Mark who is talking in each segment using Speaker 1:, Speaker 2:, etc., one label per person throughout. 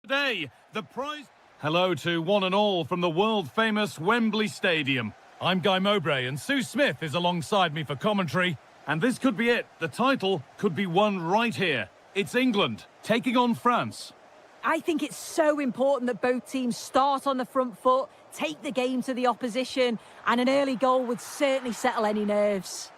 Speaker 1: Day, the prize... Hello to one and all from the world-famous Wembley Stadium. I'm Guy Mowbray and Sue Smith is alongside me for commentary. And this could be it. The title could be won right here. It's England taking on France.
Speaker 2: I think it's so important that both teams start on the front foot, take the game to the opposition, and an early goal would certainly settle any nerves.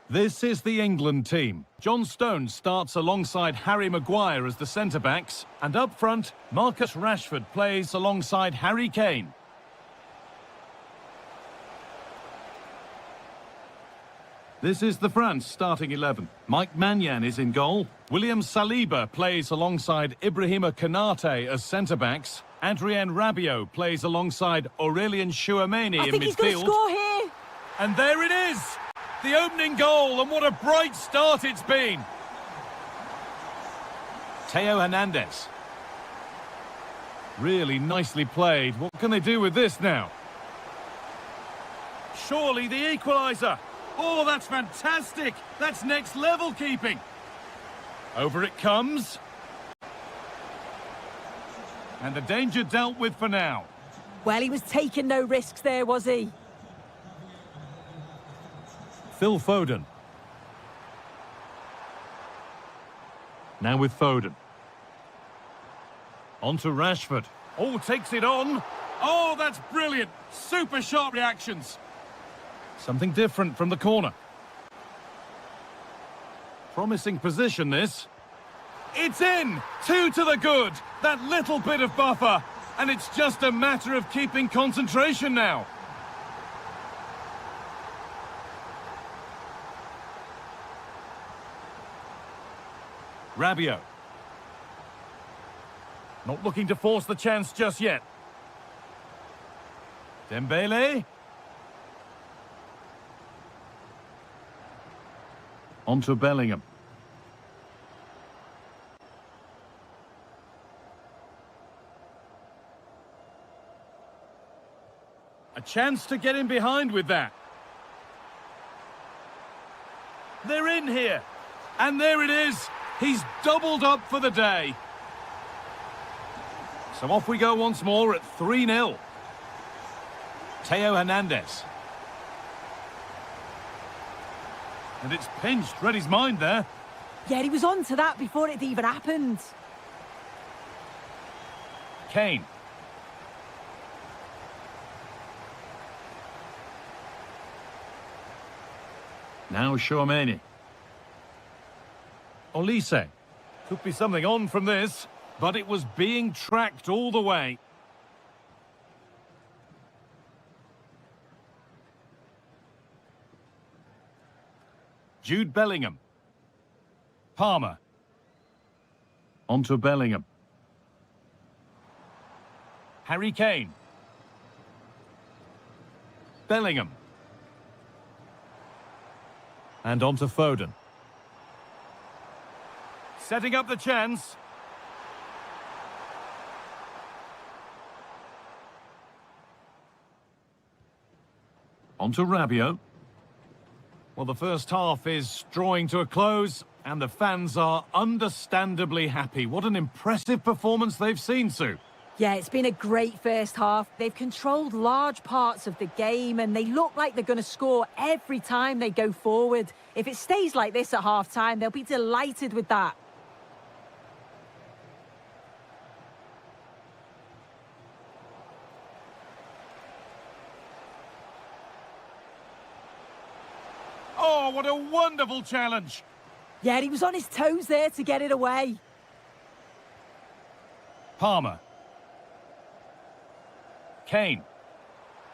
Speaker 1: This is the England team. John Stones starts alongside Harry Maguire as the centre-backs, and up front, Marcus Rashford plays alongside Harry Kane. This is the France starting 11. Mike Maignan is in goal. William Saliba plays alongside Ibrahima Konate as centre-backs. Adrien Rabiot plays alongside Aurelien Chouameni in midfield.
Speaker 2: I think he's going to score here.
Speaker 1: And there it is! The opening goal, and what a bright start it's been. Theo Hernandez. Really nicely played. What can they do with this now? Surely the equaliser. Oh, that's fantastic. That's next level keeping. Over it comes. And the danger dealt with for now.
Speaker 2: Well, he was taking no risks there, was he?
Speaker 1: Phil Foden. Now with Foden. On to Rashford. Oh, takes it on. Oh, that's brilliant. Super sharp reactions. Something different from the corner. Promising position, this. It's in! 2 to the good. That little bit of buffer. And it's just a matter of keeping concentration now. Rabiot. Not looking to force the chance just yet. Dembele. On to Bellingham. A chance to get in behind with that. They're in here. And there it is. He's doubled up for the day. So off we go once more at 3-0. Theo Hernandez. And it's pinched. Read his mind there.
Speaker 2: Yeah, he was on to that before it even happened.
Speaker 1: Kane. Now Chouameni. Olise. Could be something on from this, but it was being tracked all the way. Jude Bellingham. Palmer. On to Bellingham. Harry Kane. Bellingham. And on to Foden. Setting up the chance. On to Rabiot. Well, the first half is drawing to a close, and the fans are understandably happy. What an impressive performance they've seen, Sue.
Speaker 2: Yeah, it's been a great first half. They've controlled large parts of the game, and they look like they're going to score every time they go forward. If it stays like this at half-time, they'll be delighted with that.
Speaker 1: Oh, what a wonderful challenge.
Speaker 2: Yeah, he was on his toes there to get it away.
Speaker 1: Palmer. Kane.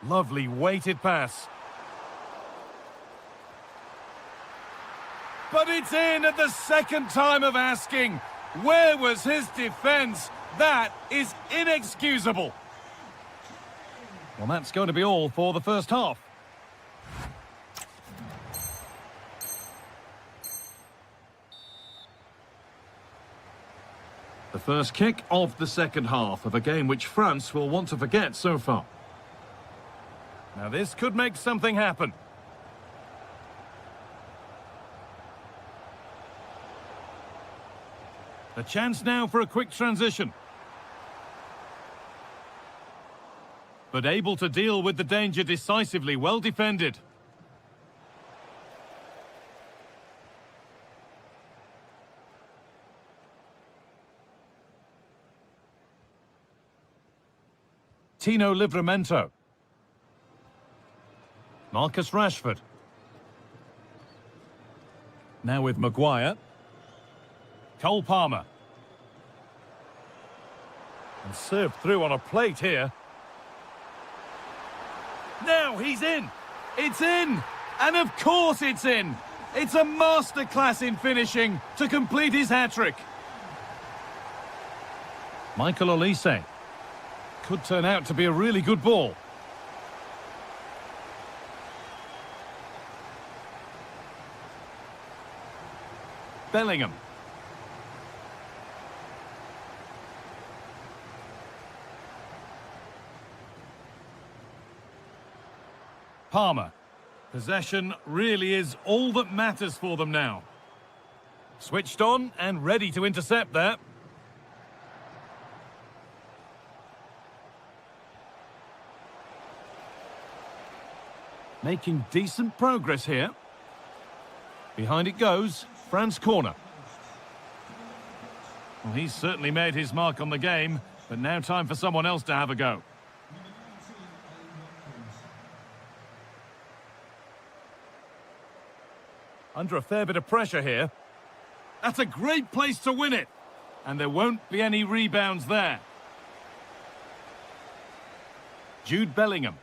Speaker 1: Lovely weighted pass. But it's in at the second time of asking. Where was his defence? That is inexcusable. Well, that's going to be all for the first half. The first kick of the second half of a game which France will want to forget so far. Now this could make something happen. The chance now for a quick transition. But able to deal with the danger decisively, well defended. Tino Livramento. Marcus Rashford. Now with Maguire. Cole Palmer. And served through on a plate here. Now he's in. It's in. And of course it's in. It's a masterclass in finishing to complete his hat-trick. Michael Olise. Could turn out to be a really good ball. Bellingham. Palmer. Possession really is all that matters for them now. Switched on and ready to intercept there. Making decent progress here. Behind it goes. France corner. Well, he's certainly made his mark on the game, but now time for someone else to have a go. Under a fair bit of pressure here. That's a great place to win it. And there won't be any rebounds there. Jude Bellingham.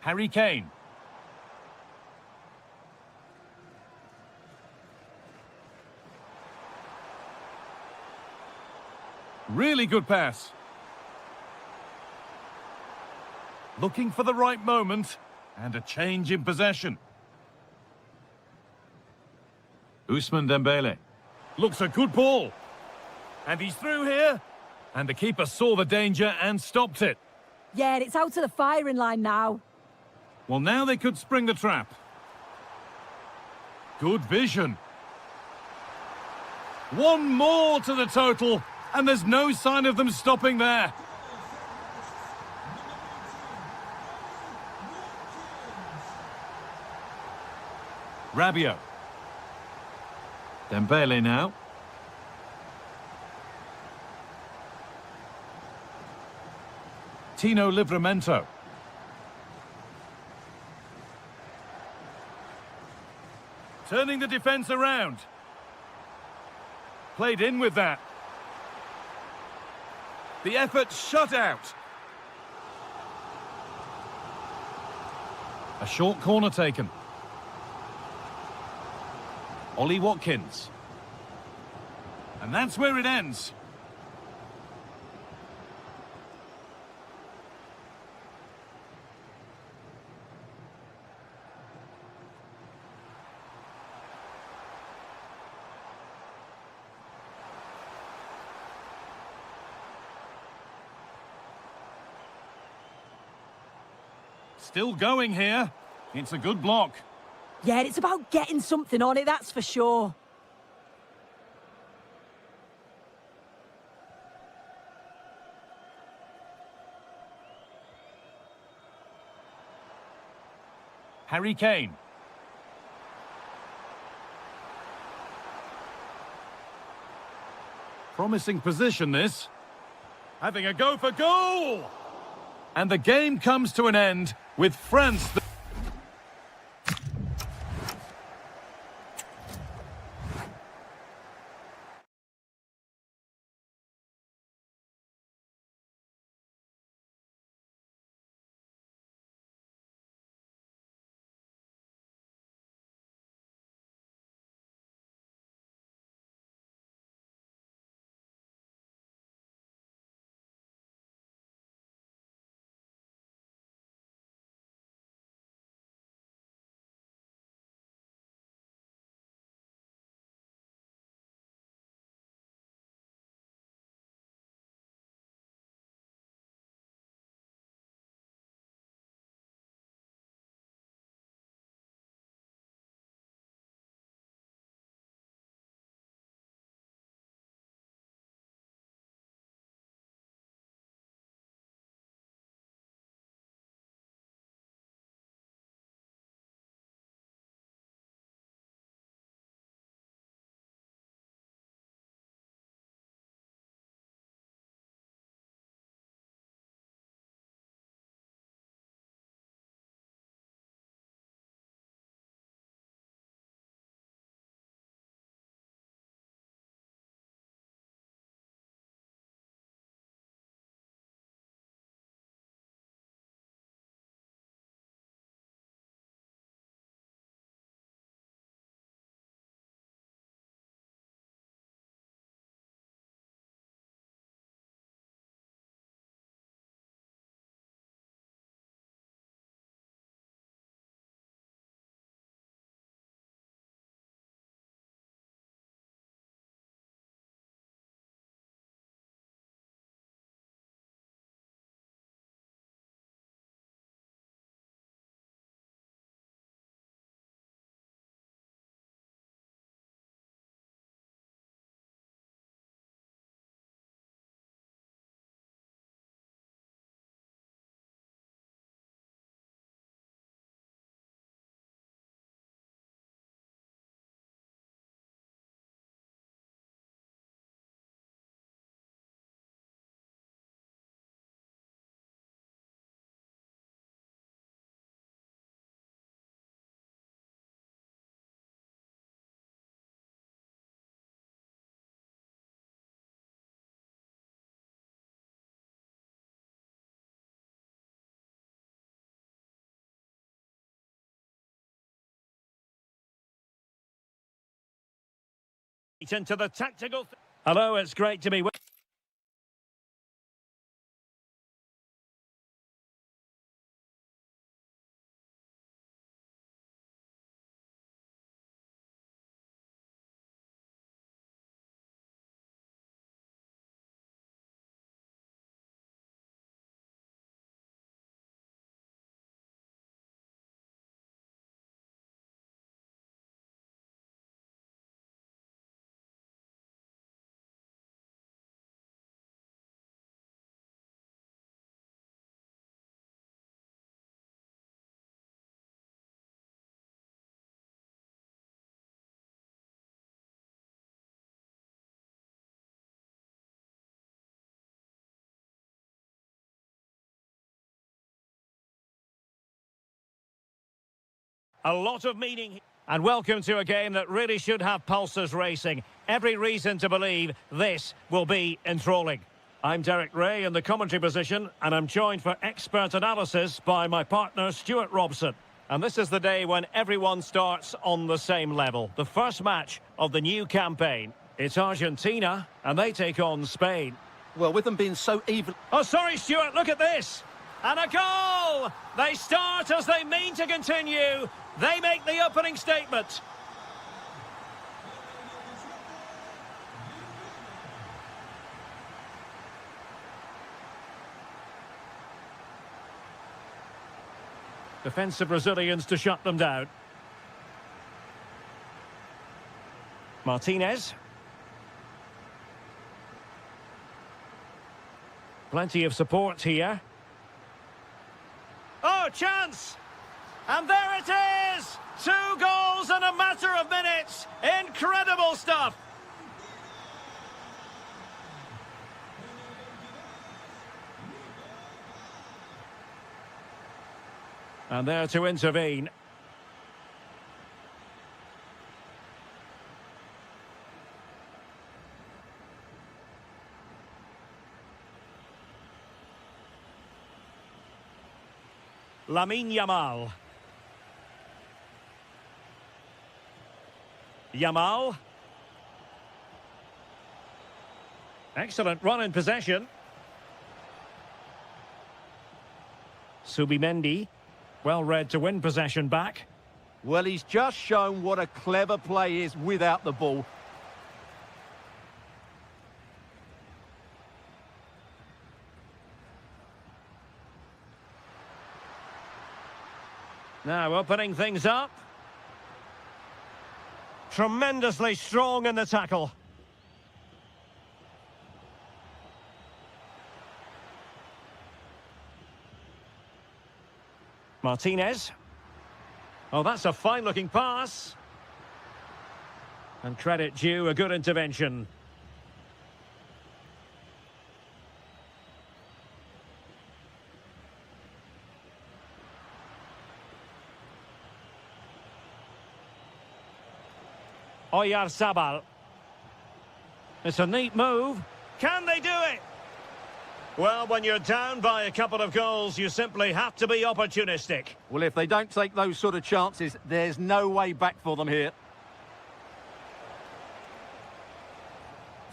Speaker 1: Harry Kane. Really good pass. Looking for the right moment. And a change in possession. Ousmane Dembele. Looks a good ball. And he's through here. And the keeper saw the danger and stopped it.
Speaker 2: Yeah, it's out to the firing line now.
Speaker 1: Well, now they could spring the trap. Good vision. One more to the total. And there's no sign of them stopping there. Rabiot. Dembele now. Tino Livramento. Turning the defence around. Played in with that. The effort shut out. A short corner taken. Ollie Watkins. And that's where it ends. Still going here. It's a good block.
Speaker 2: Yeah, it's about getting something on it, that's for sure.
Speaker 1: Harry Kane. Promising position, this. Having a go for goal! And the game comes to an end with France...
Speaker 3: Into the tactical... Hello, it's great to be with... A lot of meaning. And welcome to a game that really should have pulses racing. Every reason to believe this will be enthralling. I'm Derek Ray in the commentary position, and I'm joined for expert analysis by my partner, Stuart Robson. And this is the day when everyone starts on the same level. The first match of the new campaign. It's Argentina, and they take on Spain.
Speaker 4: Well, with them being so even...
Speaker 3: Oh, sorry, Stuart, look at this. And a goal! They start as they mean to continue. They make the opening statement. Defensive Brazilians to shut them down. Martinez. Plenty of support here. Oh, chance! And there it is! 2 goals in a matter of minutes! Incredible stuff! And there to intervene. Lamine Yamal. Yamal. Excellent run in possession. Subimendi. Well read to win possession back.
Speaker 4: Well, he's just shown what a clever play is without the ball.
Speaker 3: Now opening things up. Tremendously strong in the tackle. Martinez. Oh, that's a fine-looking pass. And credit due, a good intervention. Oyarzabal. It's a neat move. Can they do it? Well, when you're down by a couple of goals, you simply have to be opportunistic.
Speaker 4: Well, if they don't take those sort of chances, there's no way back for them here.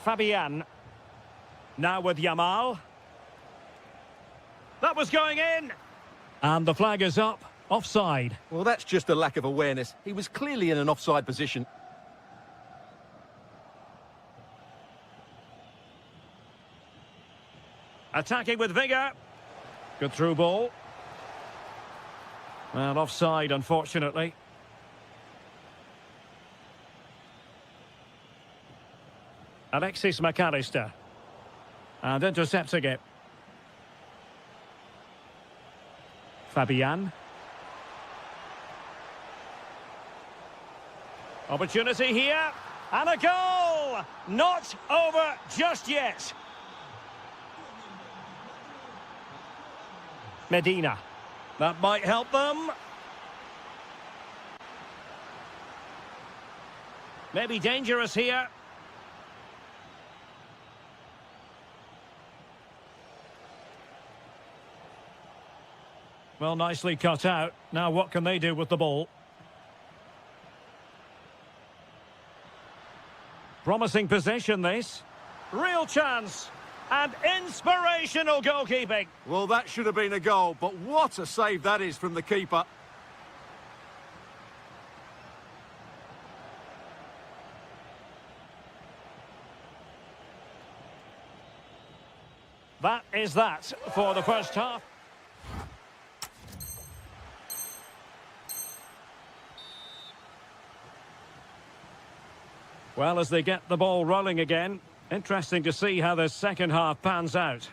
Speaker 3: Fabian. Now with Yamal. That was going in. And the flag is up. Offside.
Speaker 4: Well, that's just a lack of awareness. He was clearly in an offside position.
Speaker 3: Attacking with vigour. Good through ball. Well, offside, unfortunately. Alexis McAllister. And intercepting it. Fabian. Opportunity here. And a goal! Not over just yet. Medina. That might help them. Maybe dangerous here. Well, nicely cut out. Now what can they do with the ball? Promising position, this. Real chance. And inspirational goalkeeping.
Speaker 4: Well, that should have been a goal, but what a save that is from the keeper.
Speaker 3: That is that for the first half. Well, as they get the ball rolling again, interesting to see how the second half pans out.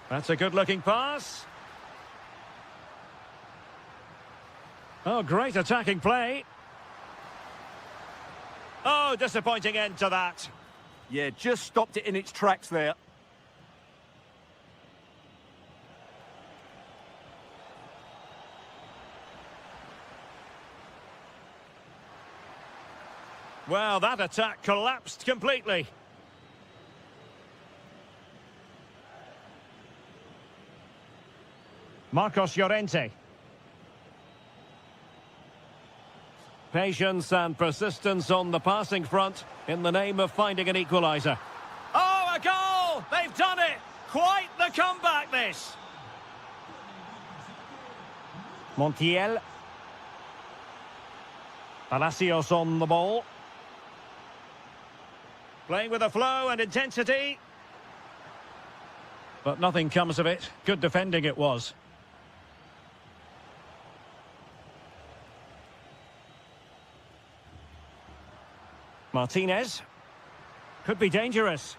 Speaker 3: That's a good-looking pass. Oh, great attacking play. Oh, disappointing end to that.
Speaker 4: Yeah, just stopped it in its tracks there.
Speaker 3: Well, that attack collapsed completely. Marcos Llorente. Patience and persistence on the passing front in the name of finding an equaliser. Oh, a goal! They've done it! Quite the comeback, this! Montiel. Palacios on the ball. Playing with a flow and intensity. But nothing comes of it. Good defending it was. Martinez. Could be dangerous.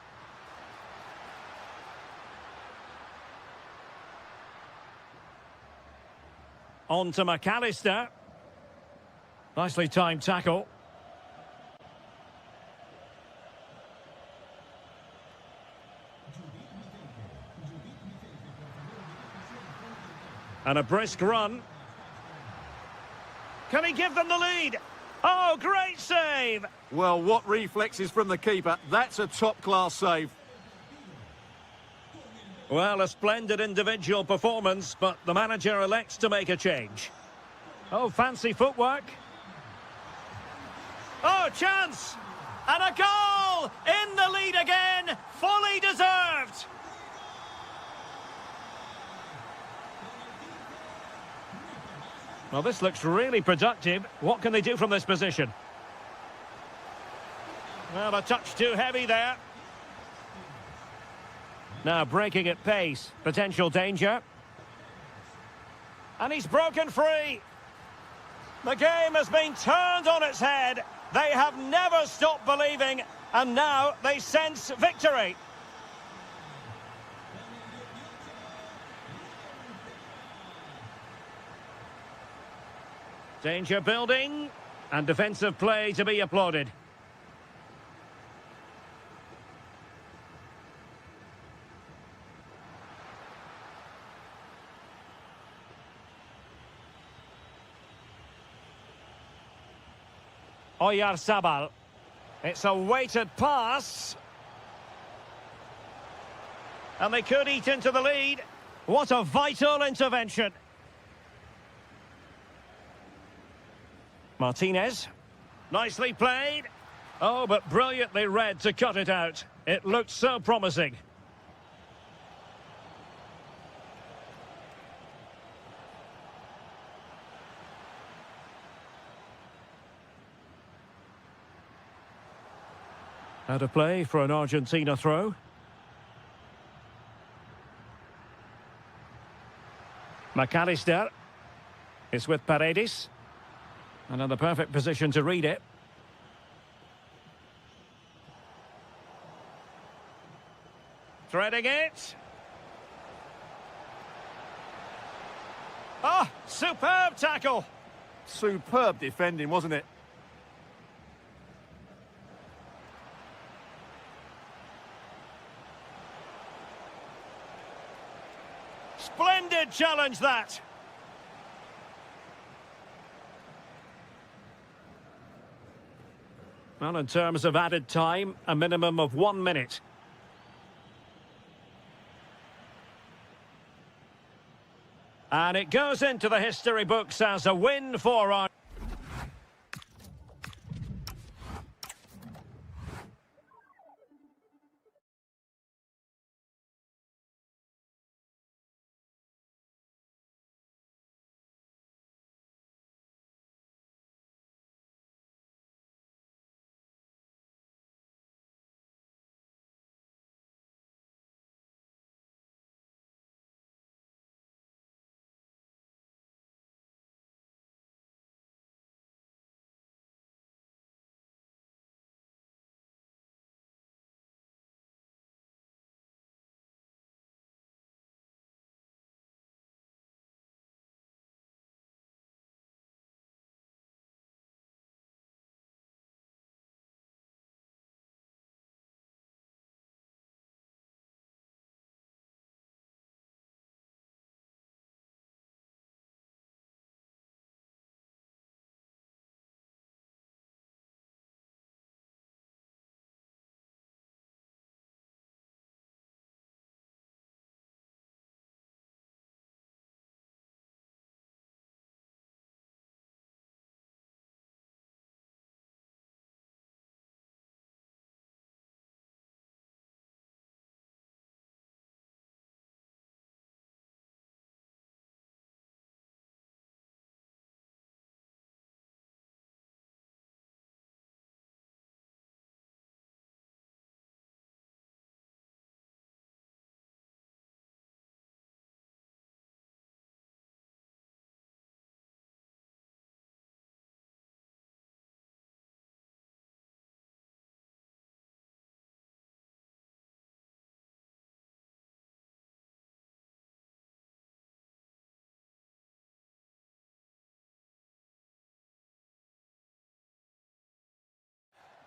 Speaker 3: On to McAllister. Nicely timed tackle. And a brisk run. Can he give them the lead? Oh, great save!
Speaker 4: Well, what reflexes from the keeper. That's a top-class save.
Speaker 3: Well, a splendid individual performance, but the manager elects to make a change. Oh, fancy footwork. Oh, chance! And a goal! In the lead again! Fully deserved! Well, this looks really productive. What can they do from this position? Well, a touch too heavy there. Now breaking at pace. Potential danger. And he's broken free. The game has been turned on its head. They have never stopped believing, and now they sense victory. Danger building, and defensive play to be applauded. Oyarzabal. It's a weighted pass. And they could eat into the lead. What a vital intervention. Martinez. Nicely played. Oh, but brilliantly read to cut it out. It looked so promising. Out of play for an Argentina throw. McAllister. It's with Paredes. Another perfect position to read it. Threading it. Oh, superb tackle.
Speaker 4: Superb defending, wasn't it?
Speaker 3: Splendid challenge, that. Well, in terms of added time, a minimum of 1 minute. And it goes into the history books as a win for our...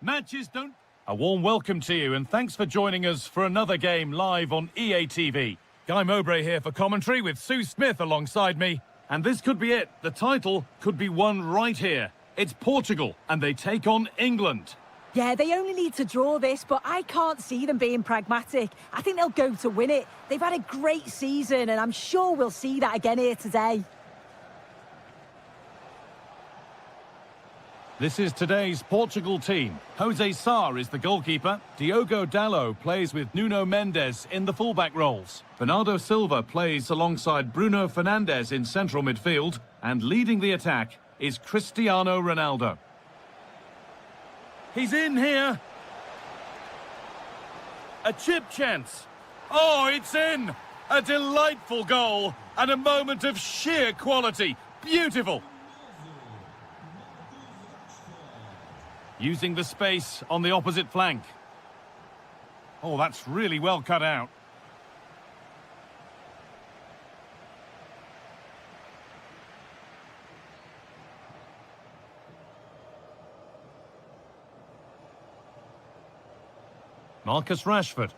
Speaker 1: Matches don't... A warm welcome to you, and thanks for joining us for another game live on EA TV. Guy Mowbray here for commentary with Sue Smith alongside me. And this could be it. The title could be won right here. It's Portugal, and they take on England.
Speaker 2: Yeah, they only need to draw this, but I can't see them being pragmatic. I think they'll go to win it. They've had a great season, and I'm sure we'll see that again here today.
Speaker 1: This is today's Portugal team. Jose Sá is the goalkeeper. Diogo Dalot plays with Nuno Mendes in the fullback roles. Bernardo Silva plays alongside Bruno Fernandes in central midfield. And leading the attack is Cristiano Ronaldo. He's in here. A chip chance. Oh, it's in. A delightful goal and a moment of sheer quality. Beautiful. Using the space on the opposite flank. Oh, that's really well cut out. Marcus Rashford.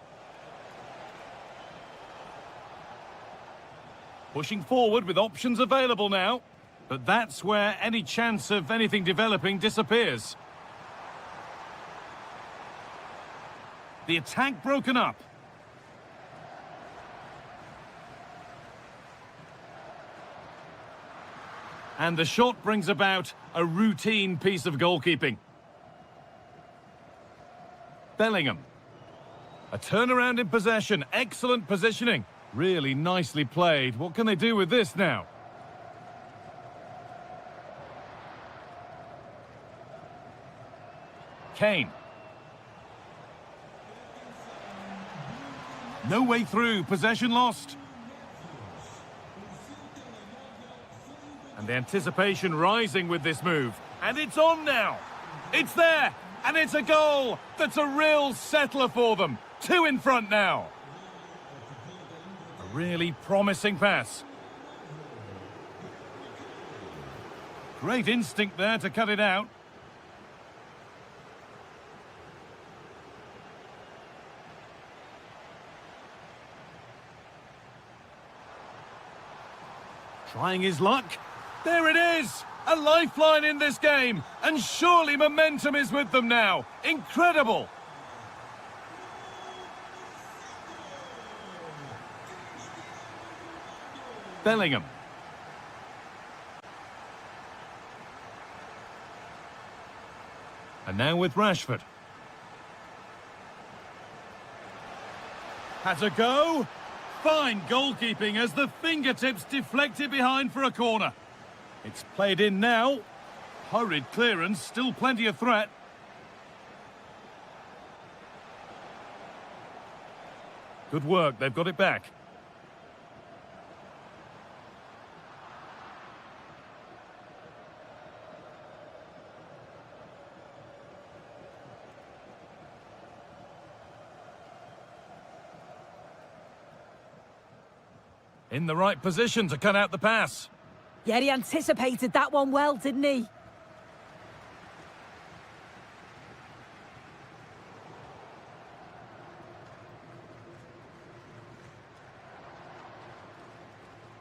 Speaker 1: Pushing forward with options available now. But that's where any chance of anything developing disappears. The attack broken up. And the shot brings about a routine piece of goalkeeping. Bellingham. A turnaround in possession. Excellent positioning. Really nicely played. What can they do with this now? Kane. No way through. Possession lost. And the anticipation rising with this move. And it's on now. It's there. And it's a goal. That's a real settler for them. 2 in front now. A really promising pass. Great instinct there to cut it out. Trying his luck. There it is! A lifeline in this game. And surely momentum is with them now. Incredible! Bellingham. And now with Rashford. Has a go. Fine goalkeeping as the fingertips deflected behind for a corner. It's played in now. Hurried clearance, still plenty of threat. Good work, they've got it back. In the right position to cut out the pass.
Speaker 2: Yeah, he anticipated that one well, didn't he?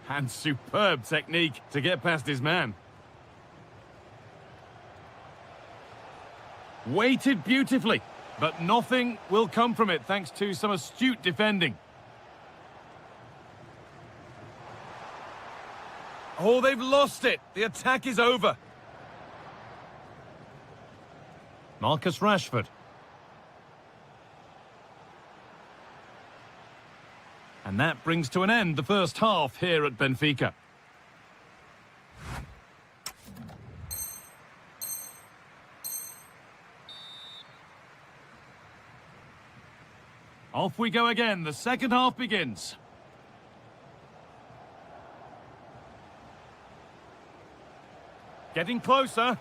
Speaker 1: And superb technique to get past his man. Weighted beautifully, but nothing will come from it thanks to some astute defending. Oh, they've lost it. The attack is over. Marcus Rashford. And that brings to an end the first half here at Benfica. Off we go again. The second half begins. Getting closer.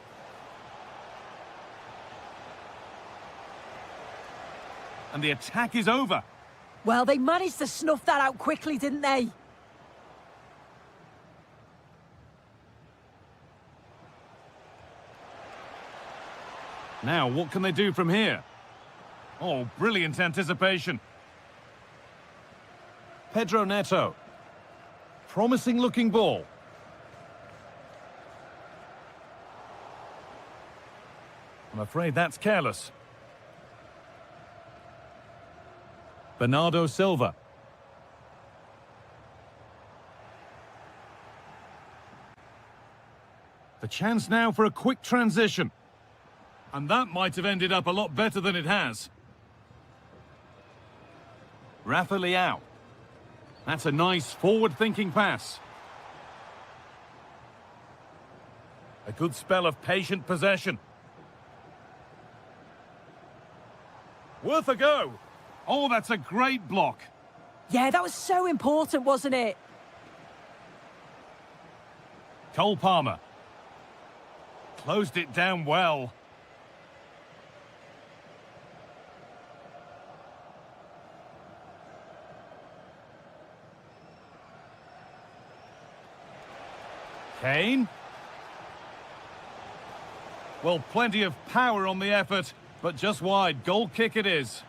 Speaker 1: And the attack is over.
Speaker 2: Well, they managed to snuff that out quickly, didn't they?
Speaker 1: Now, what can they do from here? Oh, brilliant anticipation. Pedro Neto. Promising looking ball. I'm afraid that's careless. Bernardo Silva. The chance now for a quick transition. And that might have ended up a lot better than it has. Rafa Leao. That's a nice forward-thinking pass. A good spell of patient possession. Worth a go. Oh, that's a great block.
Speaker 2: Yeah, that was so important, wasn't it?
Speaker 1: Cole Palmer. Closed it down well. Kane. Well, plenty of power on the effort, but just wide. Goal kick it is.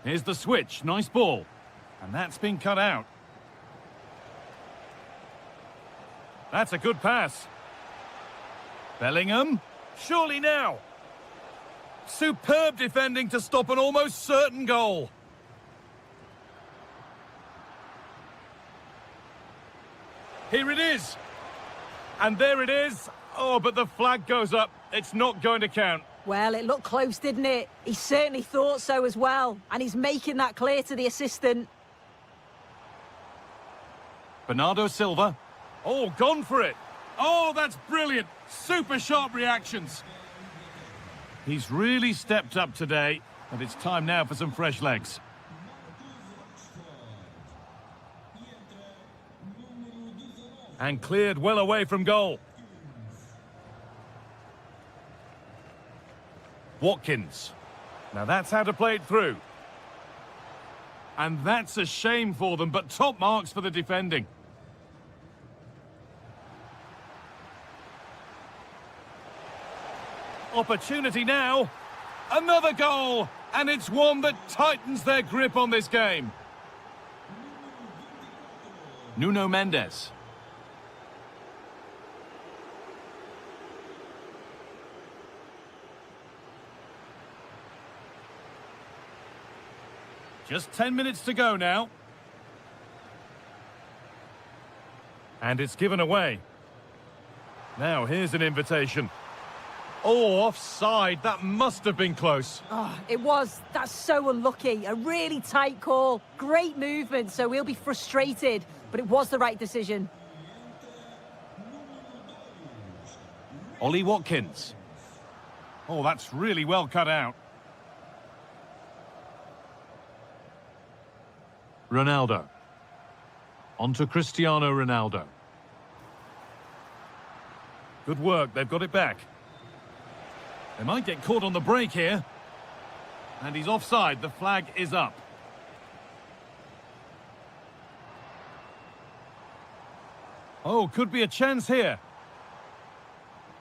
Speaker 1: Here's the switch. Nice ball. And that's been cut out. That's a good pass. Bellingham. Surely now. Superb defending to stop an almost certain goal. Here it is. And there it is. Oh, but the flag goes up. It's not going to count.
Speaker 2: Well, it looked close, didn't it? He certainly thought so as well. And he's making that clear to the assistant.
Speaker 1: Bernardo Silva. Oh, gone for it. Oh, that's brilliant. Super sharp reactions. He's really stepped up today, and it's time now for some fresh legs. And cleared well away from goal. Watkins. Now that's how to play it through. And that's a shame for them, but top marks for the defending. Opportunity now. Another goal. And it's one that tightens their grip on this game. Nuno Mendes. Just 10 minutes to go now. And it's given away. Now here's an invitation. Oh, offside. That must have been close.
Speaker 2: Oh, it was. That's so unlucky. A really tight call. Great movement, so we'll be frustrated. But it was the right decision.
Speaker 1: Ollie Watkins. Oh, that's really well cut out. Ronaldo. On to Cristiano Ronaldo. Good work. They've got it back. They might get caught on the break here. And he's offside. The flag is up. Oh, could be a chance here.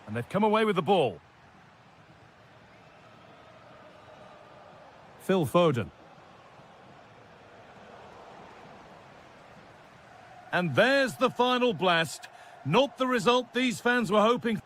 Speaker 1: And they've come away with the ball. Phil Foden. And there's the final blast. Not the result these fans were hoping for.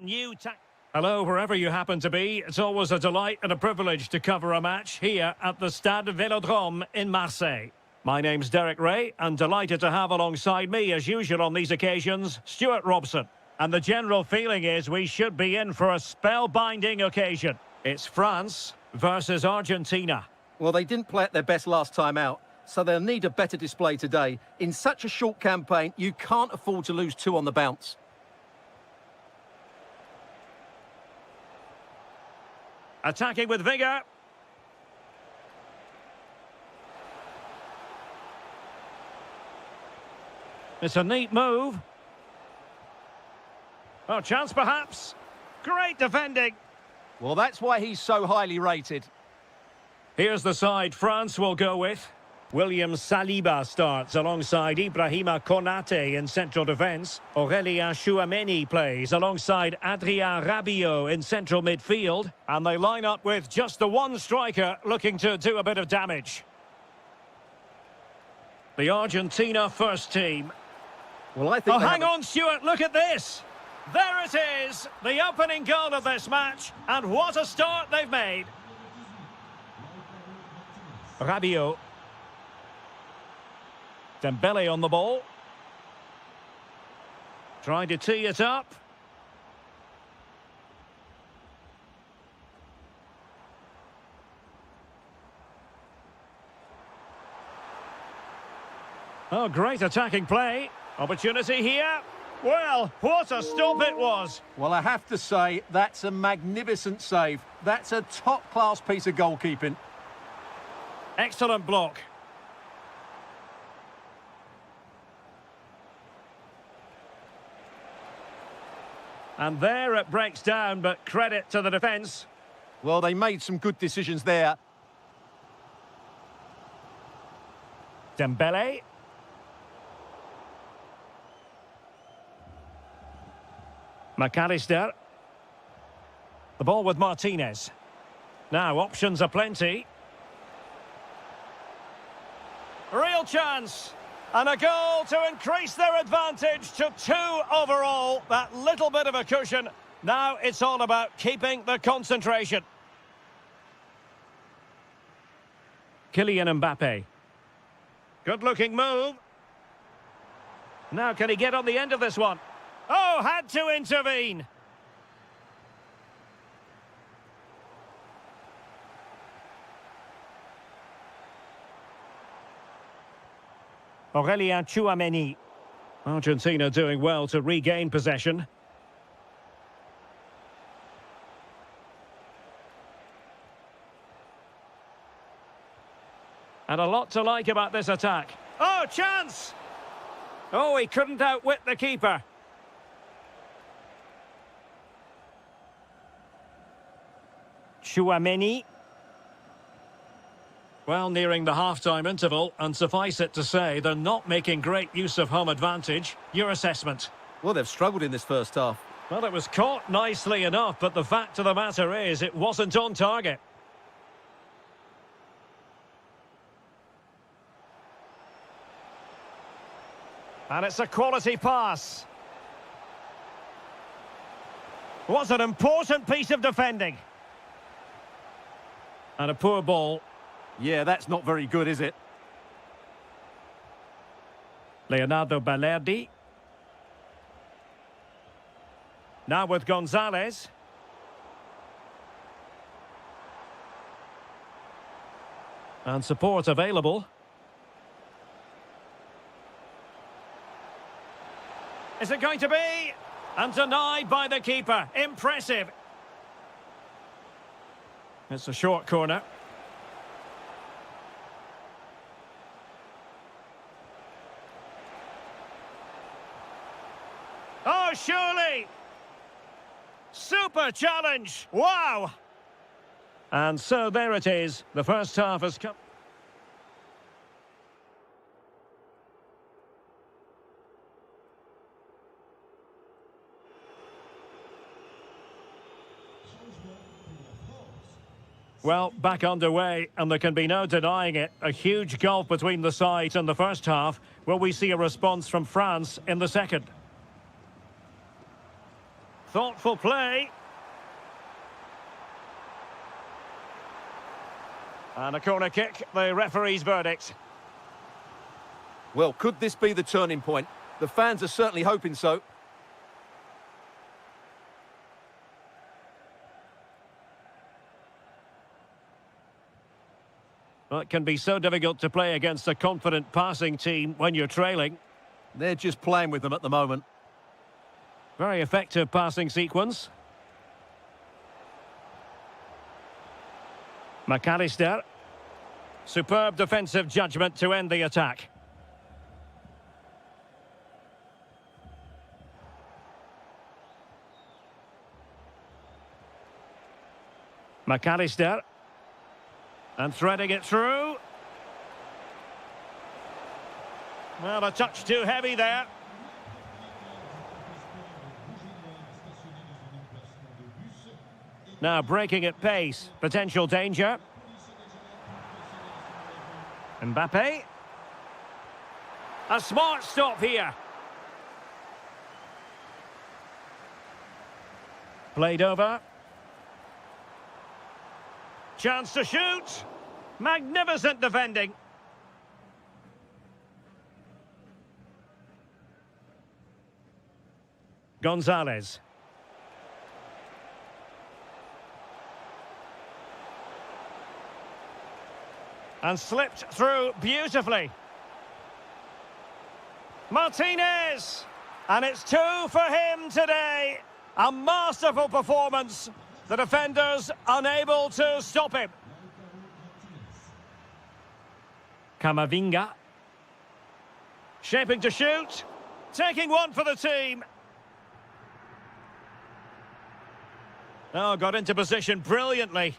Speaker 3: new Hello, wherever you happen to be. It's always a delight and a privilege to cover a match here at the Stade Vélodrome in Marseille. My name's Derek Ray, and delighted to have alongside me, as usual on these occasions, Stuart Robson. And the general feeling is we should be in for a spellbinding occasion. It's France versus Argentina.
Speaker 4: Well, they didn't play at their best last time out, so they'll need a better display today. In such a short campaign, you can't afford to lose two on the bounce.
Speaker 3: Attacking with vigour. It's a neat move. Oh, chance perhaps. Great defending.
Speaker 4: Well, that's why he's so highly rated.
Speaker 3: Here's the side France will go with. William Saliba starts alongside Ibrahima Konate in central defence. Aurélien Tchouameni plays alongside Adrien Rabiot in central midfield. And they line up with just the one striker looking to do a bit of damage. The Argentina first team.
Speaker 4: Well, I think.
Speaker 3: Oh, hang on, Stuart, look at this. There it is, the opening goal of this match. And what a start they've made. Rabiot. Dembele on the ball. Trying to tee it up. Oh, great attacking play. Opportunity here. Well, what a stop it was.
Speaker 4: Well, I have to say, that's a magnificent save. That's a top-class piece of goalkeeping.
Speaker 3: Excellent block. And there it breaks down, but credit to the defence.
Speaker 4: Well, they made some good decisions there.
Speaker 3: Dembele. McAllister. The ball with Martinez. Now, options are plenty. Real chance. And a goal to increase their advantage to 2 overall. That little bit of a cushion. Now it's all about keeping the concentration. Kylian Mbappe. Good-looking move. Now can he get on the end of this one? Oh, had to intervene. Aurélien Tchouameni. Argentina doing well to regain possession. And a lot to like about this attack. Oh, chance! Oh, he couldn't outwit the keeper. Tchouameni. Well, nearing the half-time interval, and suffice it to say, they're not making great use of home advantage. Your assessment?
Speaker 4: Well, they've struggled in this first half.
Speaker 3: Well, it was caught nicely enough, but the fact of the matter is it wasn't on target. And it's a quality pass. Was an important piece of defending. And a poor ball.
Speaker 4: Yeah, that's not very good, is it?
Speaker 3: Leonardo Balerdi. Now with Gonzalez. And support available. Is it going to be? And denied by the keeper. Impressive. It's a short corner. Oh, surely! Super challenge! Wow! And so there it is. The first half has come. Well, back underway, and there can be no denying it. A huge gulf between the sides in the first half. Will we see a response from France in the second? Thoughtful play. And a corner kick, the referee's verdict.
Speaker 4: Well, could this be the turning point? The fans are certainly hoping so.
Speaker 3: Well, it can be so difficult to play against a confident passing team when you're trailing.
Speaker 4: They're just playing with them at the moment.
Speaker 3: Very effective passing sequence. McAllister. Superb defensive judgment to end the attack. McAllister. And threading it through. Well, a touch too heavy there. Now breaking at pace. Potential danger. Mbappe. A smart stop here. Played over. Chance to shoot. Magnificent defending. Gonzalez. And slipped through beautifully. Martinez! And it's 2 for him today. A masterful performance. The defenders unable to stop him. Camavinga. Shaping to shoot. Taking one for the team. Oh, got into position brilliantly.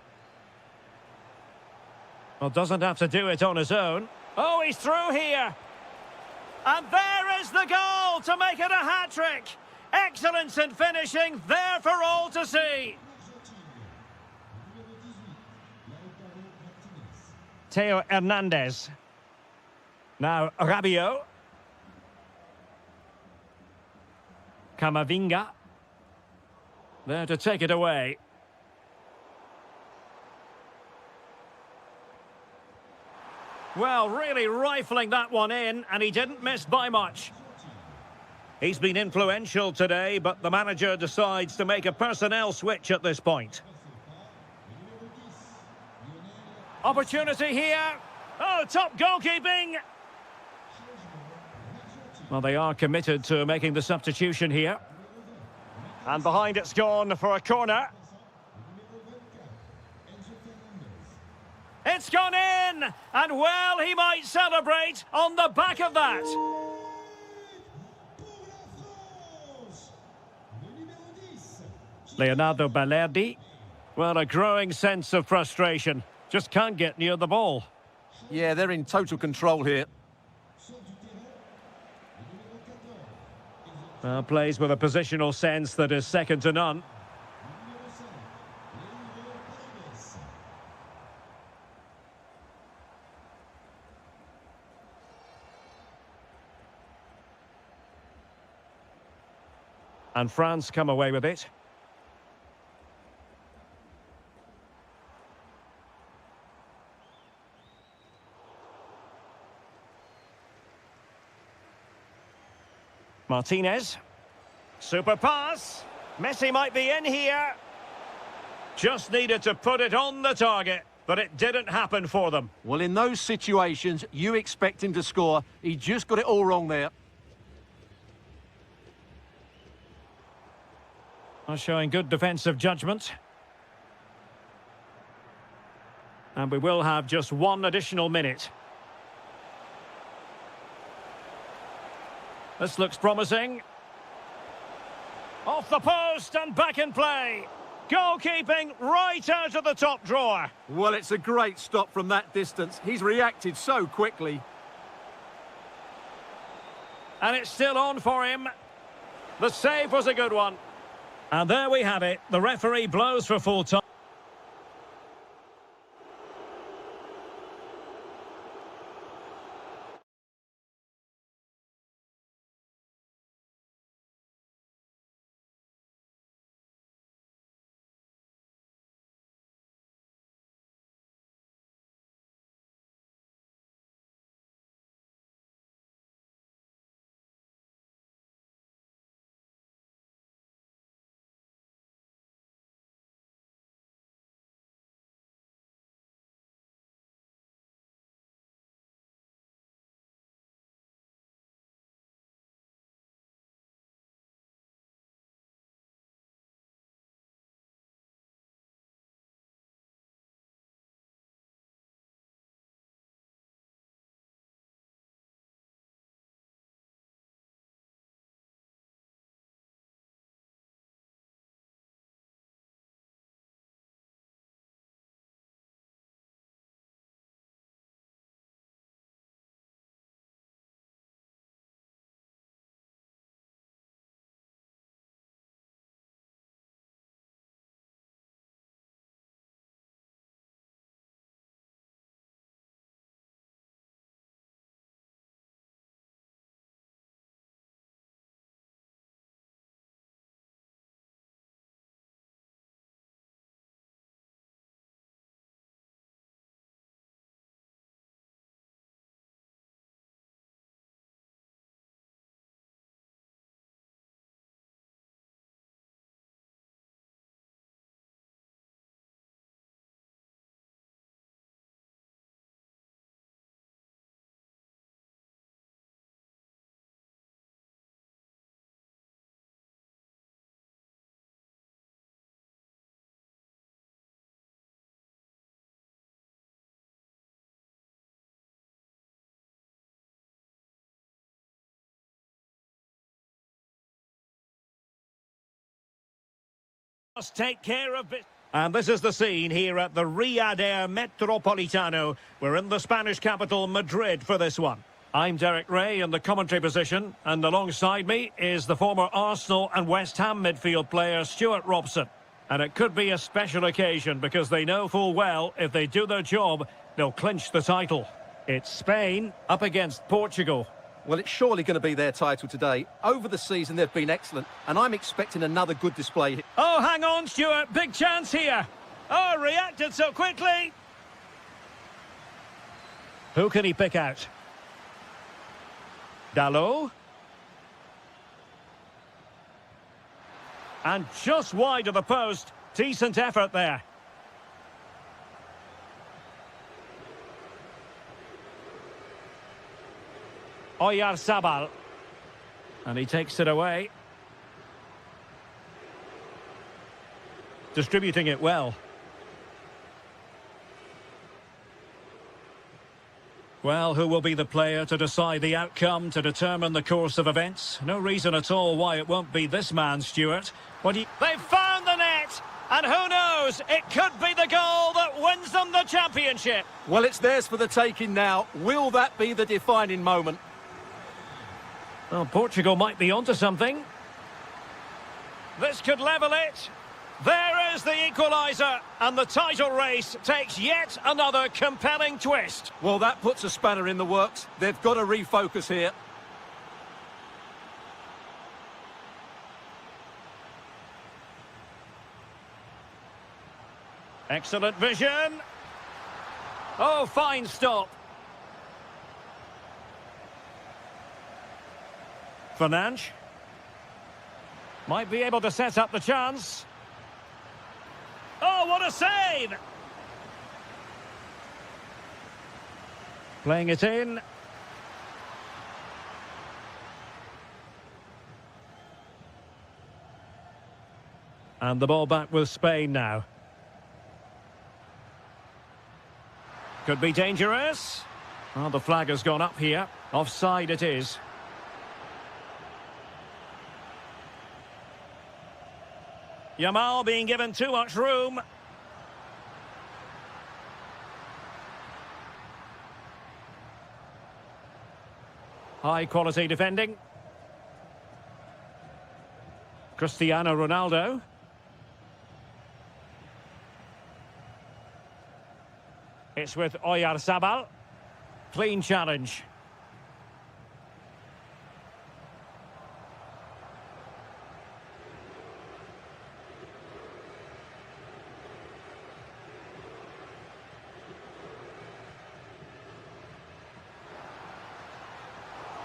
Speaker 3: Well, doesn't have to do it on his own. Oh, he's through here. And there is the goal to make it a hat-trick. Excellence in finishing, there for all to see. Theo Hernandez. Now Rabiot. Camavinga. There to take it away. Well, really rifling that one in, and he didn't miss by much. He's been influential today, but the manager decides to make a personnel switch at this point. Opportunity here. Oh, top goalkeeping. Well, they are committed to making the substitution here. And behind it's gone for a corner. It's gone in! And well, he might celebrate on the back of that. Leonardo Balerdi. Well, a growing sense of frustration. Just can't get near the ball.
Speaker 4: Yeah, they're in total control here.
Speaker 3: Well, plays with a positional sense that is second to none. And France come away with it. Martinez. Super pass. Messi might be in here. Just needed to put it on the target, but it didn't happen for them.
Speaker 4: Well, in those situations, you expect him to score. He just got it all wrong there.
Speaker 3: Showing good defensive judgment. And we will have just one additional minute. This looks promising. Off the post and back in play. Goalkeeping right out of the top drawer.
Speaker 4: Well, it's a great stop from that distance. He's reacted so quickly.
Speaker 3: And it's still on for him. The save was a good one. And there we have it. The referee blows for full time. Must take care of it. And this is the scene here at the Riyadh Air Metropolitano. We're in the Spanish capital, Madrid, for this one. I'm Derek Ray in the commentary position, and alongside me is the former Arsenal and West Ham midfield player Stuart Robson. And it could be a special occasion because they know full well if they do their job, they'll clinch the title. It's Spain up against Portugal.
Speaker 4: Well, it's surely going to be their title today. Over the season, they've been excellent, and I'm expecting another good display.
Speaker 3: Oh, hang on, Stuart. Big chance here. Oh, reacted so quickly. Who can he pick out? Dalot. And just wide of the post. Decent effort there. Oyarzabal. And he takes it away. Distributing it well. Well, who will be the player to decide the outcome, to determine the course of events? No reason at all why it won't be this man, Stuart. They've found the net! And who knows, it could be the goal that wins them the championship.
Speaker 4: Well, it's theirs for the taking now. Will that be the defining moment?
Speaker 3: Well, Portugal might be onto something. This could level it. There is the equaliser, and the title race takes yet another compelling twist.
Speaker 4: Well, that puts a spanner in the works. They've got to refocus here.
Speaker 3: Excellent vision. Oh, fine stop. Fernandes might be able to set up the chance. Oh, what a save! Playing it in. And the ball back with Spain now. Could be dangerous. Well, the flag has gone up here. Offside it is. Yamal being given too much room. High quality defending. Cristiano Ronaldo. It's with Oyarzabal. Clean challenge.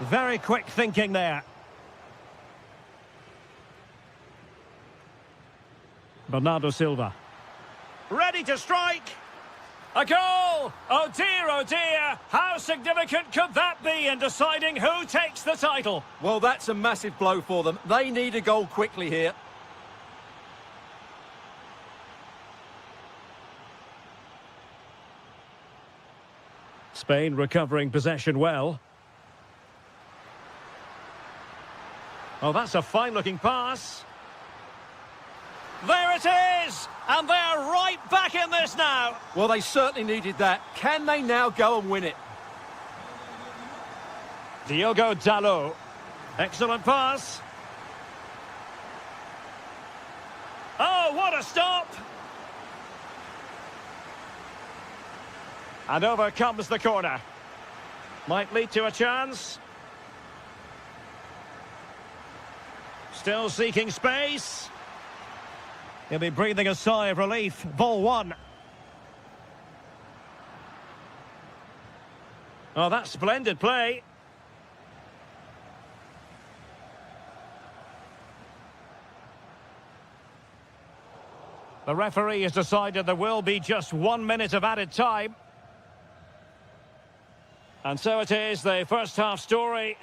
Speaker 3: Very quick thinking there. Bernardo Silva. Ready to strike. A goal! Oh dear, how significant could that be in deciding who takes the title?
Speaker 4: Well, that's a massive blow for them. They need a goal quickly here.
Speaker 3: Spain recovering possession well. Oh, that's a fine-looking pass. There it is! And they're right back in this now.
Speaker 4: Well, they certainly needed that. Can they now go and win it?
Speaker 3: Diogo Dalot. Excellent pass. Oh, what a stop! And over comes the corner. Might lead to a chance. Still seeking space. He'll be breathing a sigh of relief. Ball one. Oh, that's splendid play. The referee has decided there will be just 1 minute of added time. And so it is, the first half story.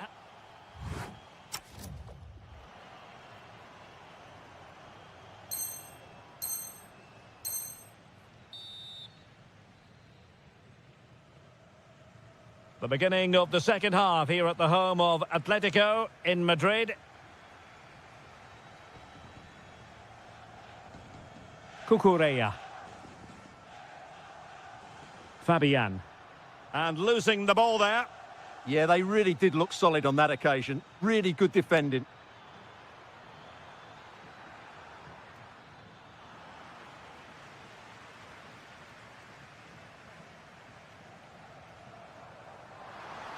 Speaker 3: The beginning of the second half here at the home of Atletico in Madrid. Cucurella. Fabian. And losing the ball there.
Speaker 4: Yeah, they really did look solid on that occasion. Really good defending.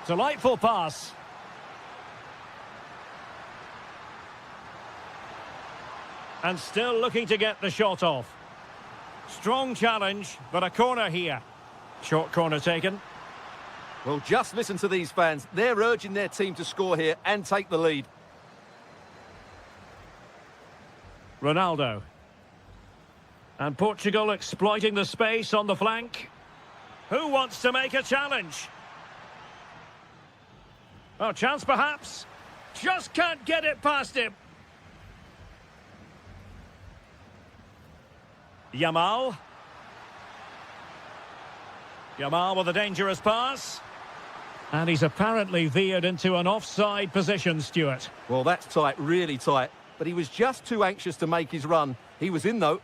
Speaker 3: Delightful pass. And still looking to get the shot off. Strong challenge, but a corner here. Short corner taken.
Speaker 4: Well, just listen to these fans. They're urging their team to score here and take the lead.
Speaker 3: Ronaldo. And Portugal exploiting the space on the flank. Who wants to make a challenge? Oh, chance perhaps. Just can't get it past him. Yamal. Yamal with a dangerous pass. And he's apparently veered into an offside position, Stuart.
Speaker 4: Well, that's tight, really tight. But he was just too anxious to make his run. He was in, though.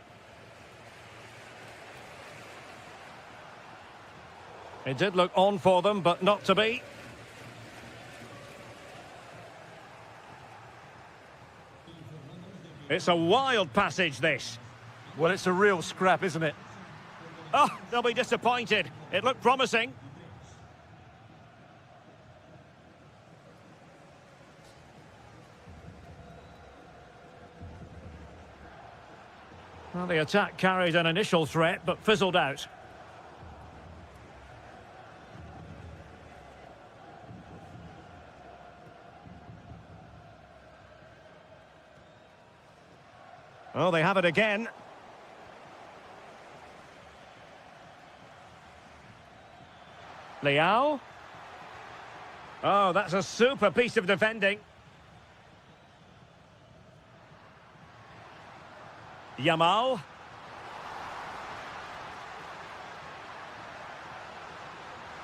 Speaker 3: It did look on for them, but not to be. It's a wild passage, this.
Speaker 4: Well, it's a real scrap, isn't it?
Speaker 3: Oh, they'll be disappointed. It looked promising. Well, the attack carried an initial threat, but fizzled out. Oh, they have it again. Leao. Oh, that's a super piece of defending. Yamal.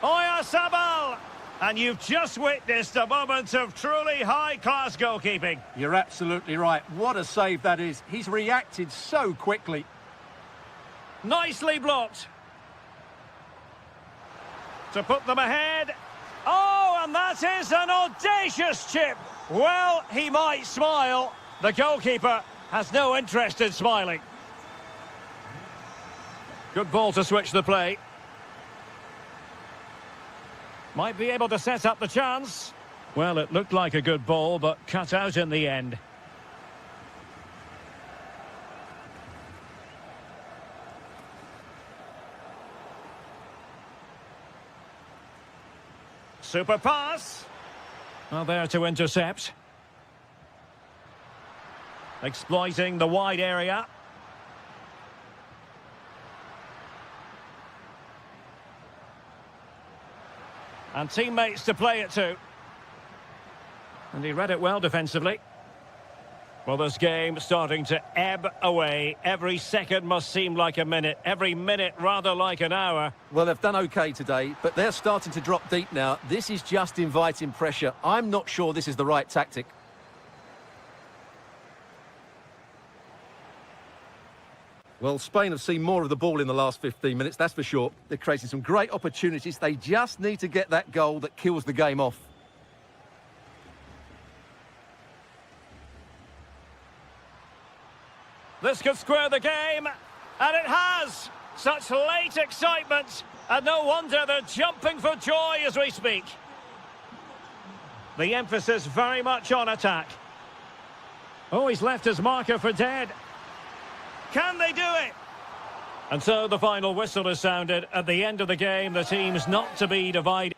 Speaker 3: Oyarzabal! And you've just witnessed a moment of truly high-class goalkeeping.
Speaker 4: You're absolutely right. What a save that is. He's reacted so quickly.
Speaker 3: Nicely blocked. To put them ahead. Oh, and that is an audacious chip. Well, he might smile. The goalkeeper has no interest in smiling. Good ball to switch the play. Might be able to set up the chance. Well, it looked like a good ball, but cut out in the end. Super pass. Well, there to intercept. Exploiting the wide area. And teammates to play it to. And he read it well defensively. Well, this game starting to ebb away. Every second must seem like a minute. Every minute rather like an hour.
Speaker 4: Well, they've done okay today, but they're starting to drop deep now. This is just inviting pressure. I'm not sure this is the right tactic. Well, Spain have seen more of the ball in the last 15 minutes, that's for sure. They're creating some great opportunities. They just need to get that goal that kills the game off.
Speaker 3: This could square the game, and it has! Such late excitement, and no wonder they're jumping for joy as we speak. The emphasis very much on attack. Oh, he's left his marker for dead. Can they do it? And so the final whistle is sounded. At the end of the game, the team's not to be divided.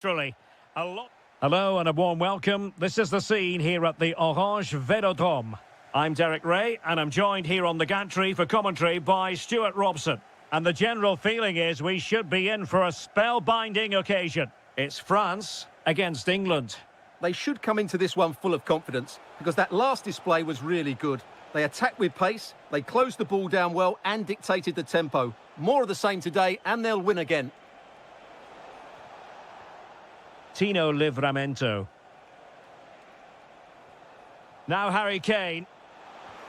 Speaker 3: Truly, a lot. Hello and a warm welcome. This is the scene here at the Orange Velodrome. I'm Derek Ray and I'm joined here on the gantry for commentary by Stuart Robson. And the general feeling is we should be in for a spellbinding occasion. It's France against England.
Speaker 4: They should come into this one full of confidence because that last display was really good. They attacked with pace, they closed the ball down well and dictated the tempo. More of the same today and they'll win again.
Speaker 3: Tino Livramento. Now Harry Kane.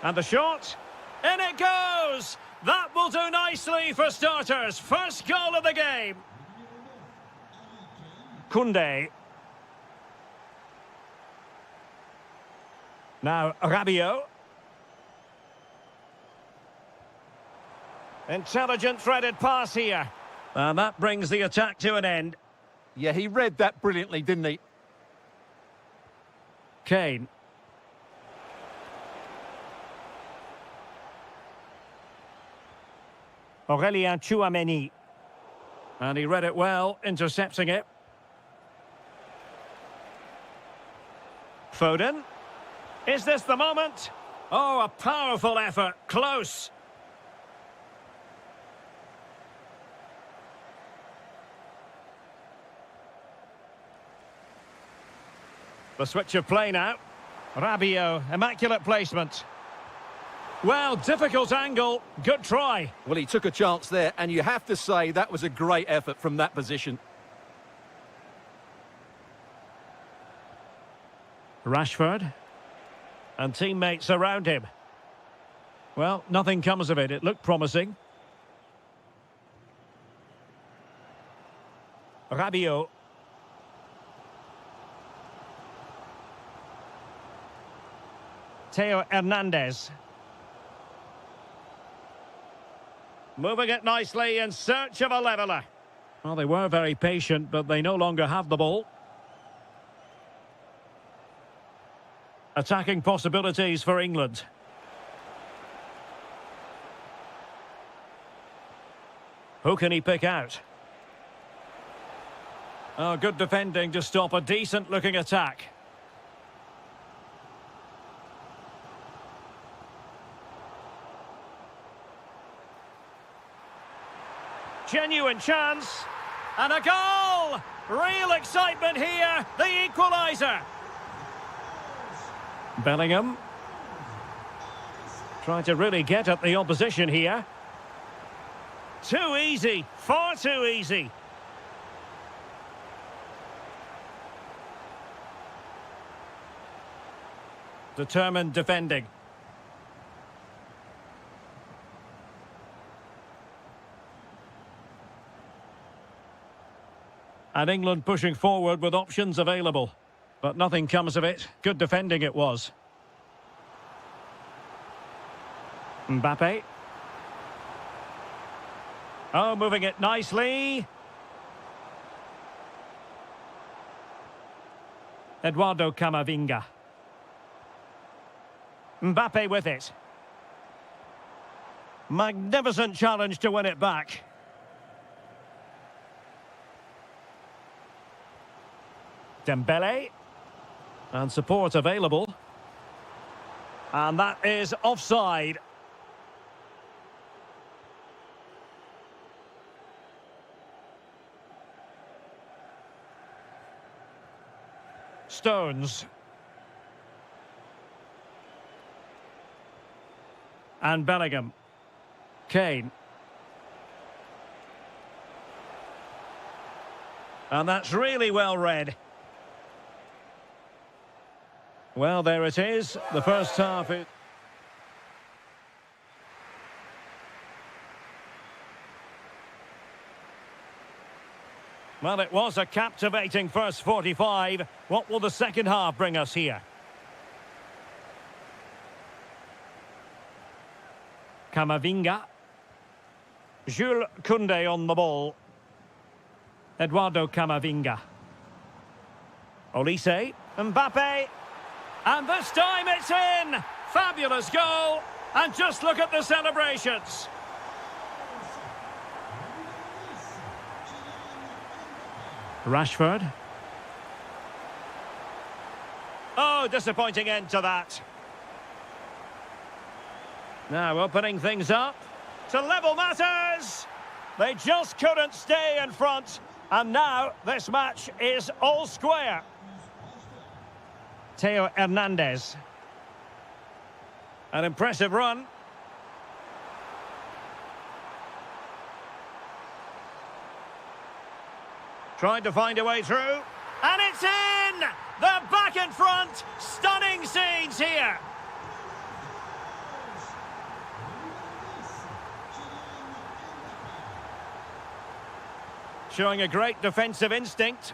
Speaker 3: And the shot. In it goes! That will do nicely for starters. First goal of the game. Koundé. Now Rabiot. Intelligent threaded pass here. And that brings the attack to an end.
Speaker 4: Yeah, he read that brilliantly, didn't he?
Speaker 3: Kane. Aurélien Tchouameni. And he read it well, intercepting it. Foden. Is this the moment? Oh, a powerful effort. Close. The switch of play now. Rabiot, immaculate placement. Well, difficult angle. Good try.
Speaker 4: Well, he took a chance there, and you have to say that was a great effort from that position.
Speaker 3: Rashford. And teammates around him. Well, nothing comes of it. It looked promising. Rabiot. Theo Hernandez. Moving it nicely in search of a leveller. Well, they were very patient, but they no longer have the ball. Attacking possibilities for England. Who can he pick out? Oh, good defending to stop a decent-looking attack. Genuine chance. And a goal! Real excitement here. The equaliser. Bellingham. Trying to really get at the opposition here. Too easy. Far too easy. Determined defending. And England pushing forward with options available. But nothing comes of it. Good defending it was. Mbappe. Oh, moving it nicely. Eduardo Camavinga. Mbappe with it. Magnificent challenge to win it back. Dembele. And support available. And that is offside. Stones. And Bellingham. Kane. And that's really well read. Well, there it is. The first half is... Well, it was a captivating first 45. What will the second half bring us here? Camavinga. Jules Koundé on the ball. Eduardo Camavinga. Olise. Mbappe. And this time it's in! Fabulous goal! And just look at the celebrations! Rashford. No disappointing end to that. Now opening things up to level matters. They just couldn't stay in front. And now this match is all square. Teo Hernandez. An impressive run. Trying to find a way through. And it's in! They're back in front! Stunning scenes here! Showing a great defensive instinct.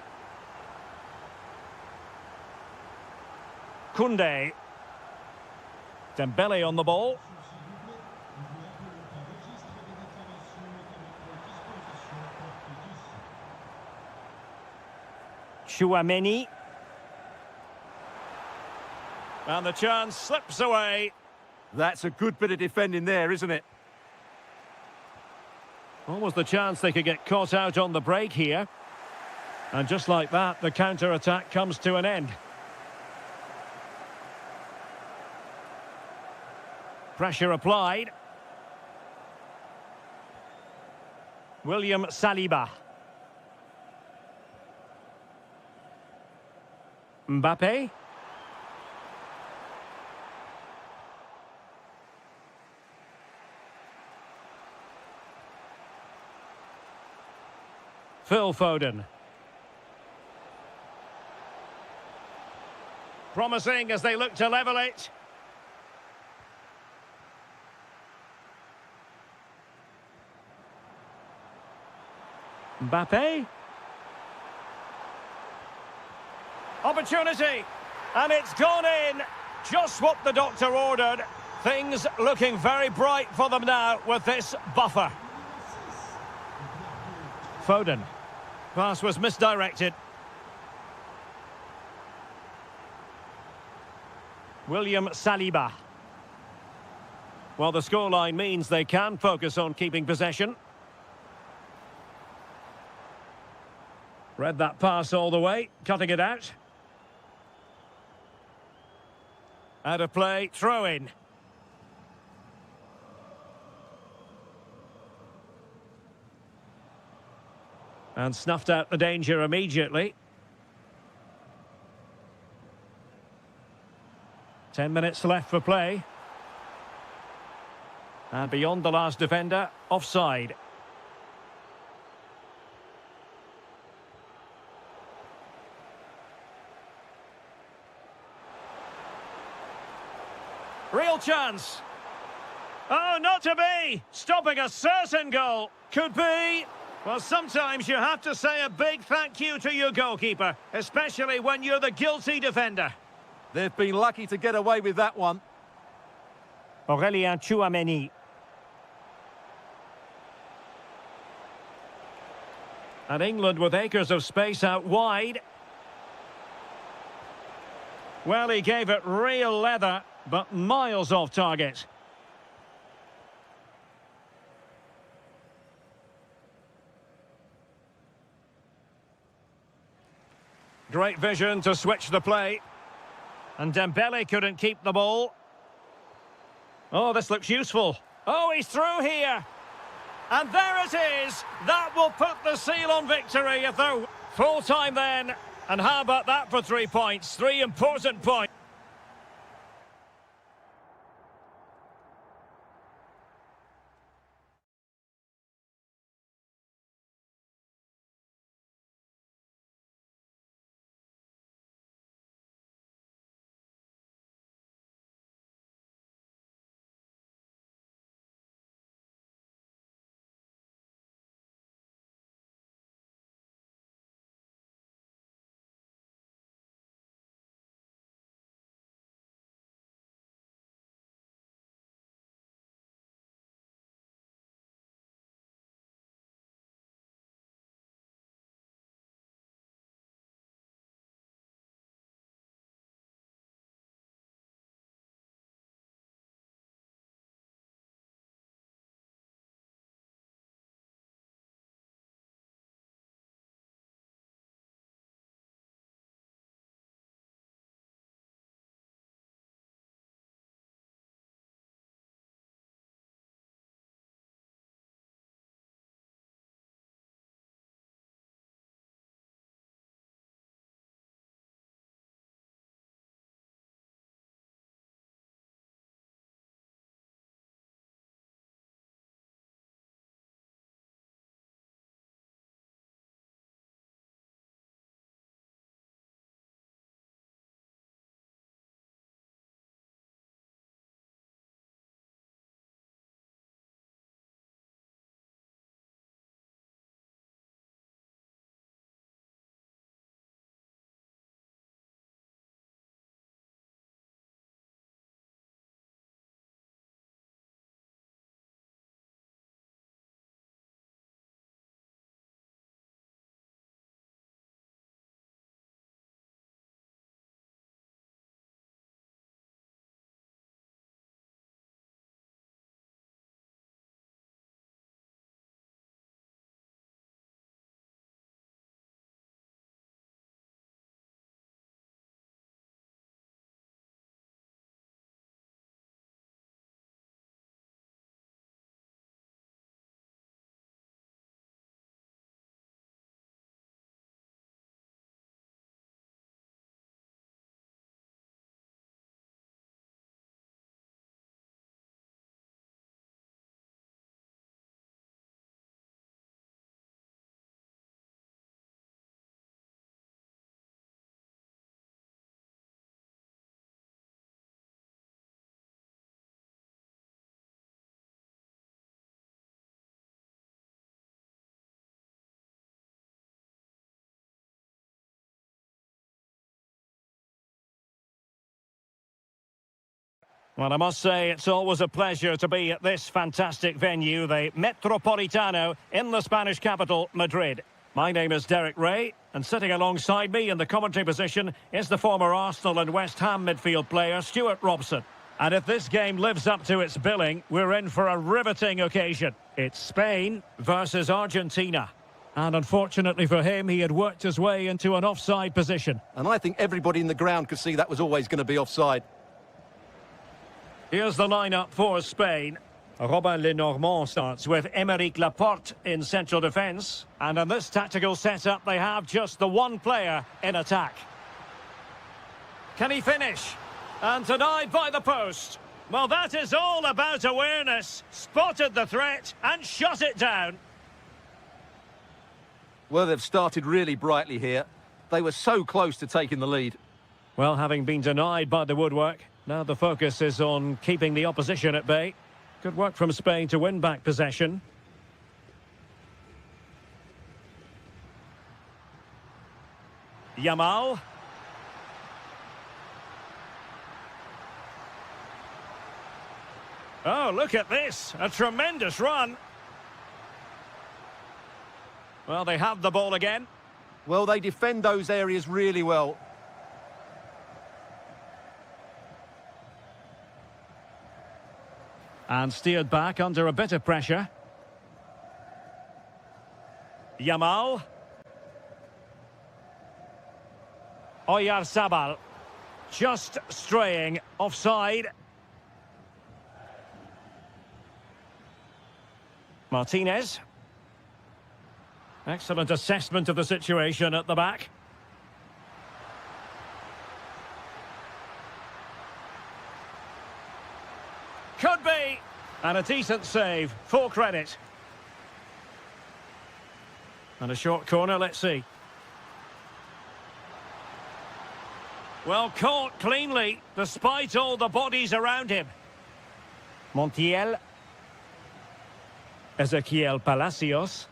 Speaker 3: Koundé. Dembele on the ball. Chouameni. And the chance slips away.
Speaker 4: That's a good bit of defending there, isn't it?
Speaker 3: Almost the chance they could get caught out on the break here. And just like that, the counter-attack comes to an end. Pressure applied. William Saliba. Mbappe. Phil Foden. Promising as they look to level it. Mbappe. Opportunity. And it's gone in. Just what the doctor ordered. Things looking very bright for them now with this buffer. Foden. Pass was misdirected. William Saliba. Well, the scoreline means they can focus on keeping possession. Read that pass all the way, cutting it out. Out of play, throw in. And snuffed out the danger immediately. 10 minutes left for play. And beyond the last defender, offside. Real chance. Oh, not to be! Stopping a certain goal. Could be. Well, sometimes you have to say a big thank you to your goalkeeper, especially when you're the guilty defender.
Speaker 4: They've been lucky to get away with that one.
Speaker 3: Aurélien Tchouameni. And England with acres of space out wide. Well, he gave it real leather, but miles off target. Great vision to switch the play. And Dembele couldn't keep the ball. Oh, this looks useful. Oh, he's through here. And there it is. That will put the seal on victory if they're full time then. And how about that for 3 points? 3 important points. Well, I must say, it's always a pleasure to be at this fantastic venue, the Metropolitano in the Spanish capital, Madrid. My name is Derek Ray, and sitting alongside me in the commentary position is the former Arsenal and West Ham midfield player, Stuart Robson. And if this game lives up to its billing, we're in for a riveting occasion. It's Spain versus Argentina. And unfortunately for him, he had worked his way into an offside position.
Speaker 4: And I think everybody in the ground could see that was always going to be offside.
Speaker 3: Here's the lineup for Spain. Robin Lenormand starts with Aymeric Laporte in central defence. And in this tactical setup, they have just the one player in attack. Can he finish? And denied by the post. Well, that is all about awareness. Spotted the threat and shot it down.
Speaker 4: Well, they've started really brightly here. They were so close to taking the lead.
Speaker 3: Well, having been denied by the woodwork, now the focus is on keeping the opposition at bay. Good work from Spain to win back possession. Yamal. Oh, look at this. A tremendous run. Well, they have the ball again.
Speaker 4: Well, they defend those areas really well.
Speaker 3: And steered back under a bit of pressure. Yamal. Oyarzabal. Just straying offside. Martinez. Excellent assessment of the situation at the back. Could be. And a decent save. Full credit. And a short corner, let's see. Well, caught cleanly, despite all the bodies around him. Montiel. Ezequiel Palacios.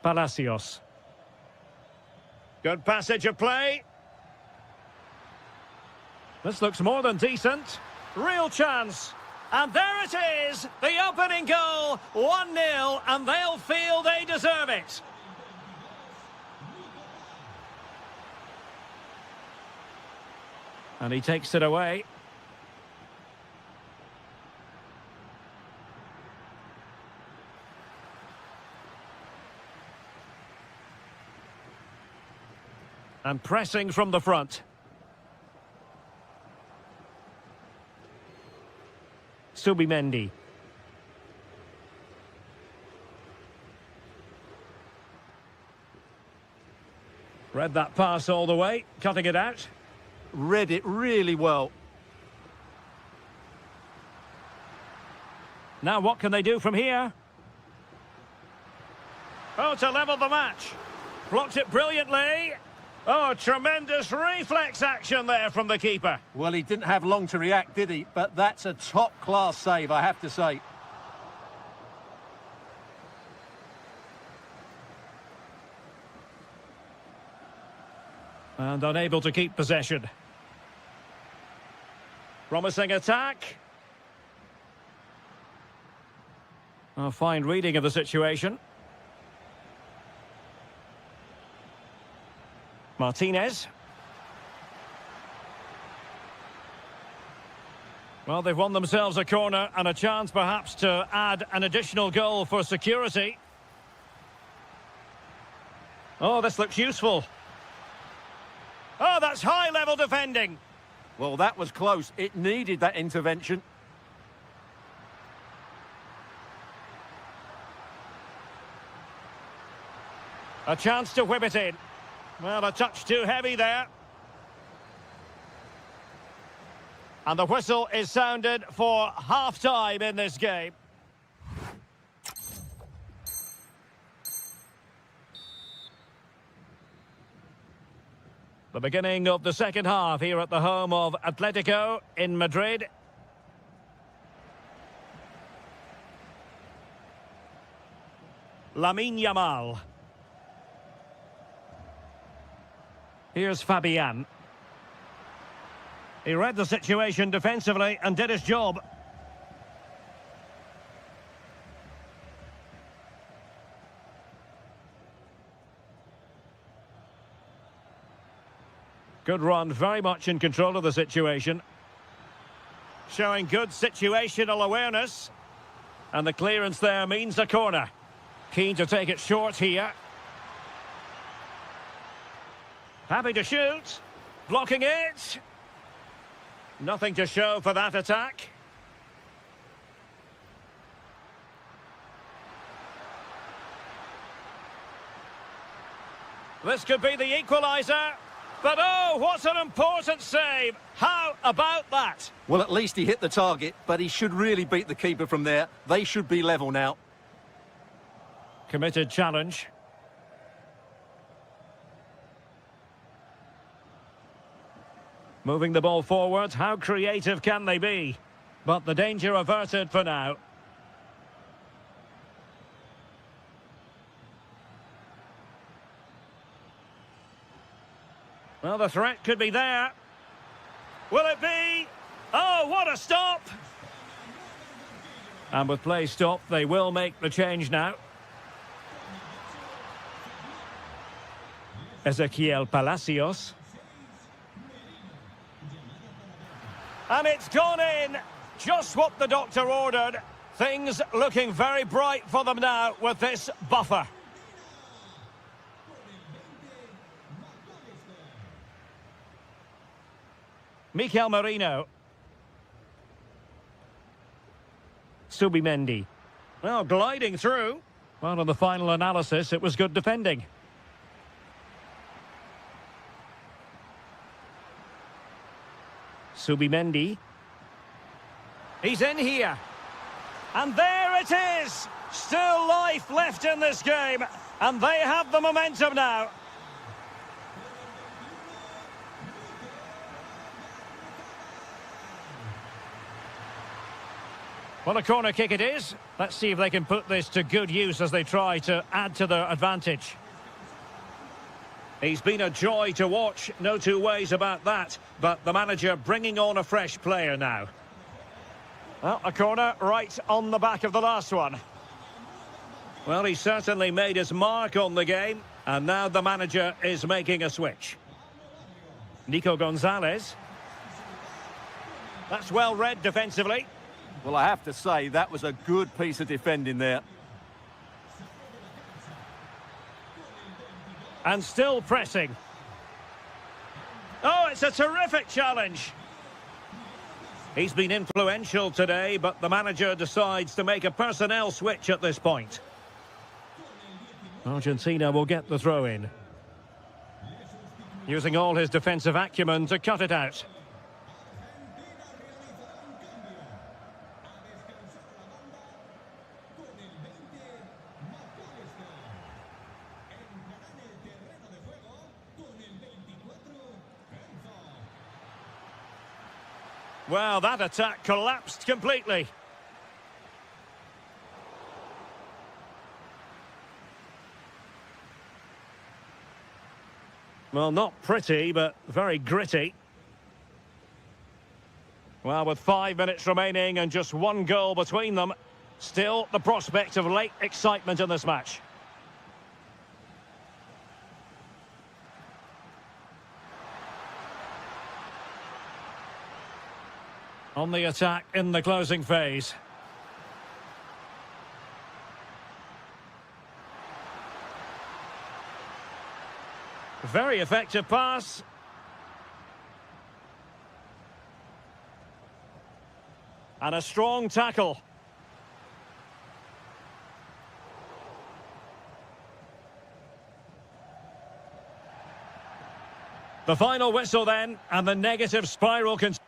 Speaker 3: Palacios. Good passage of play. This looks more than decent. Real chance. And there it is, the opening goal, 1-0, and they'll feel they deserve it. And he takes it away. And pressing from the front. Subimendi. Read that pass all the way, cutting it out.
Speaker 4: Read it really well.
Speaker 3: Now what can they do from here? Oh, to level the match. Blocked it brilliantly. Oh, tremendous reflex action there from the keeper.
Speaker 4: Well, he didn't have long to react, did he? But that's a top-class save, I have to say.
Speaker 3: And unable to keep possession. Promising attack. A fine reading of the situation. Martinez. Well, they've won themselves a corner and a chance perhaps to add an additional goal for security. Oh, this looks useful. Oh, that's high-level defending.
Speaker 4: Well, that was close. It needed that intervention.
Speaker 3: A chance to whip it in. Well, a touch too heavy there. And the whistle is sounded for half-time in this game. The beginning of the second half here at the home of Atletico in Madrid. Lamine Yamal. Here's Fabian. He read the situation defensively and did his job. Good run, very much in control of the situation. Showing good situational awareness. And the clearance there means a corner. Keen to take it short here. Happy to shoot. Blocking it. Nothing to show for that attack. This could be the equaliser. But oh, what an important save! How about that?
Speaker 4: Well, at least he hit the target, but he should really beat the keeper from there. They should be level now.
Speaker 3: Committed challenge. Moving the ball forward, how creative can they be? But the danger averted for now. Well, the threat could be there. Will it be? Oh, what a stop! And with play stopped, they will make the change now. Ezequiel Palacios. And it's gone in! Just what the doctor ordered. Things looking very bright for them now with this buffer. Mikel Merino. Subimendi. Well, gliding through. Well, on the final analysis, it was good defending. Subimendi. He's in here. And there it is! Still life left in this game. And they have the momentum now. Well, a corner kick it is. Let's see if they can put this to good use as they try to add to their advantage. He's been a joy to watch, no two ways about that. But the manager bringing on a fresh player now. Well, a corner right on the back of the last one. Well, he certainly made his mark on the game. And now the manager is making a switch. Nico Gonzalez. That's well read defensively.
Speaker 4: Well, I have to say, that was a good piece of defending there.
Speaker 3: And still pressing. Oh, it's a terrific challenge. He's been influential today, but the manager decides to make a personnel switch at this point. Argentina will get the throw in. Using all his defensive acumen to cut it out. Well, that attack collapsed completely. Well, not pretty, but very gritty. Well, with 5 minutes remaining and just one goal between them, still the prospect of late excitement in this match. On the attack in the closing phase. Very effective pass. And a strong tackle. The final whistle then, and the negative spiral continues.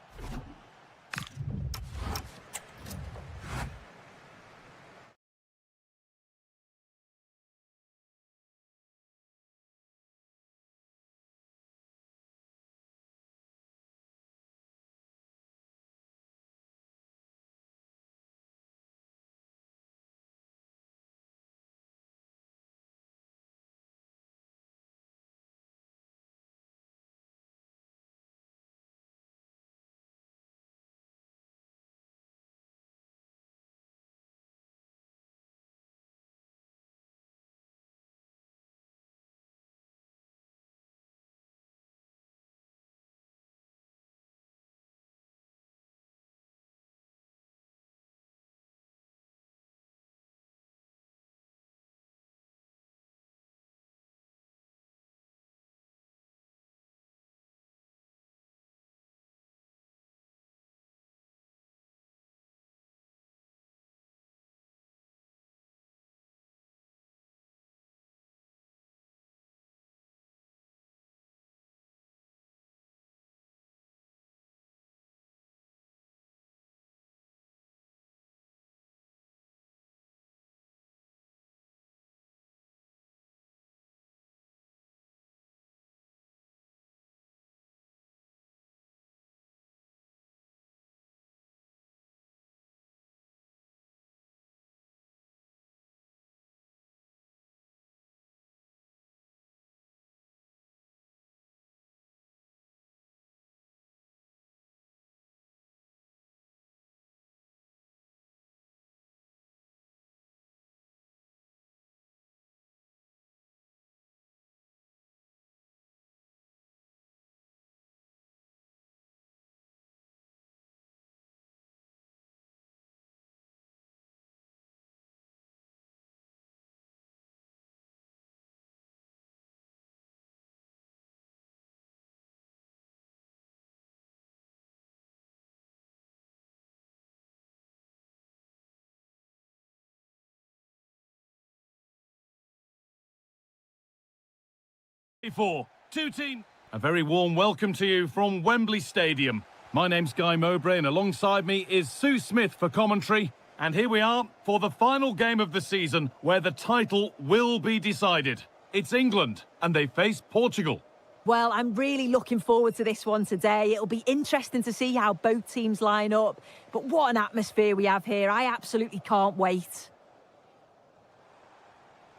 Speaker 1: 4, 2 team. A very warm welcome to you from Wembley Stadium. My name's Guy Mowbray and alongside me is Sue Smith for commentary. And here we are for the final game of the season where the title will be decided. It's England and they face Portugal.
Speaker 2: Well, I'm really looking forward to this one today. It'll be interesting to see how both teams line up. But what an atmosphere we have here. I absolutely can't wait.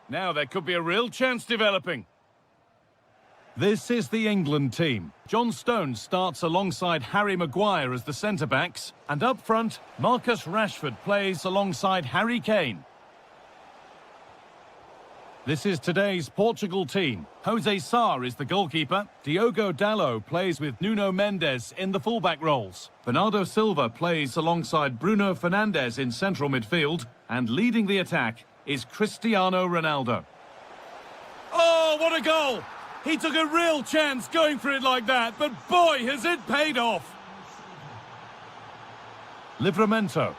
Speaker 1: Now there could be a real chance developing. This is the England team. John Stones starts alongside Harry Maguire as the centre-backs. And up front, Marcus Rashford plays alongside Harry Kane. This is today's Portugal team. Jose Sarr is the goalkeeper. Diogo Dalot plays with Nuno Mendes in the fullback roles. Bernardo Silva plays alongside Bruno Fernandes in central midfield. And leading the attack is Cristiano Ronaldo. Oh, what a goal! He took a real chance going for it like that, but boy, has it paid off! Livramento.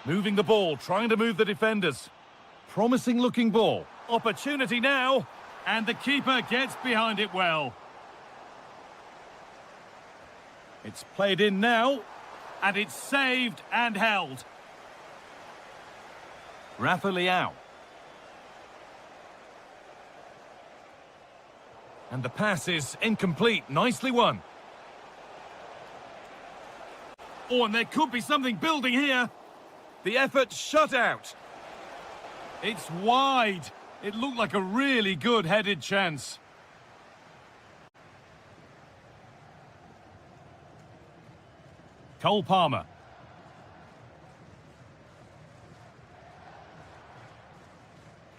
Speaker 1: Moving the ball, trying to move the defenders. Promising looking ball. Opportunity now, and the keeper gets behind it well. It's played in now, and it's saved and held. Rafa Leao. And the pass is incomplete. Nicely won. Oh, and there could be something building here. The effort shut out. It's wide. It looked like a really good headed chance. Cole Palmer.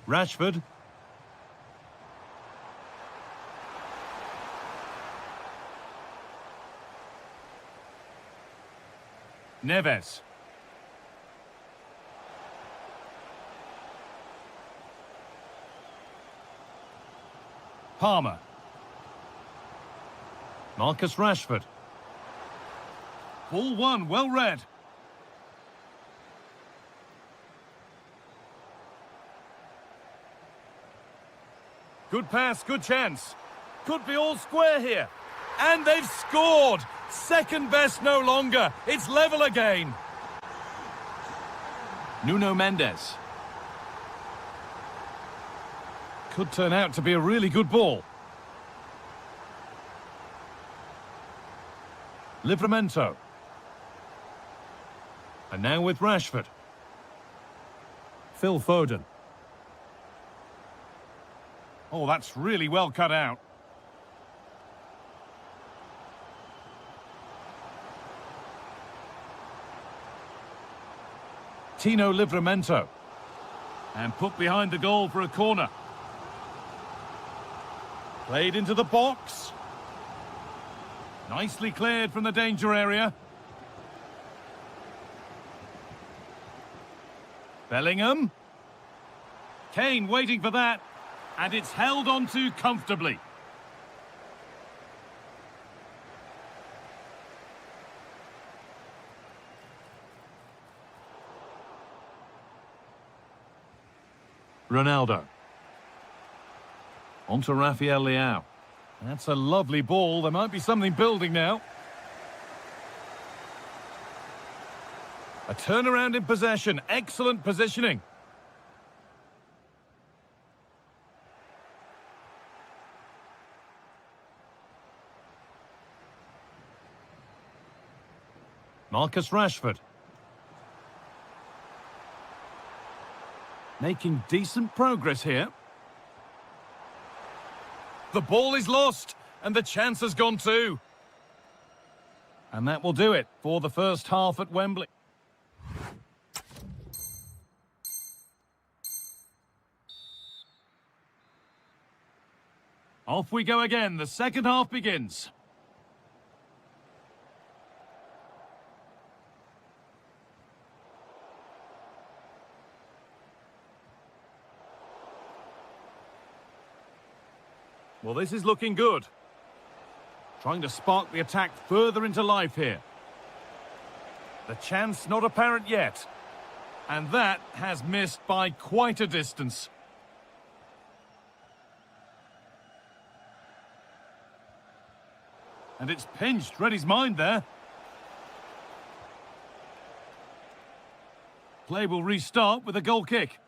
Speaker 1: Rashford. Neves. Palmer. Marcus Rashford. Ball one, well read. Good pass, good chance. Could be all square here. And they've scored! Second best no longer. It's level again. Nuno Mendes. Could turn out to be a really good ball. Livramento. And now with Rashford. Phil Foden. Oh, that's really well cut out. Tino Livramento. And put behind the goal for a corner. Played into the box. Nicely cleared from the danger area. Bellingham. Kane waiting for that. And it's held onto comfortably. Ronaldo. On to Rafael Leao. That's a lovely ball. There might be something building now. A turnaround in possession. Excellent positioning. Marcus Rashford. Making decent progress here. The ball is lost, and the chance has gone too. And that will do it for the first half at Wembley. Off we go again. The second half begins. Well, this is looking good. Trying to spark the attack further into life here. The chance not apparent yet. And that has missed by quite a distance. And it's pinched. Read his mind there. Play will restart with a goal kick.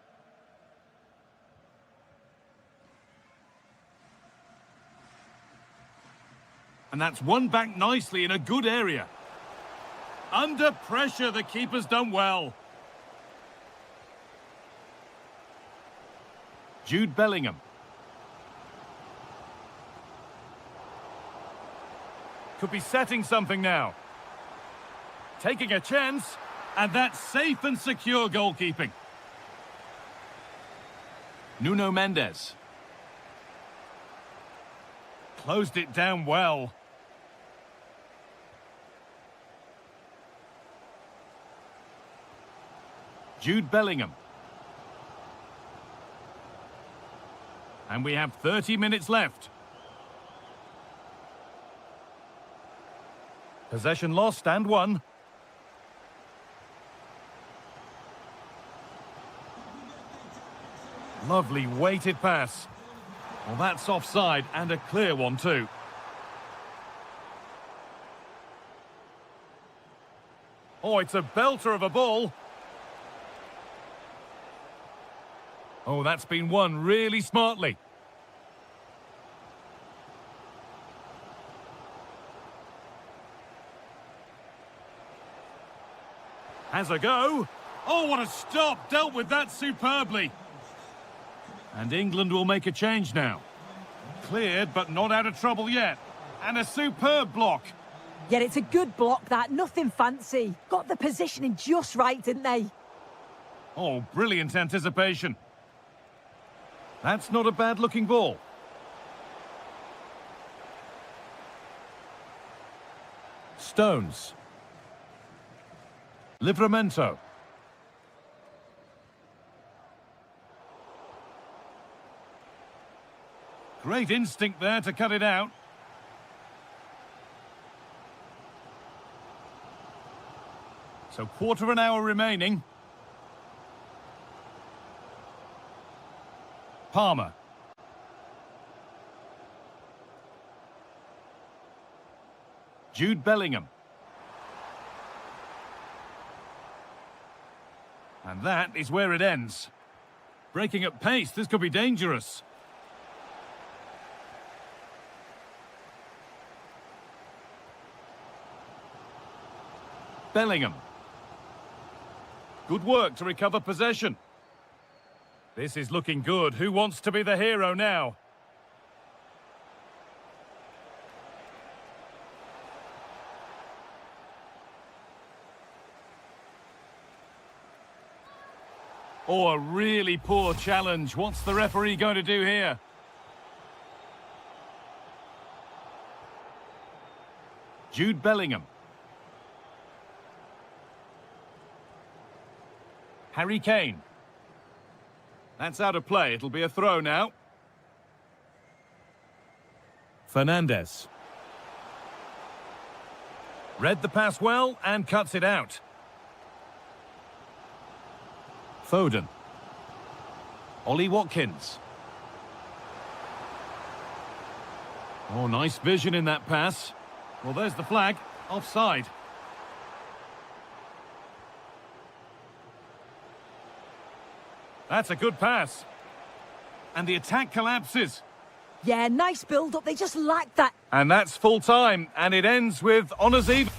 Speaker 1: And that's won back nicely in a good area. Under pressure, the keeper's done well. Jude Bellingham. Could be setting something now. Taking a chance, and that's safe and secure goalkeeping. Nuno Mendes. Closed it down well. Jude Bellingham. And we have 30 minutes left. Possession lost and won. Lovely weighted pass. Well, that's offside and a clear one too. Oh, it's a belter of a ball. Oh, that's been won really smartly. Has a go. Oh, what a stop. Dealt with that superbly. And England will make a change now. Cleared, but not out of trouble yet. And a superb block.
Speaker 2: Yeah, it's a good block, that. Nothing fancy. Got the positioning just right, didn't they?
Speaker 1: Oh, brilliant anticipation. That's not a bad-looking ball. Stones. Livramento. Great instinct there to cut it out. So quarter of an hour remaining. Palmer. Jude Bellingham. And that is where it ends. Breaking at pace, this could be dangerous. Bellingham. Good work to recover possession. This is looking good. Who wants to be the hero now? Oh, a really poor challenge. What's the referee going to do here? Jude Bellingham. Harry Kane. That's out of play. It'll be a throw now. Fernandez. Read the pass well and cuts it out. Foden. Ollie Watkins. Oh, nice vision in that pass. Well, there's the flag. Offside. That's a good pass. And the attack collapses.
Speaker 2: Yeah, nice build-up. They just lack that.
Speaker 1: And that's full time. And it ends with honours even.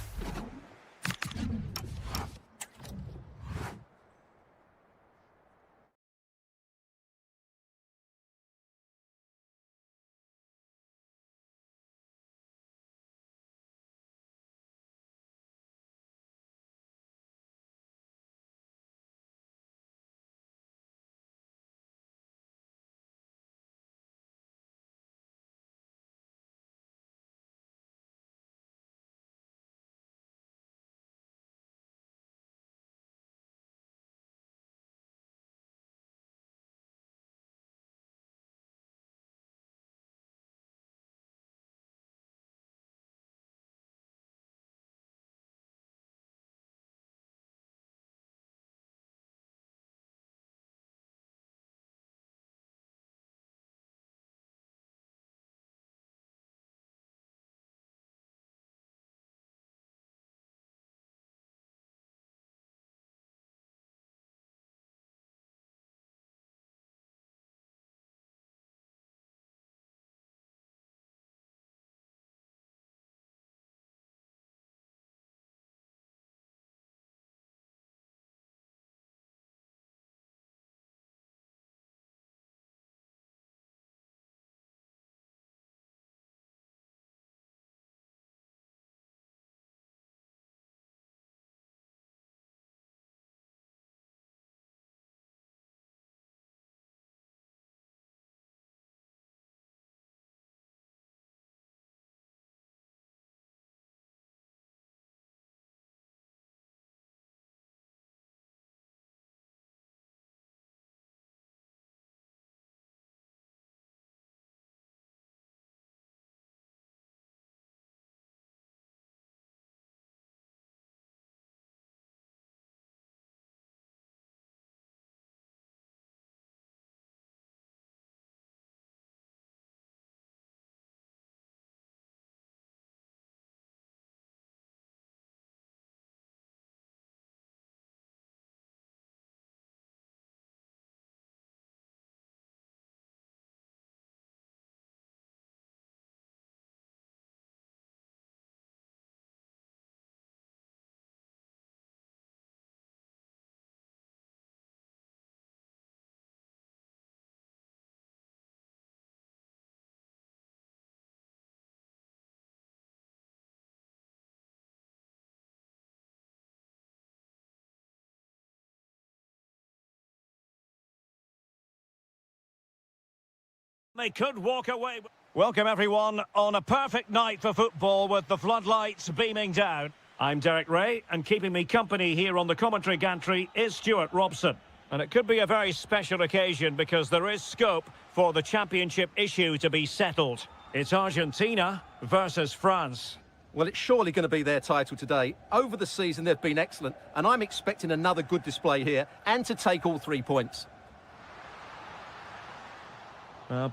Speaker 3: They could walk away. Welcome everyone on a perfect night for football with the floodlights beaming down. I'm Derek Ray, and keeping me company here on the commentary gantry is Stuart Robson. And it could be a very special occasion because there is scope for the championship issue to be settled. It's Argentina versus France.
Speaker 4: Well, it's surely going to be their title today. Over the season, they've been excellent, and I'm expecting another good display here and to take all 3 points.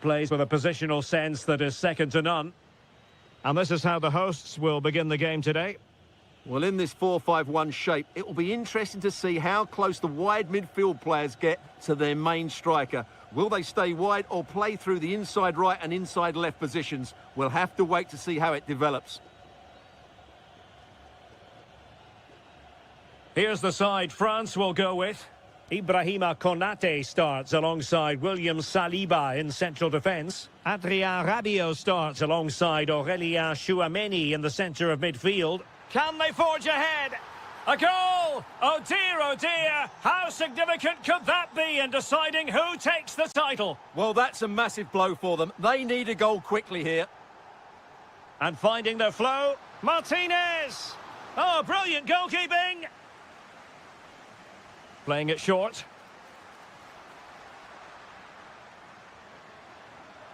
Speaker 3: Plays with a positional sense that is second to none. And this is how the hosts will begin the game today.
Speaker 4: Well, in this 4-5-1 shape, it will be interesting to see how close the wide midfield players get to their main striker. Will they stay wide or play through the inside right and inside left positions? We'll have to wait to see how it develops.
Speaker 3: Here's the side France will go with. Ibrahima Konate starts alongside William Saliba in central defence. Adrien Rabiot starts alongside Aurélien Tchouameni in the centre of midfield. Can they forge ahead? A goal! Oh dear, how significant could that be in deciding who takes the title?
Speaker 4: Well, that's a massive blow for them. They need a goal quickly here.
Speaker 3: And finding their flow, Martinez! Oh, brilliant goalkeeping! Playing it short.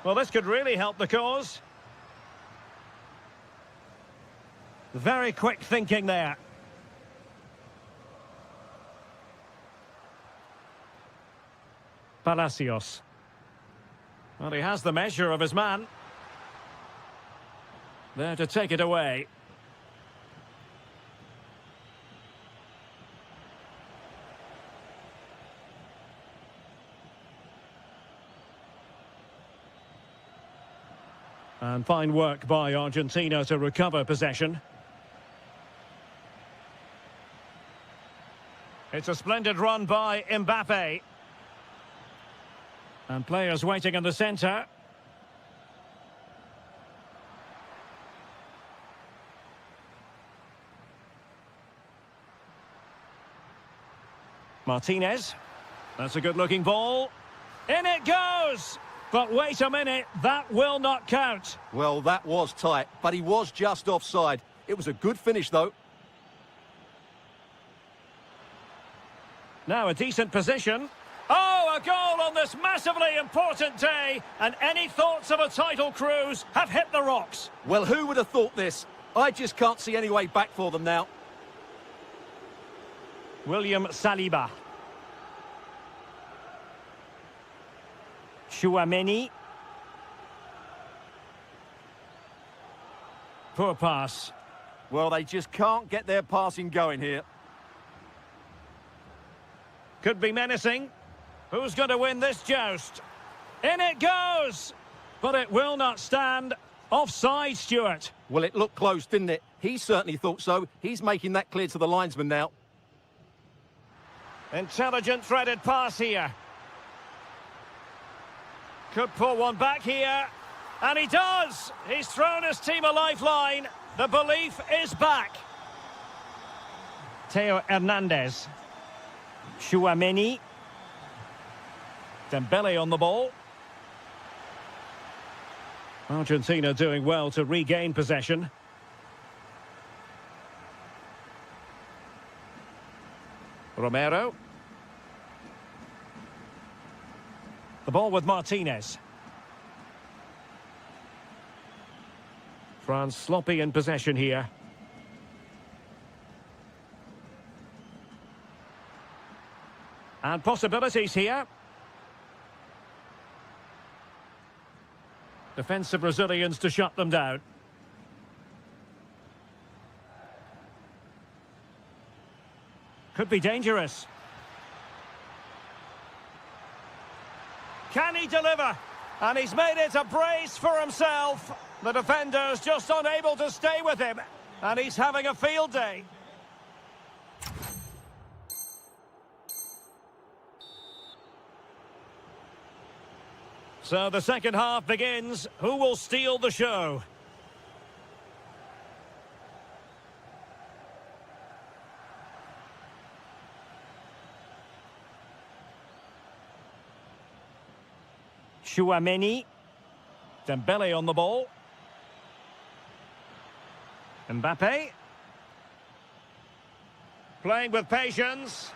Speaker 3: Well, this could really help the cause. Very quick thinking there. Palacios. Well, he has the measure of his man. There to take it away. And fine work by Argentina to recover possession. It's a splendid run by Mbappe. And players waiting in the centre. Martinez. That's a good-looking ball. In it goes! But wait a minute, that will not count.
Speaker 4: Well, that was tight, but he was just offside. It was a good finish, though.
Speaker 3: Now a decent position. Oh, a goal on this massively important day. And any thoughts of a title cruise have hit the rocks.
Speaker 4: Well, who would have thought this? I just can't see any way back for them now.
Speaker 3: William Saliba. Tchouameni. Poor pass.
Speaker 4: Well, they just can't get their passing going here.
Speaker 3: Could be menacing. Who's going to win this joust? In it goes! But it will not stand. Offside, Stuart.
Speaker 4: Well, it looked close, didn't it? He certainly thought so. He's making that clear to the linesman now.
Speaker 3: Intelligent threaded pass here. Could pull one back here. And he does! He's thrown his team a lifeline. The belief is back. Theo Hernandez. Tchouameni. Dembele on the ball. Argentina doing well to regain possession. Romero. The ball with Martinez. France sloppy in possession here. And possibilities here. Defensive Brazilians to shut them down. Could be dangerous. Can he deliver? And he's made it a brace for himself. The defender's just unable to stay with him. And he's having a field day. So the second half begins. Who will steal the show? Tchouameni. Dembele on the ball. Mbappe. Playing with patience.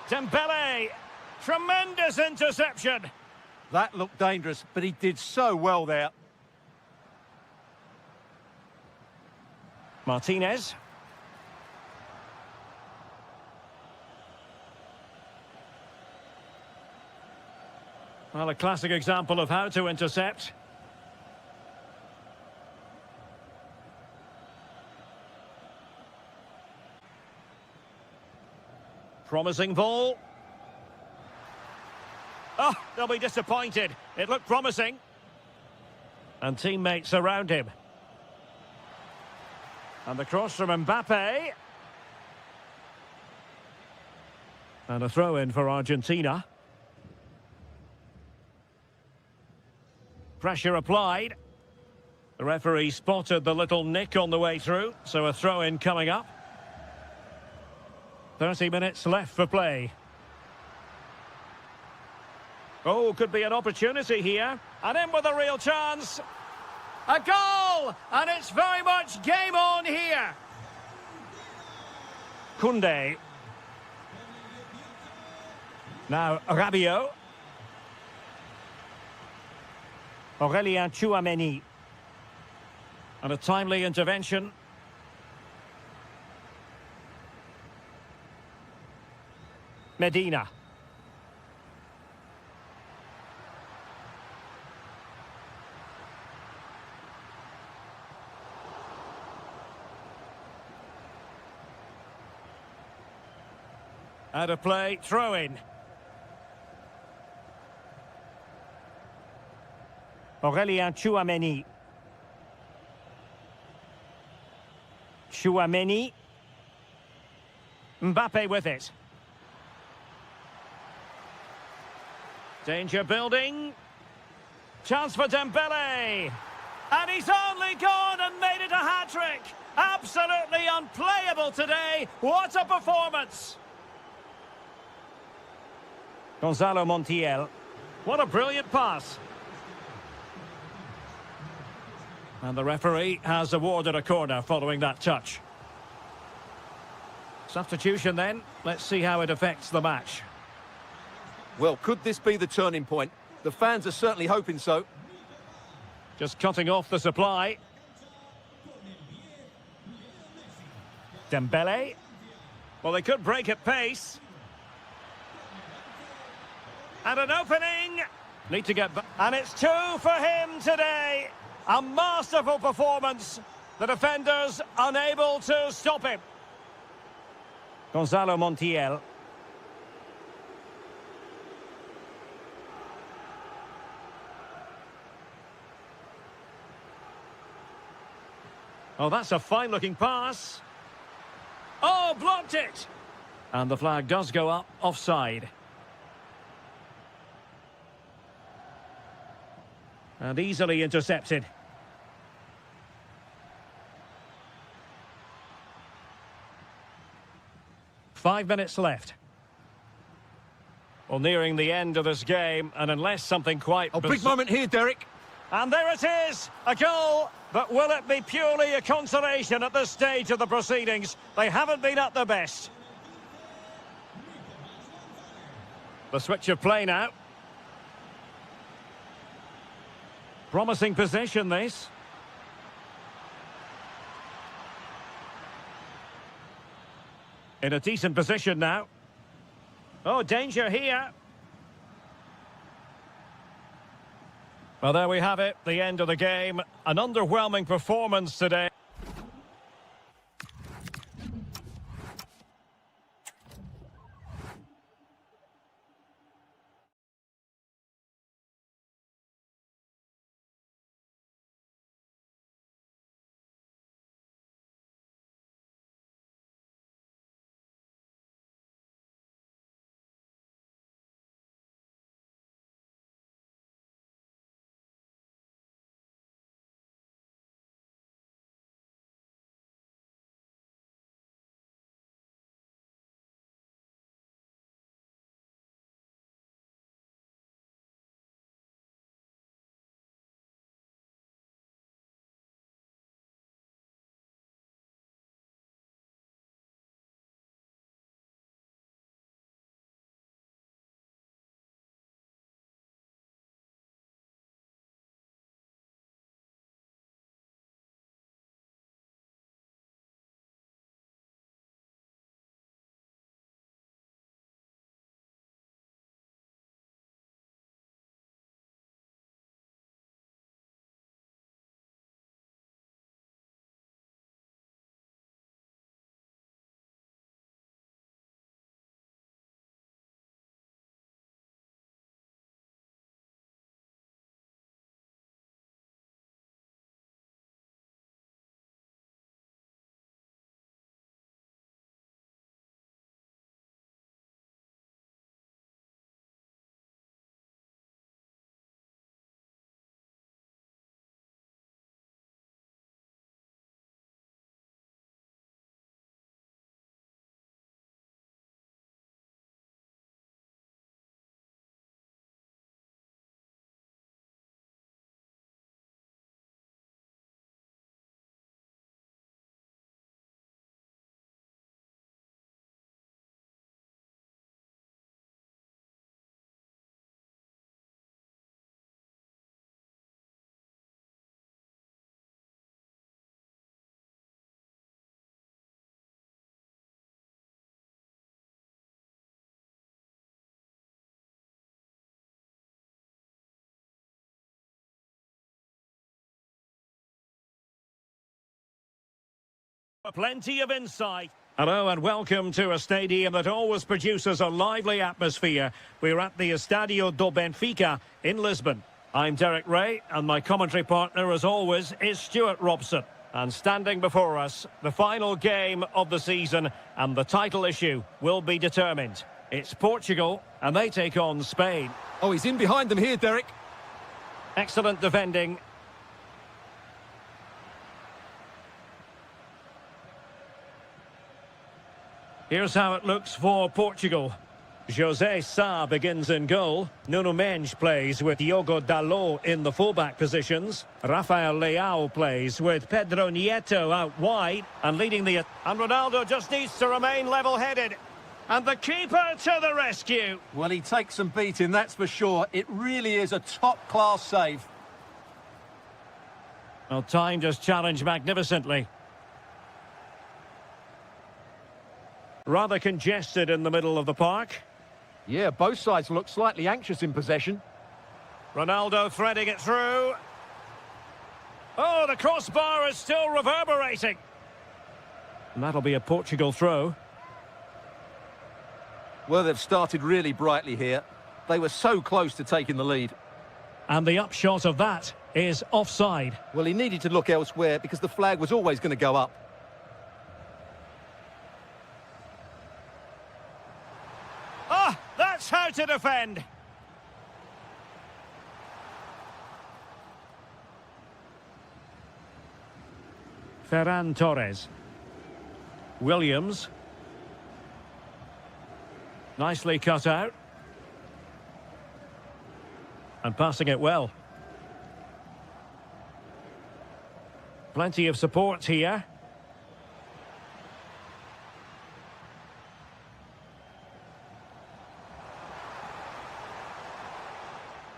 Speaker 3: Dembele. Tremendous interception.
Speaker 4: That looked dangerous, but he did so well there.
Speaker 3: Martinez. Well, a classic example of how to intercept. Promising ball. Oh, they'll be disappointed. It looked promising. And teammates around him. And the cross from Mbappe. And a throw-in for Argentina. Pressure applied. The referee spotted the little nick on the way through, so a throw-in coming up. 30 minutes left for play. Oh, could be an opportunity here. And in with a real chance. A goal! And it's very much game on here. Koundé. Now, Rabiot. Aurélien Tchouaméni. And a timely intervention. Medina. Out of play, throw in. Aurélien Tchouaméni. Tchouaméni. Mbappe with it. Danger building. Chance for Dembele. And he's only gone and made it a hat-trick. Absolutely unplayable today. What a performance. Gonzalo Montiel. What a brilliant pass. And the referee has awarded a corner following that touch. Substitution then. Let's see how it affects the match.
Speaker 4: Well, could this be the turning point? The fans are certainly hoping so.
Speaker 3: Just cutting off the supply. Dembele. Well, they could break at pace. And an opening. Need to get back. And it's 2 for him today. A masterful performance. The defenders unable to stop him. Gonzalo Montiel. Oh, that's a fine-looking pass. Oh, blocked it! And the flag does go up, offside. And easily intercepted. Five minutes left. Well, nearing the end of this game, and unless something quite...
Speaker 4: Oh, big moment here, Derek.
Speaker 3: And there it is, a goal. But will it be purely a consolation at this stage of the proceedings? They haven't been at their best. The switch of play now. Promising possession, this. In a decent position now. Oh, danger here. Well, there we have it, the end of the game. An underwhelming performance today. Plenty of insight. Hello and welcome to a stadium that always produces a lively atmosphere. We're at the Estadio do Benfica in Lisbon. I'm Derek Ray and my commentary partner as always is Stuart Robson. And standing before us, the final game of the season and the title issue will be determined. It's Portugal and they take on Spain.
Speaker 4: Oh, he's in behind them here, Derek.
Speaker 3: Excellent defending. Here's how it looks for Portugal. José Sá begins in goal. Nuno Mendes plays with Diogo Dalot in the fullback positions. Rafael Leao plays with Pedro Nieto out wide and leading the... And Ronaldo just needs to remain level-headed. And the keeper to the rescue.
Speaker 4: Well, he takes some beating, that's for sure. It really is a top-class save.
Speaker 3: Well, timed his challenge magnificently. Rather congested in the middle of the park.
Speaker 4: Yeah, both sides look slightly anxious in possession.
Speaker 3: Ronaldo threading it through. Oh, the crossbar is still reverberating. And that'll be a Portugal throw.
Speaker 4: Well, they've started really brightly here. They were so close to taking the lead.
Speaker 3: And the upshot of that is offside.
Speaker 4: Well, he needed to look elsewhere because the flag was always going to go up.
Speaker 3: Ah, that's how to defend. Ferran Torres. Williams. Nicely cut out. And passing it well. Plenty of support here.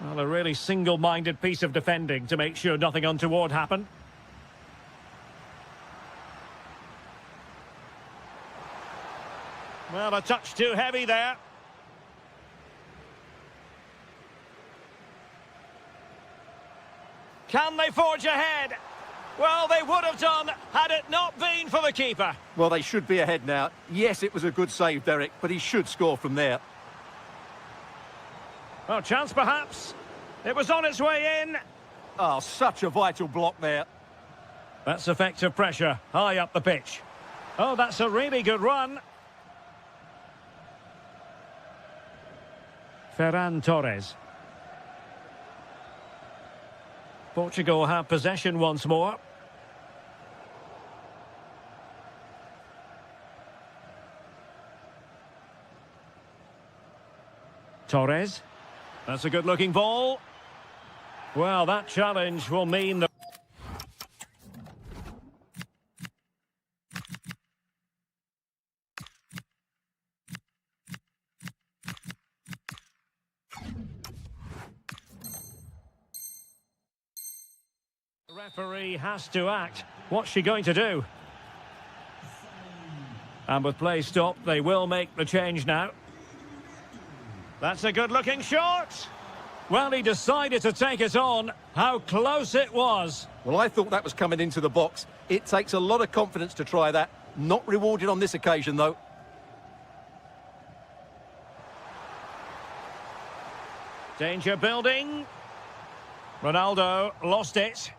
Speaker 3: Well, a really single-minded piece of defending to make sure nothing untoward happened. Well, a touch too heavy there. Can they forge ahead? Well, they would have done had it not been for the keeper.
Speaker 4: Well, they should be ahead now. Yes, it was a good save, Derek, but he should score from there.
Speaker 3: Oh, chance perhaps. It was on its way in.
Speaker 4: Oh, such a vital block there.
Speaker 3: That's effective pressure, high up the pitch. Oh, that's a really good run. Ferran Torres. Portugal have possession once more. Torres. That's a good-looking ball. Well, that challenge will mean that... The referee has to act. What's she going to do? And with play stopped, they will make the change now. That's a good-looking shot. Well, he decided to take it on. How close it was.
Speaker 4: Well, I thought that was coming into the box. It takes a lot of confidence to try that. Not rewarded on this occasion, though.
Speaker 3: Danger building. Ronaldo lost it.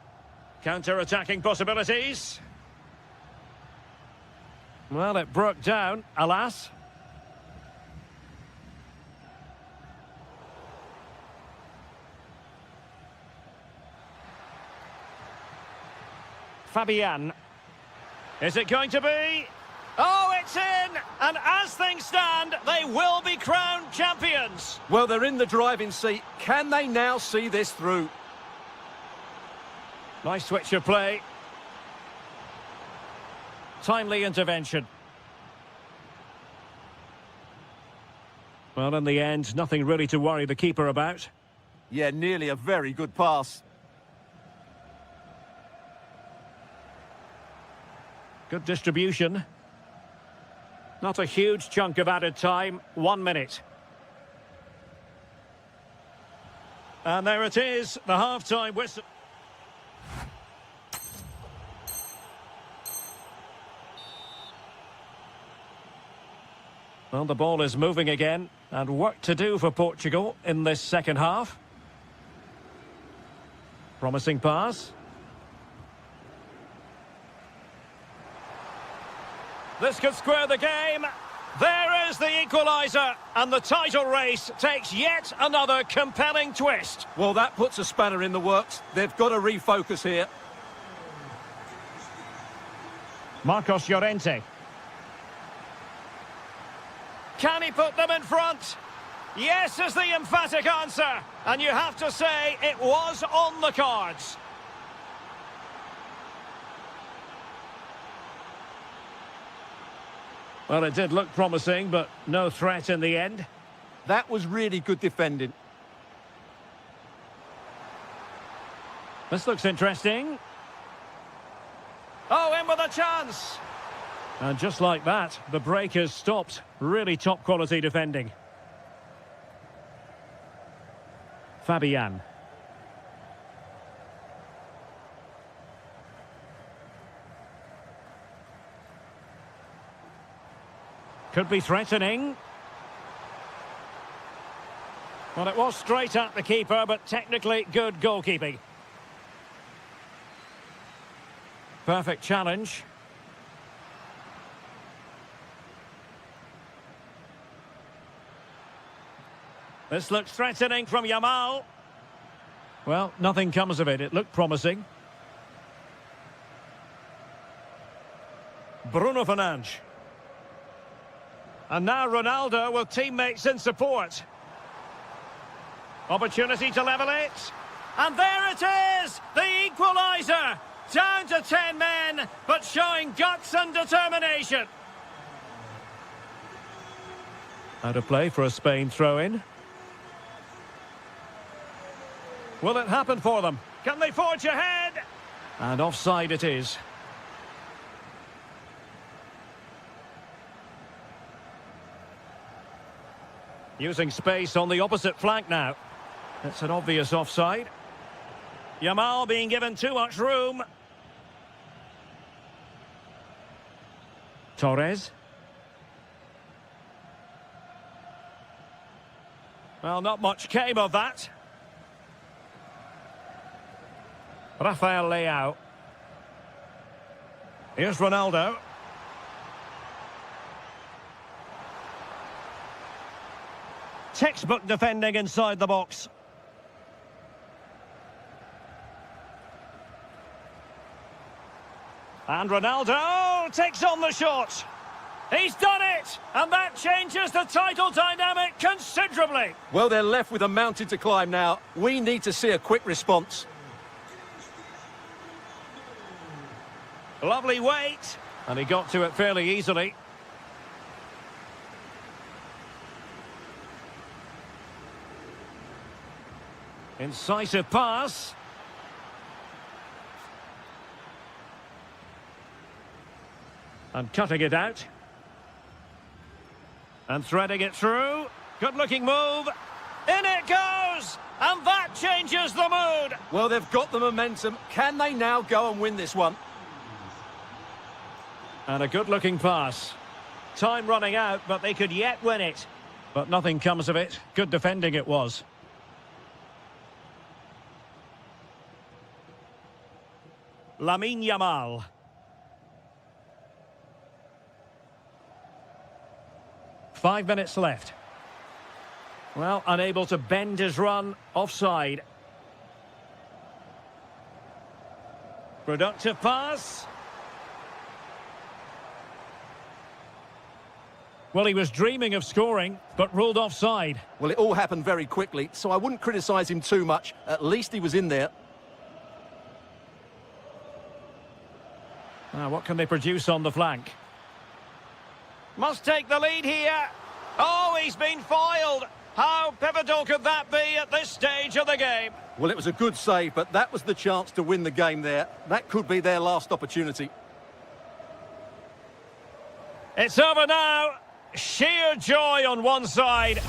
Speaker 3: Counter-attacking possibilities. Well, it broke down, alas. Fabian. Is it going to be? Oh, it's in! And as things stand, they will be crowned champions.
Speaker 4: Well, they're in the driving seat. Can they now see this through?
Speaker 3: Nice switch of play. Timely intervention. Well, in the end, nothing really to worry the keeper about.
Speaker 4: Yeah, nearly a very good pass.
Speaker 3: Good distribution. Not a huge chunk of added time. 1 minute. And there it is, the half-time whistle. Well, the ball is moving again, and work to do for Portugal in this second half. Promising pass. This could square the game. There is the equaliser, and the title race takes yet another compelling twist.
Speaker 4: Well, that puts a spanner in the works. They've got to refocus here.
Speaker 3: Marcos Llorente. Can he put them in front? Yes is the emphatic answer. And you have to say it was on the cards. Well, it did look promising, but no threat in the end.
Speaker 4: That was really good defending.
Speaker 3: This looks interesting. Oh, in with a chance. And just like that, the break has stopped. Really top quality defending. Fabian. Could be threatening. Well, it was straight at the keeper, but technically good goalkeeping. Perfect challenge. This looks threatening from Yamal. Well, nothing comes of it. It looked promising. Bruno Fernandes. And now Ronaldo with teammates in support. Opportunity to level it. And there it is! The equaliser! Down to 10 men, but showing guts and determination. Out of play for a Spain throw-in. Will it happen for them? Can they forge ahead? And offside it is. Using space on the opposite flank now. It's an obvious offside. Yamal being given too much room. Torres. Well, not much came of that. Rafael Leao. Here's Ronaldo. Textbook defending inside the box. And Ronaldo takes on the shot. He's done it! And that changes the title dynamic considerably.
Speaker 4: Well, they're left with a mountain to climb now. We need to see a quick response.
Speaker 3: Lovely weight. And he got to it fairly easily. Incisive pass. And cutting it out. And threading it through. Good-looking move. In it goes! And that changes the mood.
Speaker 4: Well, they've got the momentum. Can they now go and win this one?
Speaker 3: And a good-looking pass. Time running out, but they could yet win it. But nothing comes of it. Good defending it was. Lamine Yamal. Five minutes left. Well, unable to bend his run, offside. Productive pass. Well, he was dreaming of scoring, but ruled offside.
Speaker 4: Well, it all happened very quickly, so I wouldn't criticise him too much. At least he was in there.
Speaker 3: Now, what can they produce on the flank? Must take the lead here. Oh, he's been foiled. How pivotal could that be at this stage of the game?
Speaker 4: Well, it was a good save, but that was the chance to win the game there. That could be their last opportunity.
Speaker 3: It's over now. Sheer joy on one side.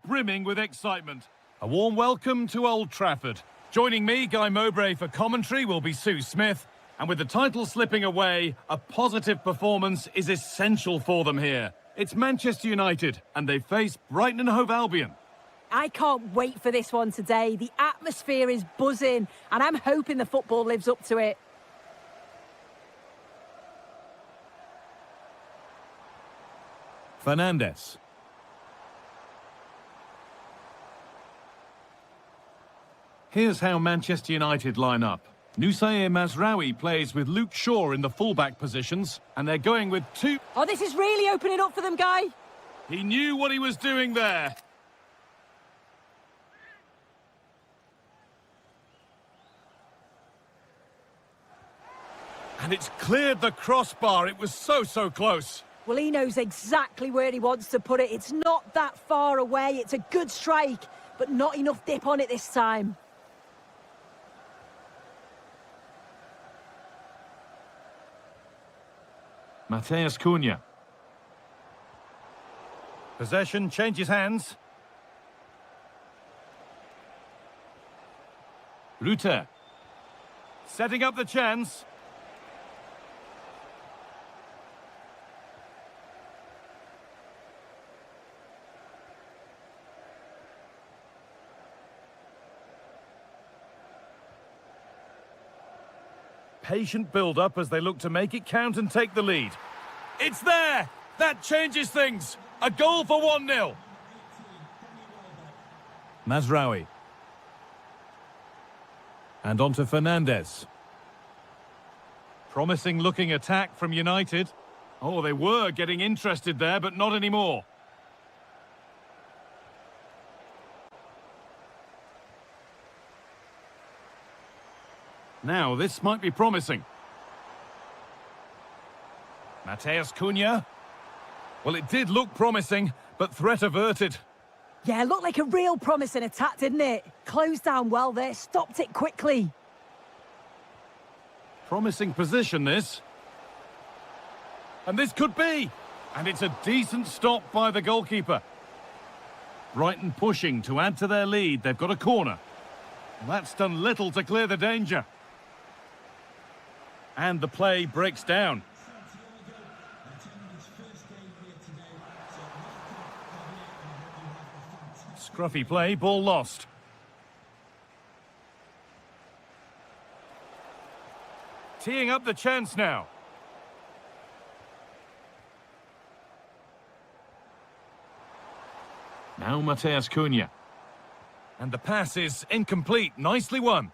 Speaker 1: brimming with excitement. A warm welcome to Old Trafford. Joining me, Guy Mowbray, for commentary will be Sue Smith. And with the title slipping away, a positive performance is essential for them here. It's Manchester United, and they face Brighton and Hove Albion.
Speaker 2: I can't wait for this one today. The atmosphere is buzzing, and I'm hoping the football lives up to it.
Speaker 1: Fernandes. Here's how Manchester United line up. Nusayr Mazraoui plays with Luke Shaw in the fullback positions, and they're going with two...
Speaker 2: Oh, this is really opening up for them, Guy.
Speaker 1: He knew what he was doing there. And it's cleared the crossbar. It was so close.
Speaker 2: Well, he knows exactly where he wants to put it. It's not that far away. It's a good strike, but not enough dip on it this time.
Speaker 1: Mateus Cunha. Possession changes hands. Ruter. Setting up the chance. Patient build-up as they look to make it count and take the lead. It's there! That changes things! A goal for 1-0. Mazraoui. And on to Fernandes. Promising looking attack from United. Oh, they were getting interested there, but not anymore. Now, this might be promising. Mateus Cunha. Well, it did look promising, but threat averted.
Speaker 2: Yeah, looked like a real promising attack, didn't it? Closed down well there, stopped it quickly.
Speaker 1: Promising position, this. And this could be. And it's a decent stop by the goalkeeper. Brighton pushing to add to their lead. They've got a corner. Well, that's done little to clear the danger. And the play breaks down. Scruffy play, ball lost. Teeing up the chance now. Now Mateus Cunha. And the pass is incomplete. Nicely won.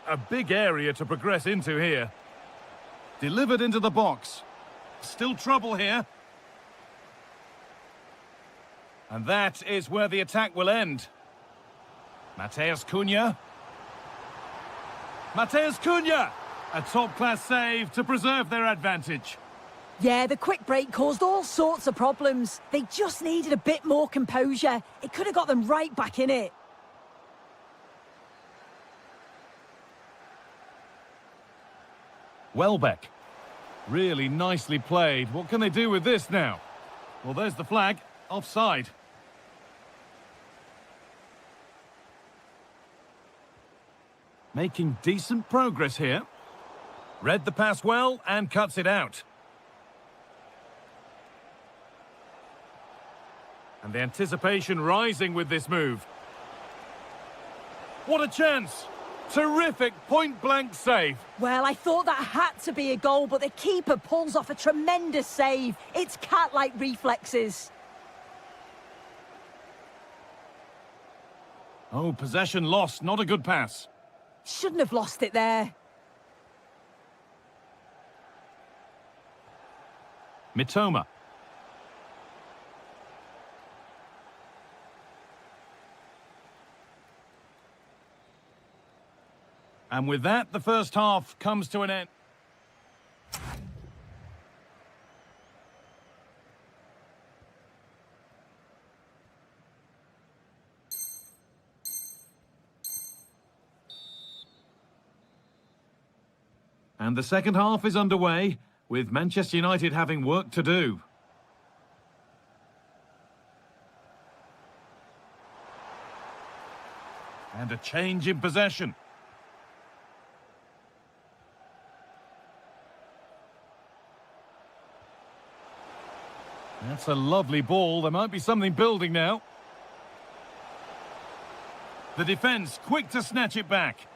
Speaker 1: A big area to progress into here. Delivered into the box. Still trouble here. And that is where the attack will end. Mateus Cunha. Mateus Cunha! A top-class save to preserve their advantage.
Speaker 2: Yeah, the quick break caused all sorts of problems. They just needed a bit more composure. It could have got them right back in it.
Speaker 1: Welbeck. Really nicely played. What can they do with this now? Well, there's the flag. Offside. Making decent progress here. Read the pass well and cuts it out. And the anticipation rising with this move. What a chance! Terrific point-blank save.
Speaker 2: Well, I thought that had to be a goal, but the keeper pulls off a tremendous save. It's cat-like reflexes.
Speaker 1: Oh, possession lost. Not a good pass.
Speaker 2: Shouldn't have lost it there.
Speaker 1: Mitoma. And with that, the first half comes to an end. And the second half is underway. with Manchester United having work to do. And a change in possession. That's a lovely ball. There might be something building now. The defence quick to snatch it back.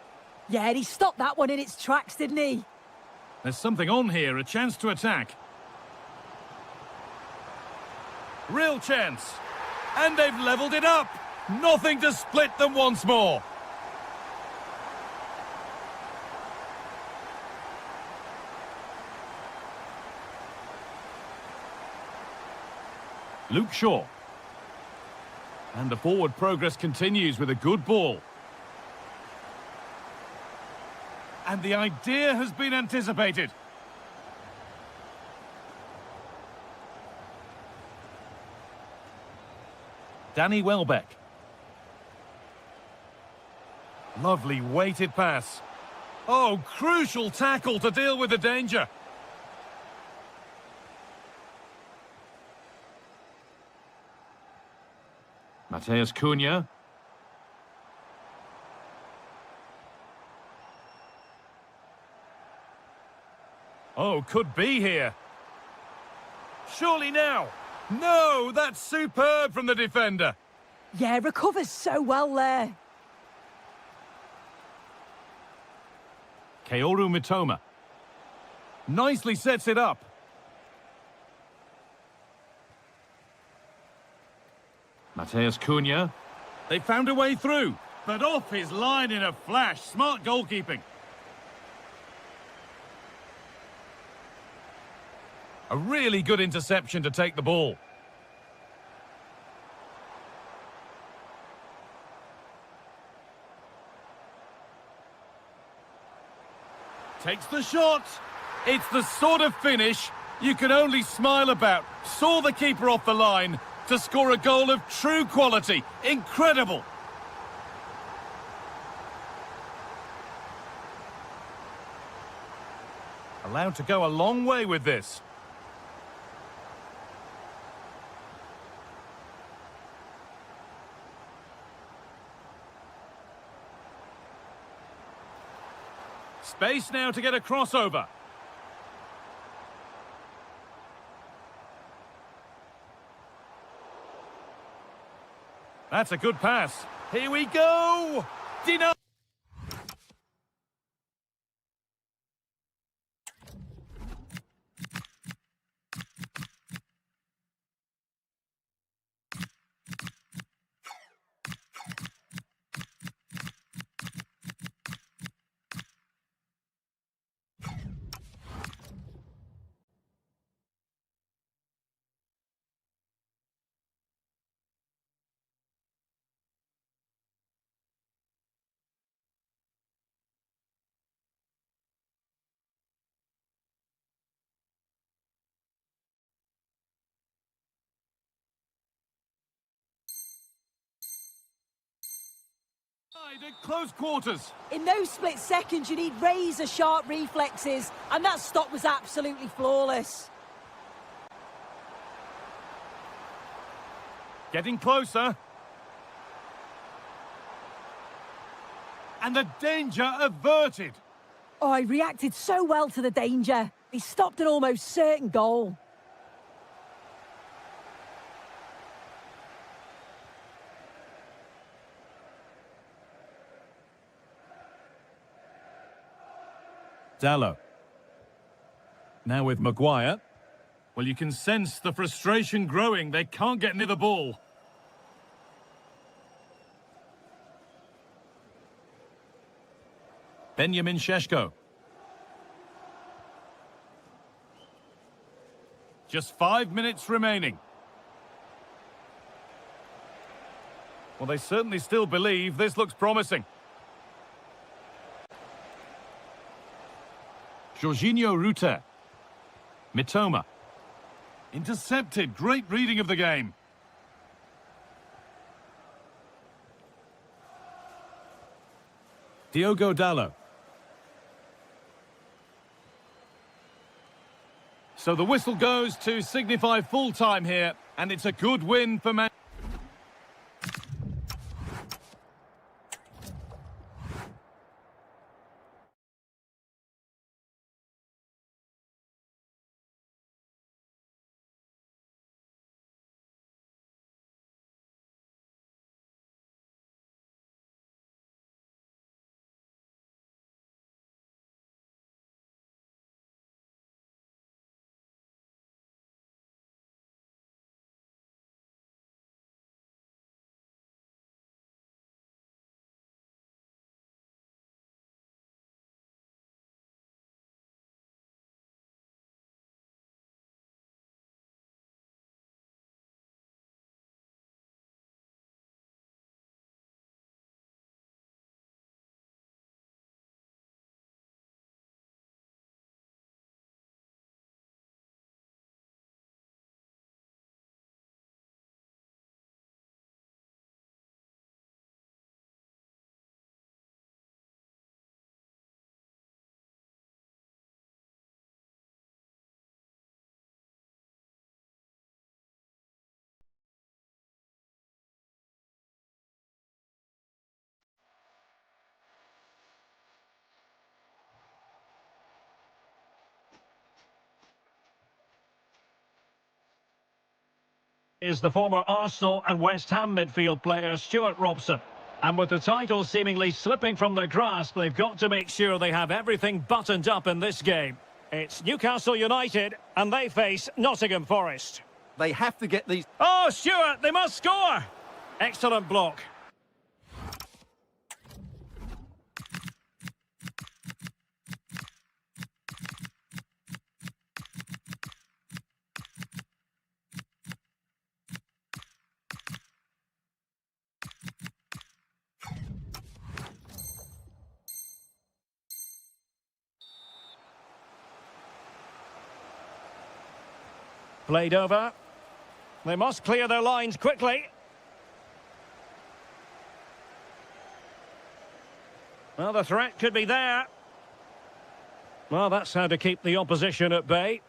Speaker 2: Yeah, and he stopped that one in its tracks, didn't he?
Speaker 1: There's something on here, a chance to attack. Real chance. And they've levelled it up. Nothing to split them once more. Luke Shaw. And the forward progress continues with a good ball. And the idea has been anticipated. Danny Welbeck. Lovely weighted pass. Oh, crucial tackle to deal with the danger. Mateus Cunha. Oh, could be here. Surely now. No, that's superb from the defender.
Speaker 2: Yeah, recovers so well there.
Speaker 1: Kaoru Mitoma. Nicely sets it up. Mateus Cunha. They found a way through, but off his line in a flash. Smart goalkeeping. A really good interception to take the ball. Takes the shot. It's the sort of finish you can only smile about. Saw the keeper off the line to score a goal of true quality. Incredible. Allowed to go a long way with this. Space now to get a crossover. That's a good pass. Here we go! Denied! At close quarters.
Speaker 2: In those split seconds, you need razor-sharp reflexes, and that stop was absolutely flawless.
Speaker 1: Getting closer. And the danger averted.
Speaker 2: Oh, he reacted so well to the danger. He stopped an almost certain goal.
Speaker 1: Dallo. Now with Maguire. Well, you can sense the frustration growing. They can't get near the ball. Benjamin Šeško. Just 5 minutes remaining. Well, they certainly still believe this looks promising. Jorginho Rutter. Mitoma. Intercepted. Great reading of the game. Diogo Dallo. So the whistle goes to signify full time here, and it's a good win for Man.
Speaker 3: Is the former Arsenal and West Ham midfield player Stuart Robson. And with the title seemingly slipping from their grasp, they've got to make sure they have everything buttoned up in this game. It's Newcastle United, and they face Nottingham Forest.
Speaker 4: They have to get these...
Speaker 3: Oh, Stuart, they must score! Excellent block. Played over. They must clear their lines quickly. Well, the threat could be there. Well, that's how to keep the opposition at bay.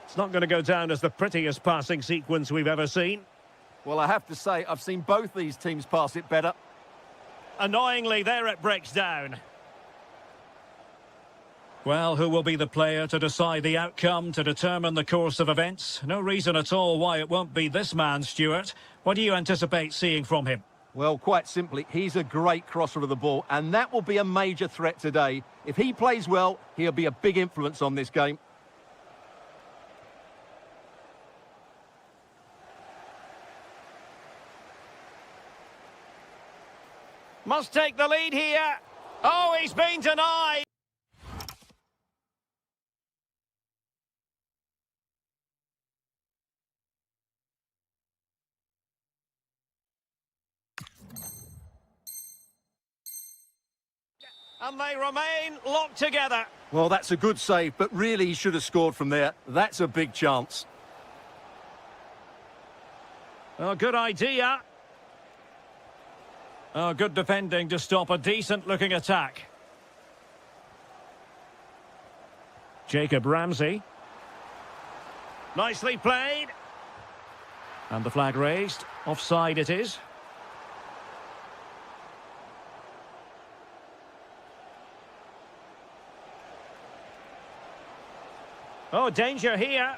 Speaker 3: It's not going to go down as the prettiest passing sequence we've ever seen.
Speaker 4: Well, I have to say, I've seen both these teams pass it better.
Speaker 3: Annoyingly, there it breaks down. Well, who will be the player to decide the outcome, to determine the course of events? No reason at all why it won't be this man, Stuart. What do you anticipate seeing from him?
Speaker 4: Well, quite simply, he's a great crosser of the ball, and that will be a major threat today. If he plays well, he'll be a big influence on this game.
Speaker 3: Must take the lead here. Oh, he's been denied. And they remain locked together.
Speaker 4: Well, that's a good save, but really he should have scored from there. That's a big chance.
Speaker 3: Oh, good idea. Oh, good defending to stop a decent-looking attack. Jacob Ramsey. Nicely played. And the flag raised. Offside it is. Oh, danger here.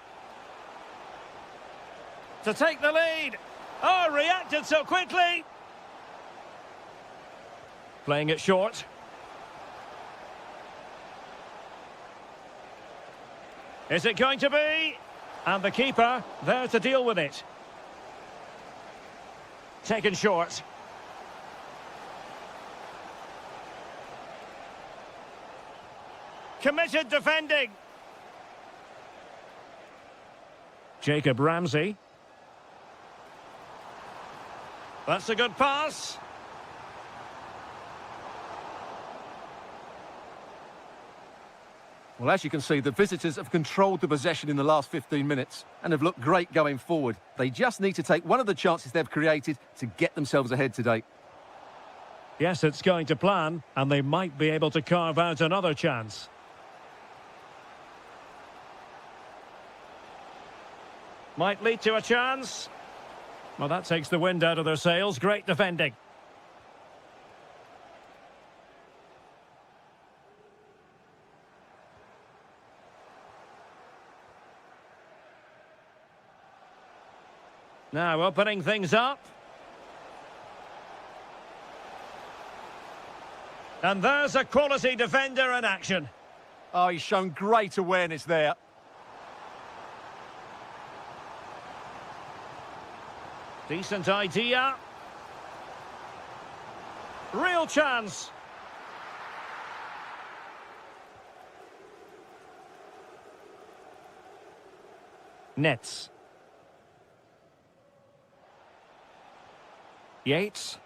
Speaker 3: To take the lead. Oh, reacted so quickly. Playing it short. Is it going to be? And the keeper there to deal with it. Taken short. Committed defending. Jacob Ramsey. That's a good pass.
Speaker 4: Well, as you can see, the visitors have controlled the possession in the last 15 minutes and have looked great going forward. They just need to take one of the chances they've created to get themselves ahead today.
Speaker 3: Yes, it's going to plan, and they might be able to carve out another chance. Might lead to a chance. Well, that takes the wind out of their sails. Great defending. Now opening things up. And there's a quality defender in action.
Speaker 4: Oh, he's shown great awareness there.
Speaker 3: Decent idea. Real chance. Nets. Yates.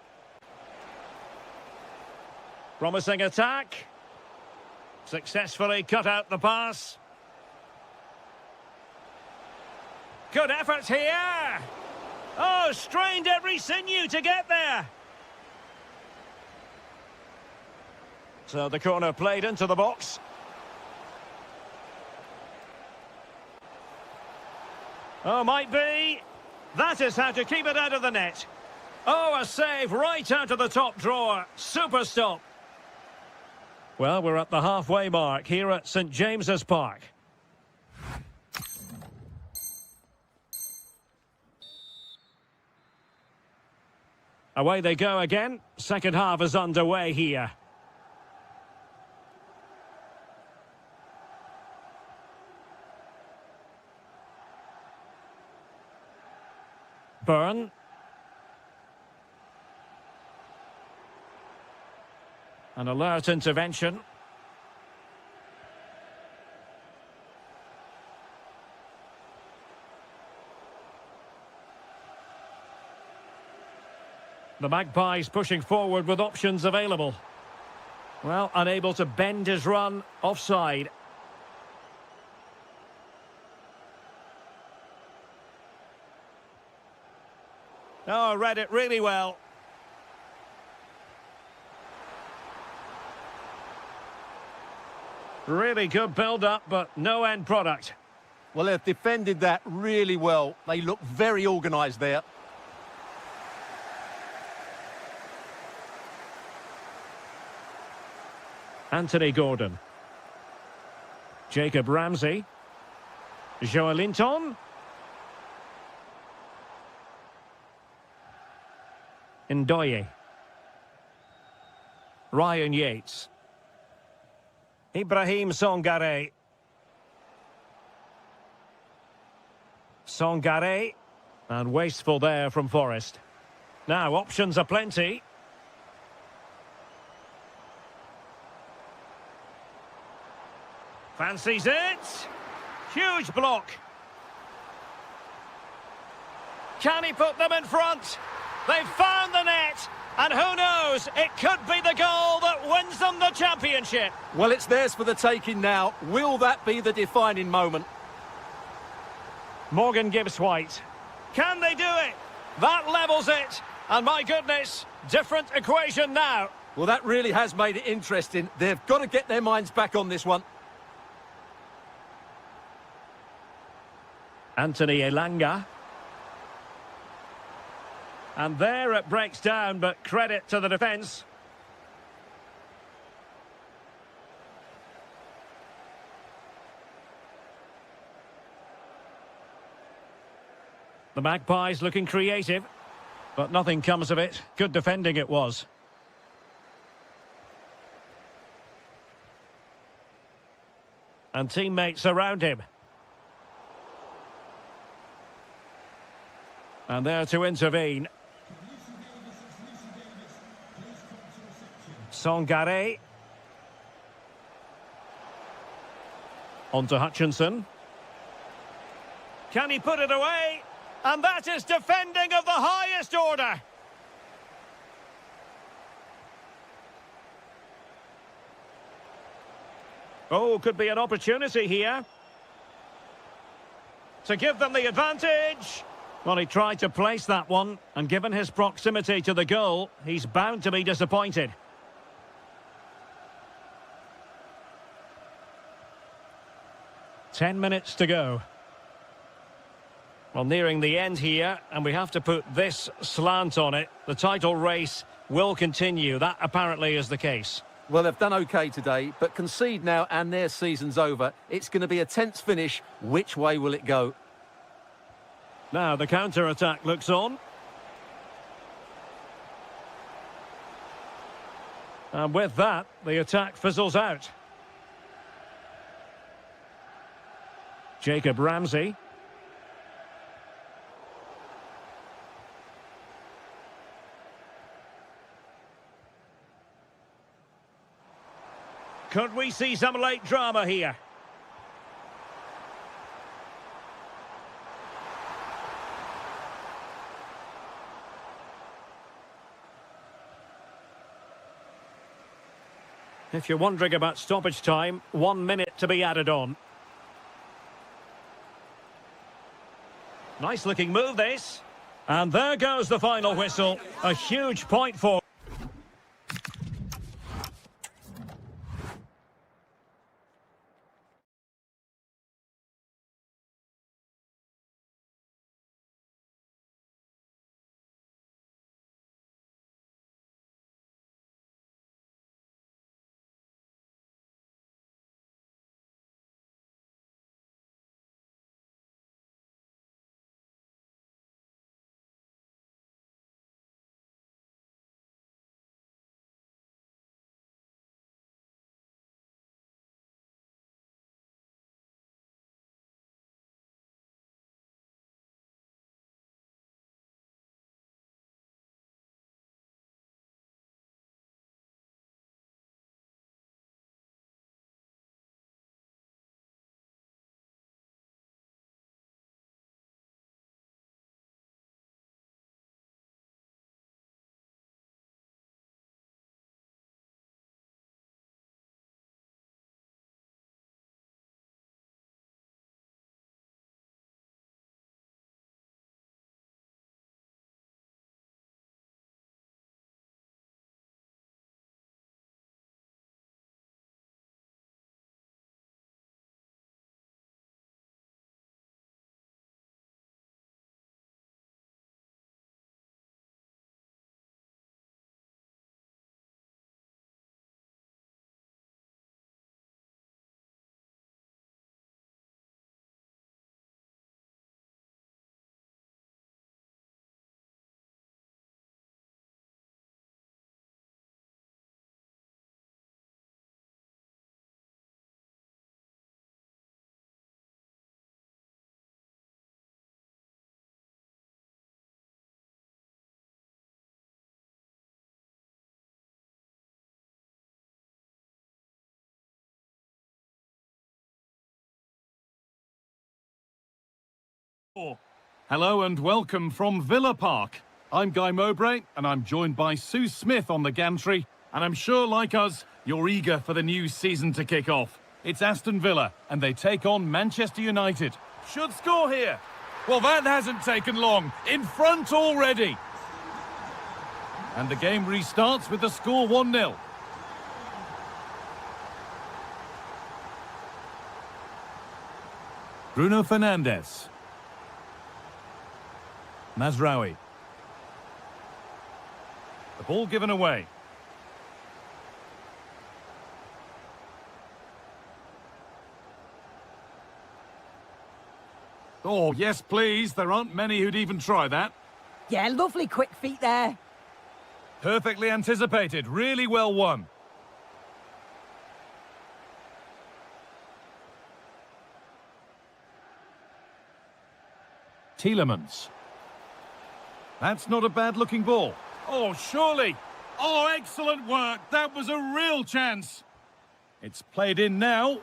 Speaker 3: Promising attack. Successfully cut out the pass. Good effort here. Oh, strained every sinew to get there. So the corner played into the box. Oh, might be. That is how to keep it out of the net. Oh, a save right out of the top drawer. Super stop. Well, we're at the halfway mark here at St James's Park. Away they go again. Second half is underway here. Byrne. An alert intervention. The Magpies pushing forward with options available. Well, unable to bend his run, offside. Oh, read it really well. Really good build-up, but no end product.
Speaker 4: Well, they've defended that really well. They look very organised there.
Speaker 3: Anthony Gordon. Jacob Ramsey. Joelinton. Ndoye. Ryan Yates. Ibrahim Songare. Songare. And wasteful there from Forest. Now, options are plenty. Fancies it. Huge block. Can he put them in front? They've found the net. And who knows, it could be the goal that wins them the championship.
Speaker 4: Well, it's theirs for the taking now. Will that be the defining moment?
Speaker 3: Morgan Gibbs-White. Can they do it? That levels it. And my goodness, different equation now.
Speaker 4: Well, that really has made it interesting. They've got to get their minds back on this one.
Speaker 3: Anthony Elanga. And there it breaks down, but credit to the defence. The Magpies looking creative, but nothing comes of it. Good defending it was. And teammates around him. And there to intervene. Songare. On to Hutchinson. Can he put it away? And that is defending of the highest order. Oh, could be an opportunity here to give them the advantage. Well, he tried to place that one, and given his proximity to the goal, he's bound to be disappointed. "10 minutes to go. Well, nearing the end here, and we have to put this slant on it. The title race will continue. That apparently is the case.
Speaker 4: Well, they've done OK today, but concede now and their season's over. It's going to be a tense finish. Which way will it go?
Speaker 3: Now the counter-attack looks on. And with that, the attack fizzles out. Jacob Ramsey. Could we see some late drama here? If you're wondering about stoppage time, 1 minute to be added on. Nice looking move this. And there goes the final whistle. A huge point for...
Speaker 1: Hello and welcome from Villa Park. I'm Guy Mowbray and I'm joined by Sue Smith on the gantry, and I'm sure, like us, you're eager for the new season to kick off. It's Aston Villa and they take on Manchester United. Should score here. Well, that hasn't taken long. In front already. And the game restarts with the score 1-0. Bruno Fernandes. Mazraoui. The ball given away. Oh, yes, please. There aren't many who'd even try that.
Speaker 2: Yeah, lovely quick feet there.
Speaker 1: Perfectly anticipated. Really well won. Tielemans. That's not a bad-looking ball. Oh, surely. Oh, excellent work. That was a real chance. It's played in now.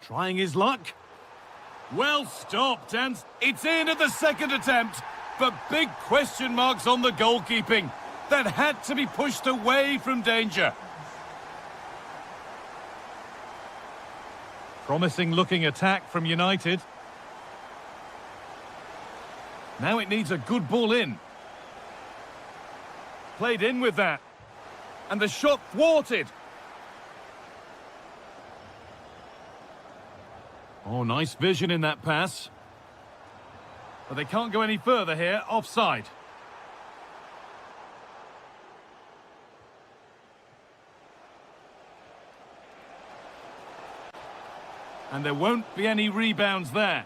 Speaker 1: Trying his luck. Well stopped, and it's in at the second attempt. But big question marks on the goalkeeping. That had to be pushed away from danger. Promising looking attack from United. Now it needs a good ball in. Played in with that. And the shot thwarted. Oh, nice vision in that pass. But they can't go any further here, offside. And there won't be any rebounds there.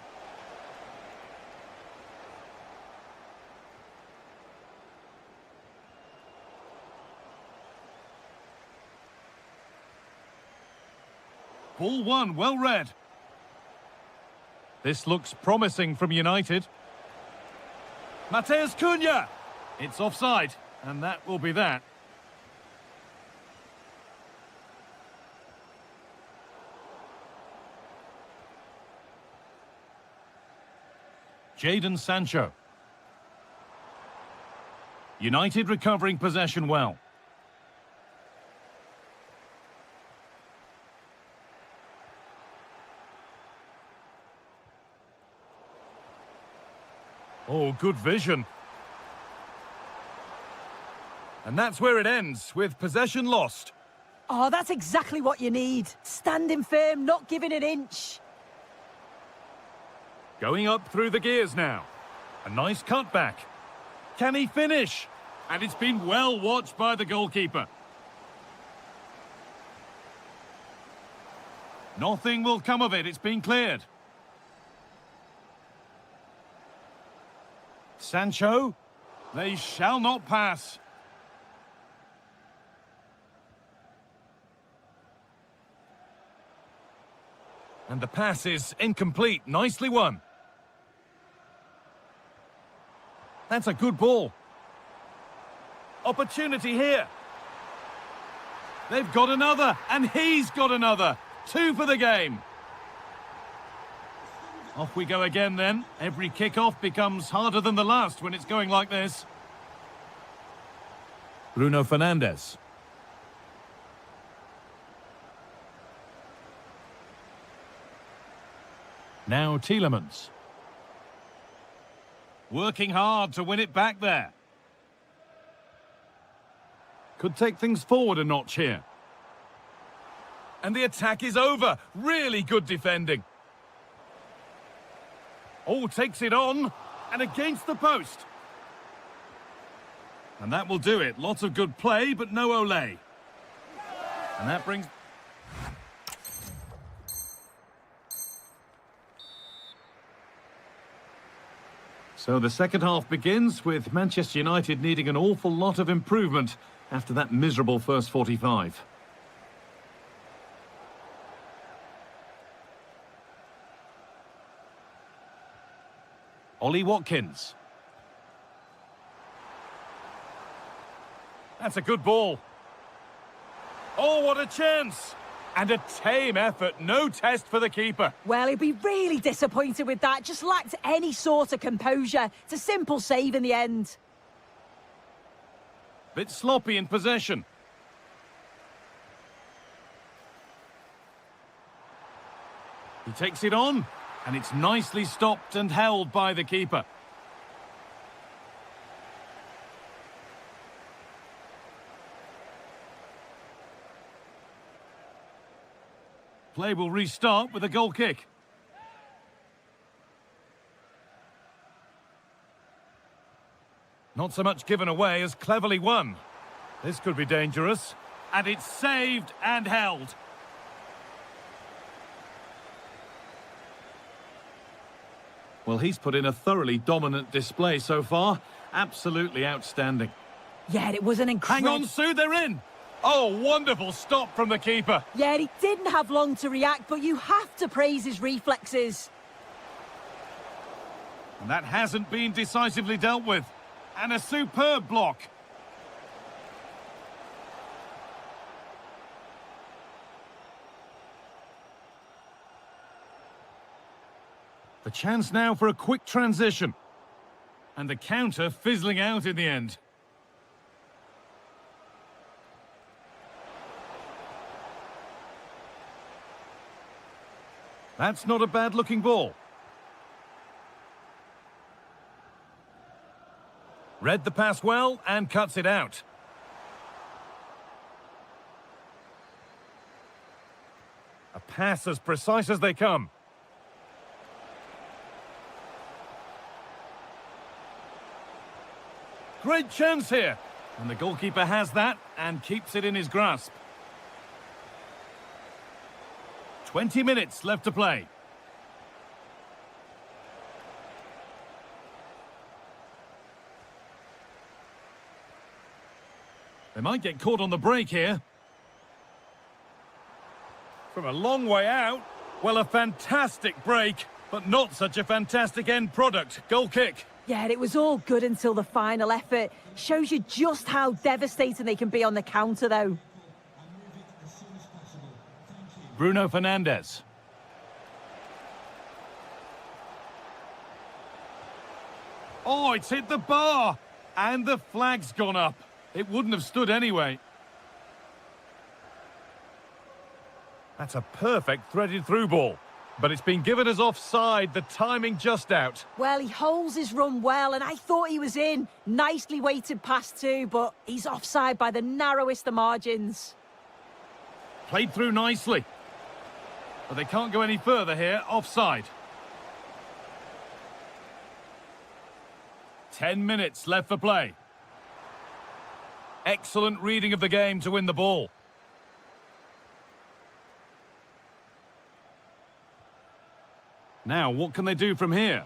Speaker 1: Ball one, well read. This looks promising from United. Mateus Cunha! It's offside, and that will be that. Jadon Sancho. United recovering possession well. Oh, good vision. And that's where it ends, with possession lost.
Speaker 2: Oh, that's exactly what you need. Standing firm, not giving an inch.
Speaker 1: Going up through the gears now. A nice cutback. Can he finish? And it's been well watched by the goalkeeper. Nothing will come of it, it's been cleared. Sancho, they shall not pass. And the pass is incomplete, nicely won. That's a good ball. Opportunity here. They've got another, and he's got another. 2 for the game. Off we go again then. Every kick-off becomes harder than the last when it's going like this. Bruno Fernandes. Now Tielemans. Working hard to win it back there. Could take things forward a notch here. And the attack is over. Really good defending. Oh, takes it on, and against the post. And that will do it. Lots of good play, but no Olé. And that brings... So the second half begins with Manchester United needing an awful lot of improvement after that miserable first 45. Ollie Watkins. That's a good ball. Oh, what a chance! And a tame effort, no test for the keeper.
Speaker 2: Well, he'd be really disappointed with that. Just lacked any sort of composure. It's a simple save in the end.
Speaker 1: Bit sloppy in possession. He takes it on. And it's nicely stopped and held by the keeper. Play will restart with a goal kick. Not so much given away as cleverly won. This could be dangerous. And it's saved and held. Well, he's put in a thoroughly dominant display so far. Absolutely outstanding.
Speaker 2: Yeah, it was an incredible...
Speaker 1: Hang on, Sue, they're in! Oh, wonderful stop from the keeper.
Speaker 2: Yeah, he didn't have long to react, but you have to praise his reflexes.
Speaker 1: And that hasn't been decisively dealt with. And a superb block. The chance now for a quick transition. And the counter fizzling out in the end. That's not a bad-looking ball. Read the pass well and cuts it out. A pass as precise as they come. Great chance here. And the goalkeeper has that and keeps it in his grasp. 20 minutes left to play. They might get caught on the break here. From a long way out. Well, a fantastic break, but not such a fantastic end product. Goal kick.
Speaker 2: Yeah, it was all good until the final effort. Shows you just how devastating they can be on the counter, though.
Speaker 1: Bruno Fernandes. Oh, it's hit the bar. And the flag's gone up. It wouldn't have stood anyway. That's a perfect threaded through ball. But it's been given as offside, the timing just out.
Speaker 2: Well, he holds his run well, and I thought he was in. Nicely weighted pass too, but he's offside by the narrowest of margins.
Speaker 1: Played through nicely. But they can't go any further here, offside. 10 minutes left for play. Excellent reading of the game to win the ball. Now, what can they do from here?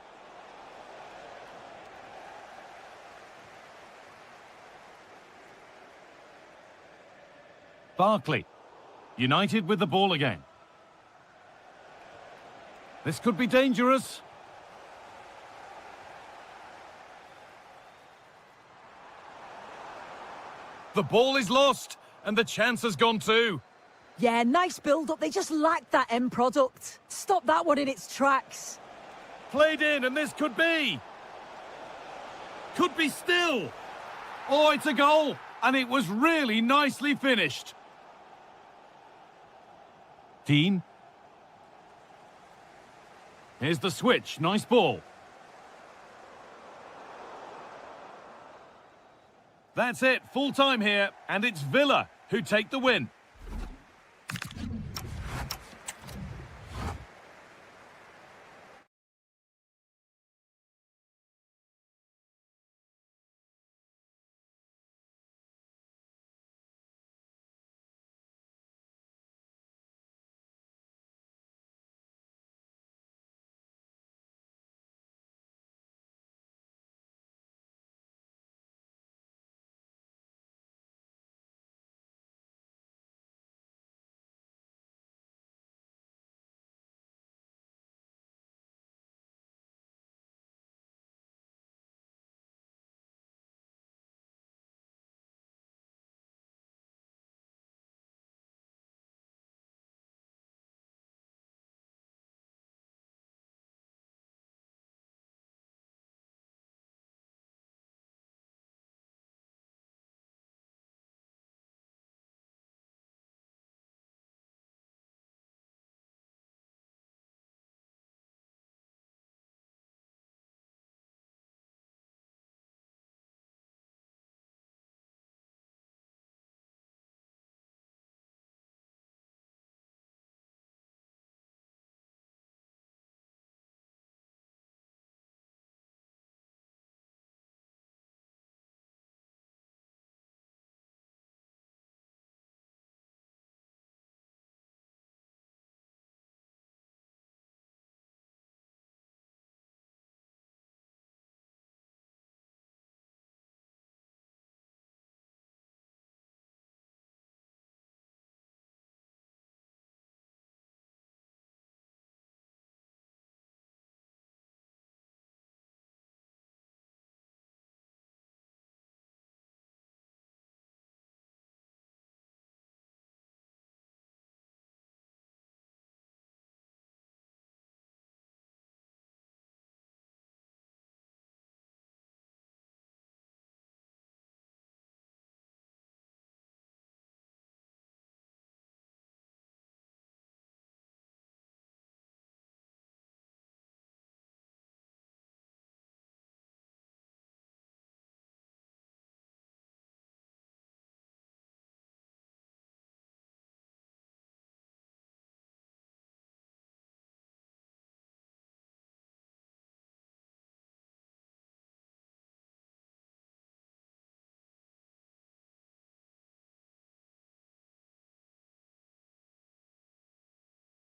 Speaker 1: Barkley. United with the ball again. This could be dangerous. The ball is lost, and the chance has gone too.
Speaker 2: Yeah, nice build-up. They just lacked that end product. Stop that one in its tracks.
Speaker 1: Played in, and this could be. Could be still. Oh, it's a goal, and it was really nicely finished. Dean. Here's the switch. Nice ball. That's it. Full time here, and it's Villa who take the win.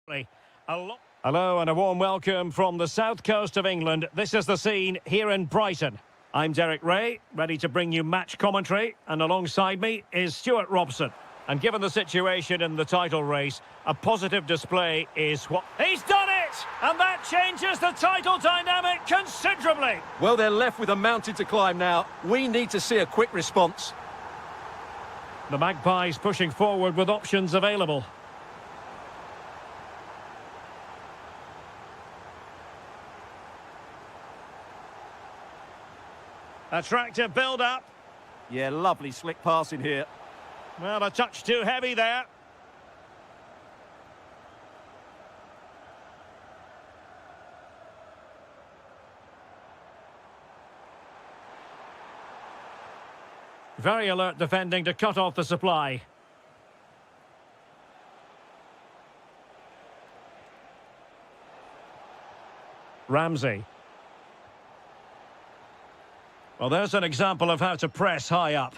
Speaker 3: Hello and a warm welcome from the south coast of England. This is the scene here in Brighton. I'm Derek Ray, ready to bring you match commentary, and alongside me is Stuart Robson. And given the situation in the title race, a positive display is what... He's done it! And that changes the title dynamic considerably.
Speaker 4: Well, they're left with a mountain to climb now. We need to see a quick response.
Speaker 3: The Magpies pushing forward with options available. Attractive build-up.
Speaker 4: Yeah, lovely slick passing here.
Speaker 3: Well, a touch too heavy there. Very alert defending to cut off the supply. Ramsey. Well, there's an example of how to press high up.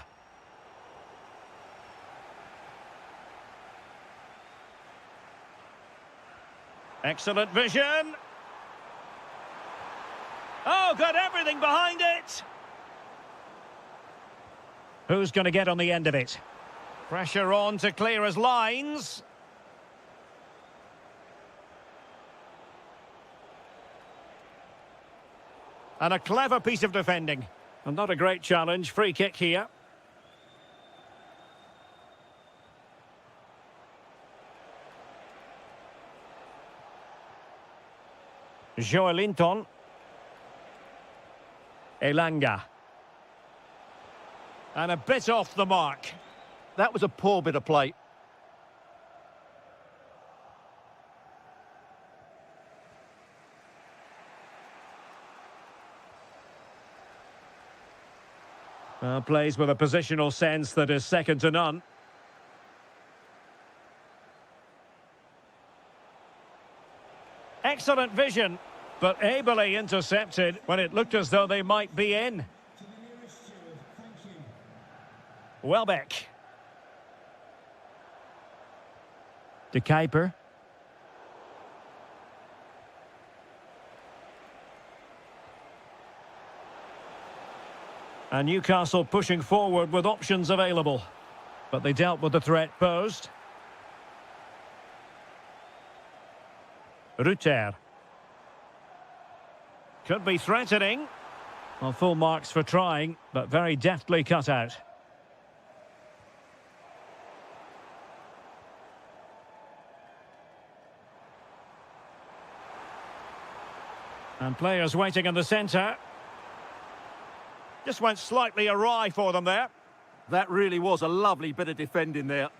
Speaker 3: Excellent vision. Oh, got everything behind it. Who's going to get on the end of it? Pressure on to clear his lines. And a clever piece of defending. And not a great challenge. Free kick here. Joelinton. Elanga. And a bit off the mark.
Speaker 4: That was a poor bit of play.
Speaker 3: Plays with a positional sense that is second to none. Excellent vision, but ably intercepted when it looked as though they might be in. Welbeck. De Kuiper. And Newcastle pushing forward with options available. But they dealt with the threat posed. Rutter. Could be threatening. Well, full marks for trying, but very deftly cut out. And players waiting in the centre. Just went slightly awry for them there.
Speaker 4: That really was a lovely bit of defending there.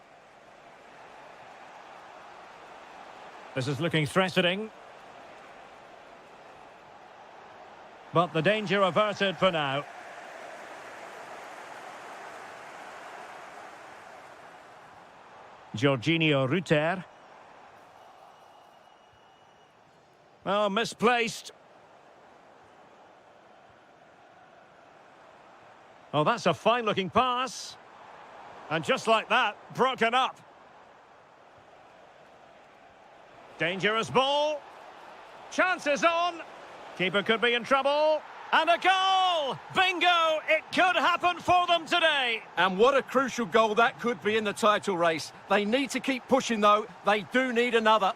Speaker 3: This is looking threatening. But the danger averted for now. Jorginho Rutter. Oh, misplaced. Oh, that's a fine-looking pass. And just like that, broken up. Dangerous ball. Chances on. Keeper could be in trouble. And a goal! Bingo! It could happen for them today.
Speaker 4: And what a crucial goal that could be in the title race. They need to keep pushing, though. They do need another.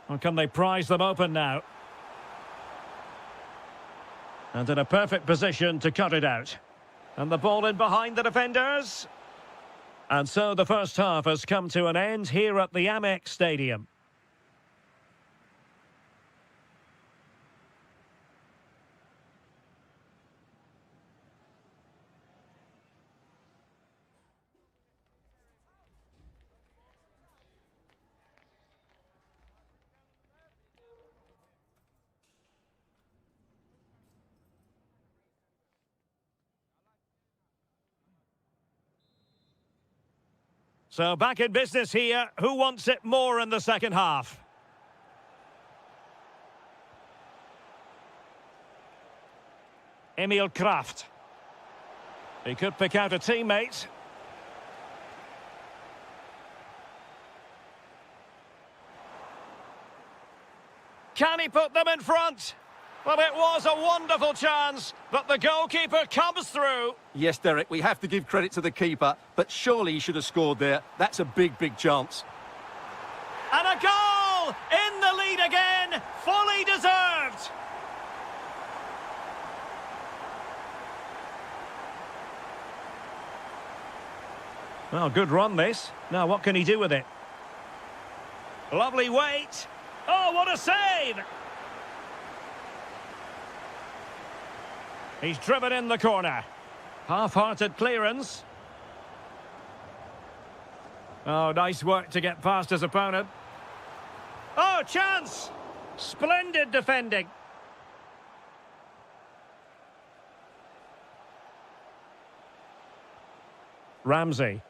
Speaker 3: Well, can they prise them open now? And in a perfect position to cut it out. And the ball in behind the defenders. And so the first half has come to an end here at the Amex Stadium. So back in business here. Who wants it more in the second half? Emil Kraft. He could pick out a teammate. Can he put them in front? Well, it was a wonderful chance, but the goalkeeper comes through.
Speaker 4: Yes, Derek, we have to give credit to the keeper, but surely he should have scored there. That's a big, big chance.
Speaker 3: And a goal! In the lead again, fully deserved. Well, good run this. Now, what can he do with it? Lovely weight. Oh, what a save! He's driven in the corner. Half-hearted clearance. Oh, nice work to get past his opponent. Oh, chance! Splendid defending. Ramsey.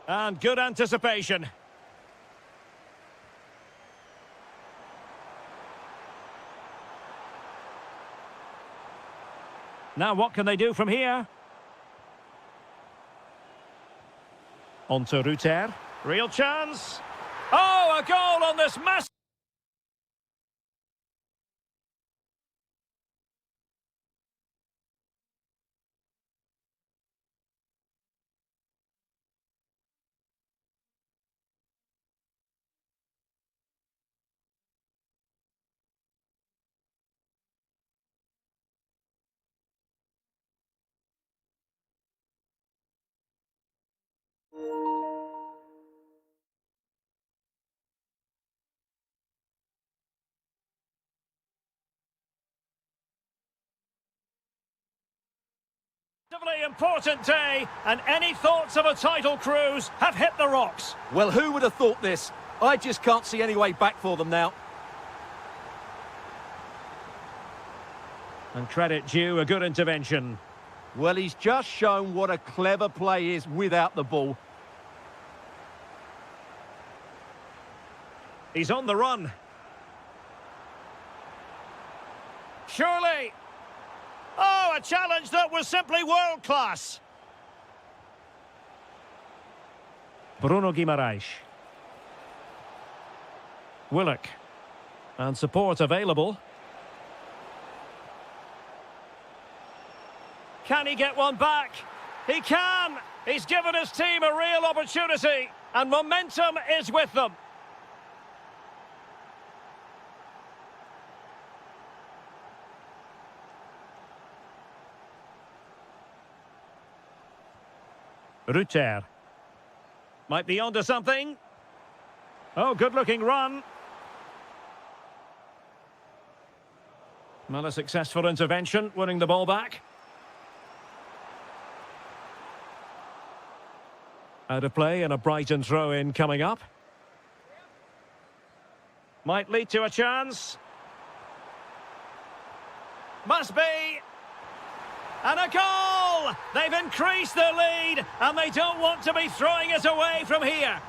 Speaker 3: And good anticipation. Now what can they do from here? On to Ruter. Real chance. Oh, a goal on this massive... important day, and any thoughts of a title cruise have hit the rocks.
Speaker 4: Well, who would have thought this? I just can't see any way back for them now.
Speaker 3: And credit due, a good intervention.
Speaker 4: Well, he's just shown what a clever play is without the ball.
Speaker 3: He's on the run. Surely. Oh, a challenge that was simply world-class. Bruno Guimaraes. Willock. And support available. Can he get one back? He can! He's given his team a real opportunity, and momentum is with them. Ruter. Might be onto something. Oh, good-looking run. Well, a successful intervention, winning the ball back. Out of play and a Brighton throw-in coming up. Might lead to a chance. Must be. And a goal! They've increased their lead, and they don't want to be throwing it away from here.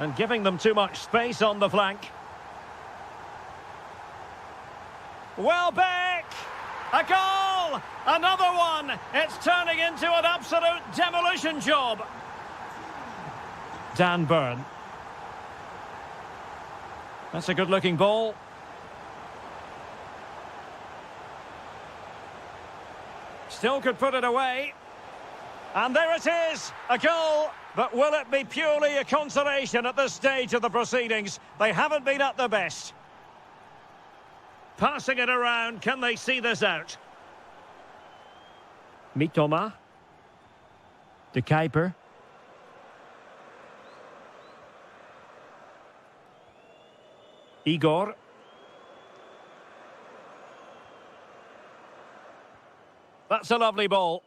Speaker 3: And giving them too much space on the flank. Welbeck! A goal! Another one! It's turning into an absolute demolition job. Dan Burn. That's a good-looking ball. Still could put it away. And there it is, a goal. But will it be purely a consolation at this stage of the proceedings? They haven't been at their best. Passing it around, can they see this out? Mitoma. De Kuiper. Igor. That's a lovely ball.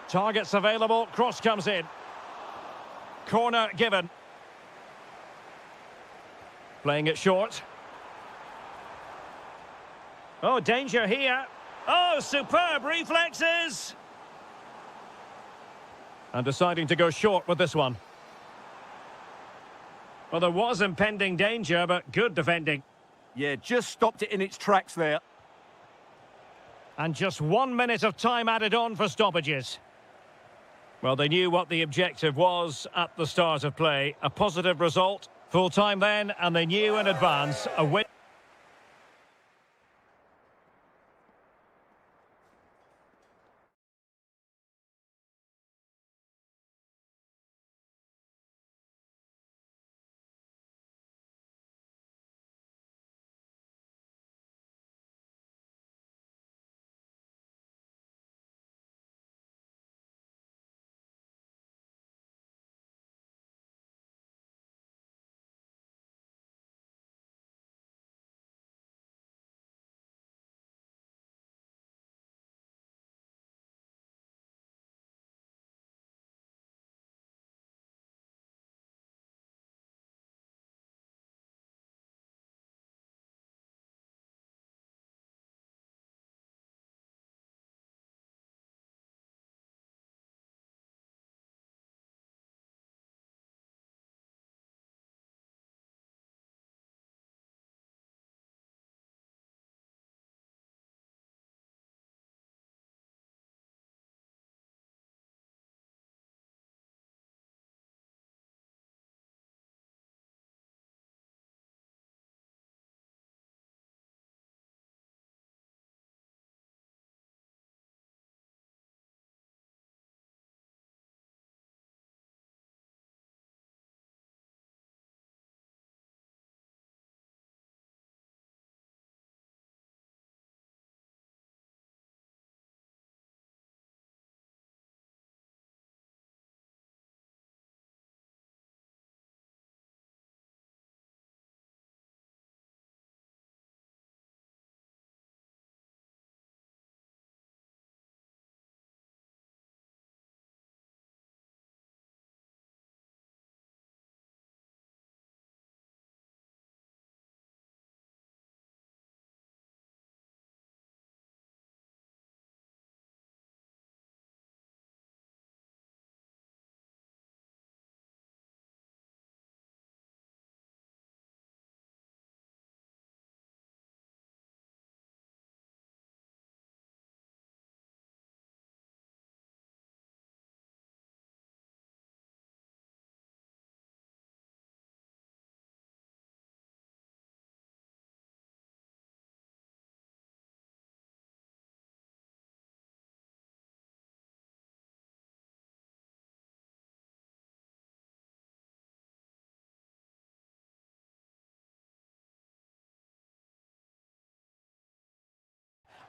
Speaker 3: Targets available, cross comes in. Corner given. Playing it short. Oh, danger here. Oh, superb reflexes. And deciding to go short with this one. Well, there was impending danger, but good defending.
Speaker 4: Yeah, just stopped it in its tracks there.
Speaker 3: And just 1 minute of time added on for stoppages. Well, they knew what the objective was at the start of play. A positive result, full time then, and they knew in advance a win.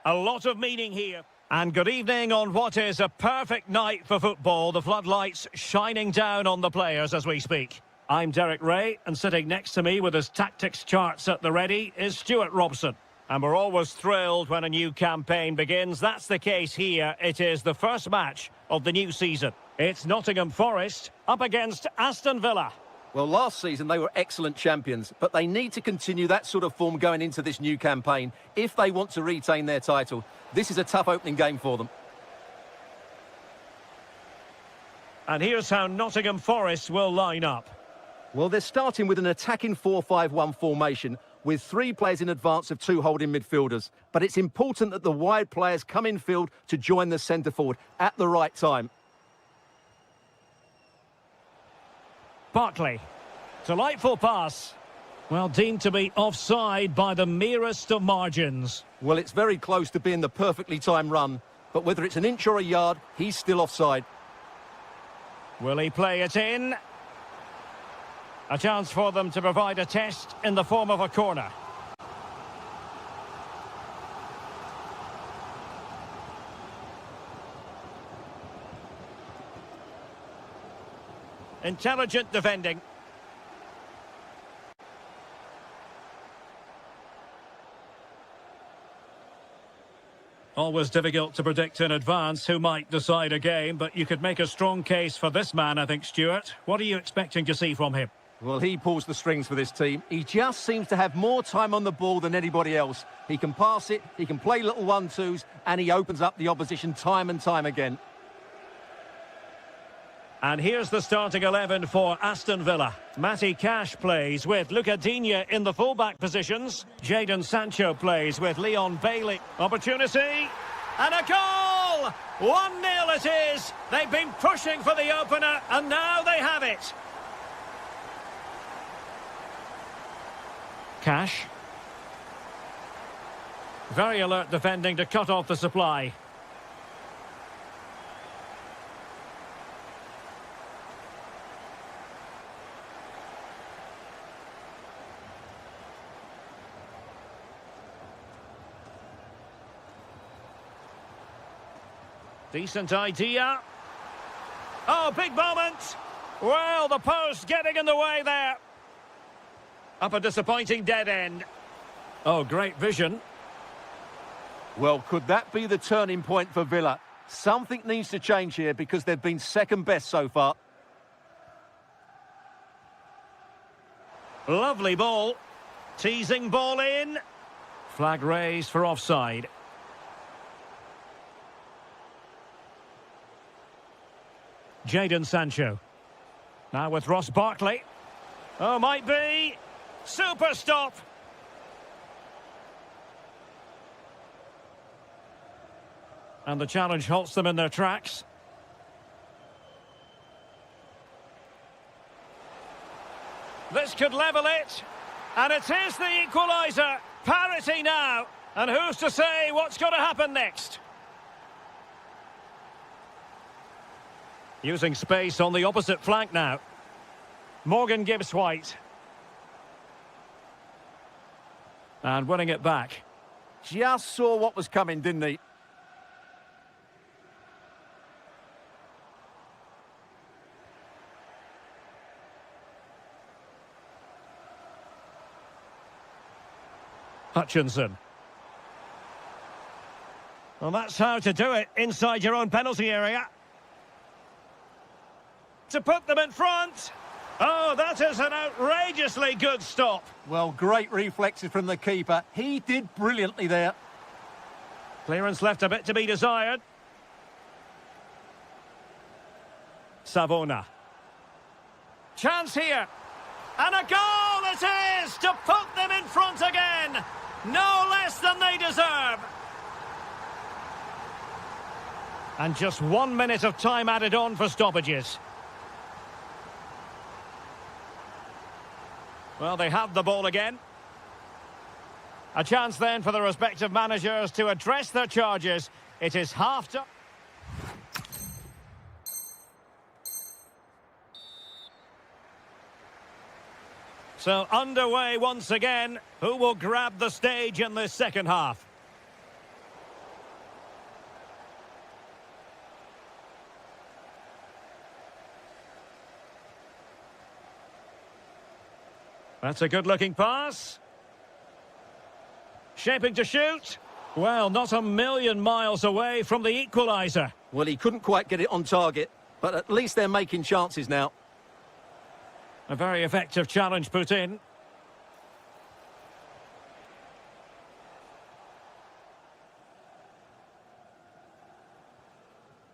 Speaker 3: A lot of meaning here. And good evening on what is a perfect night for football. The floodlights shining down on the players as we speak. I'm Derek Ray, and sitting next to me with his tactics charts at the ready is Stuart Robson. And we're always thrilled when a new campaign begins. That's the case here. It is the first match of the new season. It's Nottingham Forest up against Aston Villa.
Speaker 4: Well, last season they were excellent champions, but they need to continue that sort of form going into this new campaign if they want to retain their title. This is a tough opening game for them.
Speaker 3: And here's how Nottingham Forest will line up.
Speaker 4: Well, they're starting with an attacking 4-5-1 formation with 3 players in advance of 2 holding midfielders. But it's important that the wide players come in field to join the centre forward at the right time.
Speaker 3: Barkley. Delightful pass. Well, deemed to be offside by the merest of margins.
Speaker 4: Well, it's very close to being the perfectly timed run. But whether it's an inch or a yard, he's still offside.
Speaker 3: Will he play it in? A chance for them to provide a test in the form of a corner. Intelligent defending. Always difficult to predict in advance who might decide a game, but you could make a strong case for this man, I think, Stuart. What are you expecting to see from him?
Speaker 4: Well, he pulls the strings for this team. He just seems to have more time on the ball than anybody else. He can pass it, he can play little 1-2s, and he opens up the opposition time and time again.
Speaker 3: And here's the starting 11 for Aston Villa. Matty Cash plays with Luca Digne in the fullback positions. Jadon Sancho plays with Leon Bailey. Opportunity, and a goal! goal! 1-0 it is. They've been pushing for the opener, and now they have it. Cash. Very alert defending to cut off the supply. Decent idea. Oh, big moment. Well, the post getting in the way there. Up a disappointing dead end. Oh, great vision.
Speaker 4: Well, could that be the turning point for Villa? Something needs to change here because they've been second best so far.
Speaker 3: Lovely ball. Teasing ball in. Flag raised for offside. Jadon Sancho. Now with Ross Barkley. Oh, might be. Super stop. And the challenge halts them in their tracks. This could level it. And it is the equaliser. Parity now. And who's to say what's going to happen next? Using space on the opposite flank now. Morgan Gibbs White. And winning it back.
Speaker 4: Just saw what was coming, didn't he?
Speaker 3: Hutchinson. Well, that's how to do it inside your own penalty area. To put them in front. Oh, that is an outrageously good stop.
Speaker 4: Well, great reflexes from the keeper. He did brilliantly there.
Speaker 3: Clearance left a bit to be desired. Savona. Chance here. And a goal it is to put them in front again. No less than they deserve. And just 1 minute of time added on for stoppages. Well, they have the ball again. A chance then for the respective managers to address their charges. It is half-time. So underway once again. Who will grab the stage in this second half? That's a good-looking pass. Shaping to shoot. Well, not a million miles away from the equaliser.
Speaker 4: Well, he couldn't quite get it on target, but at least they're making chances now.
Speaker 3: A very effective challenge put in.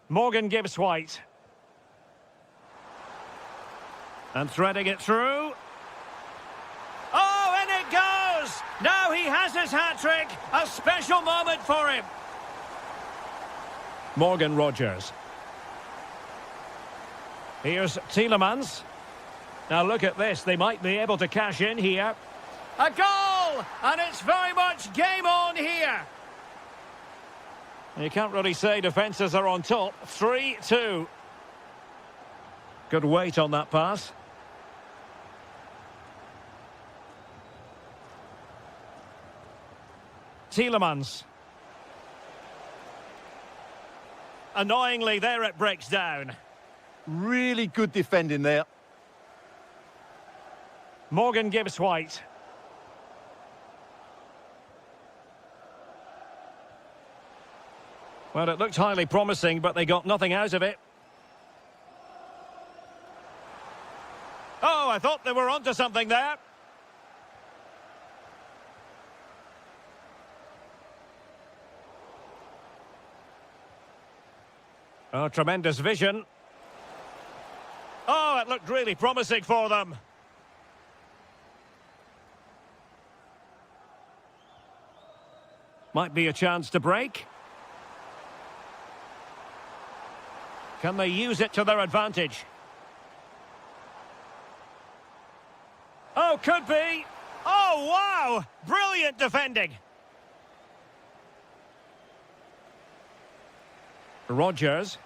Speaker 3: Morgan Gibbs White. And threading it through. Oh, and it goes! Now he has his hat-trick. A special moment for him. Morgan Rogers. Here's Tielemans. Now look at this. They might be able to cash in here. A goal! And it's very much game on here. You can't really say defences are on top. 3-2. Good weight on that pass. Tielemans. Annoyingly, there it breaks down.
Speaker 4: Really good defending there.
Speaker 3: Morgan Gibbs White. Well, it looked highly promising, but they got nothing out of it. Oh, I thought they were onto something there. Oh, tremendous vision. Oh, it looked really promising for them. Might be a chance to break. Can they use it to their advantage? Oh, could be. Oh, wow! Brilliant defending. Rodgers.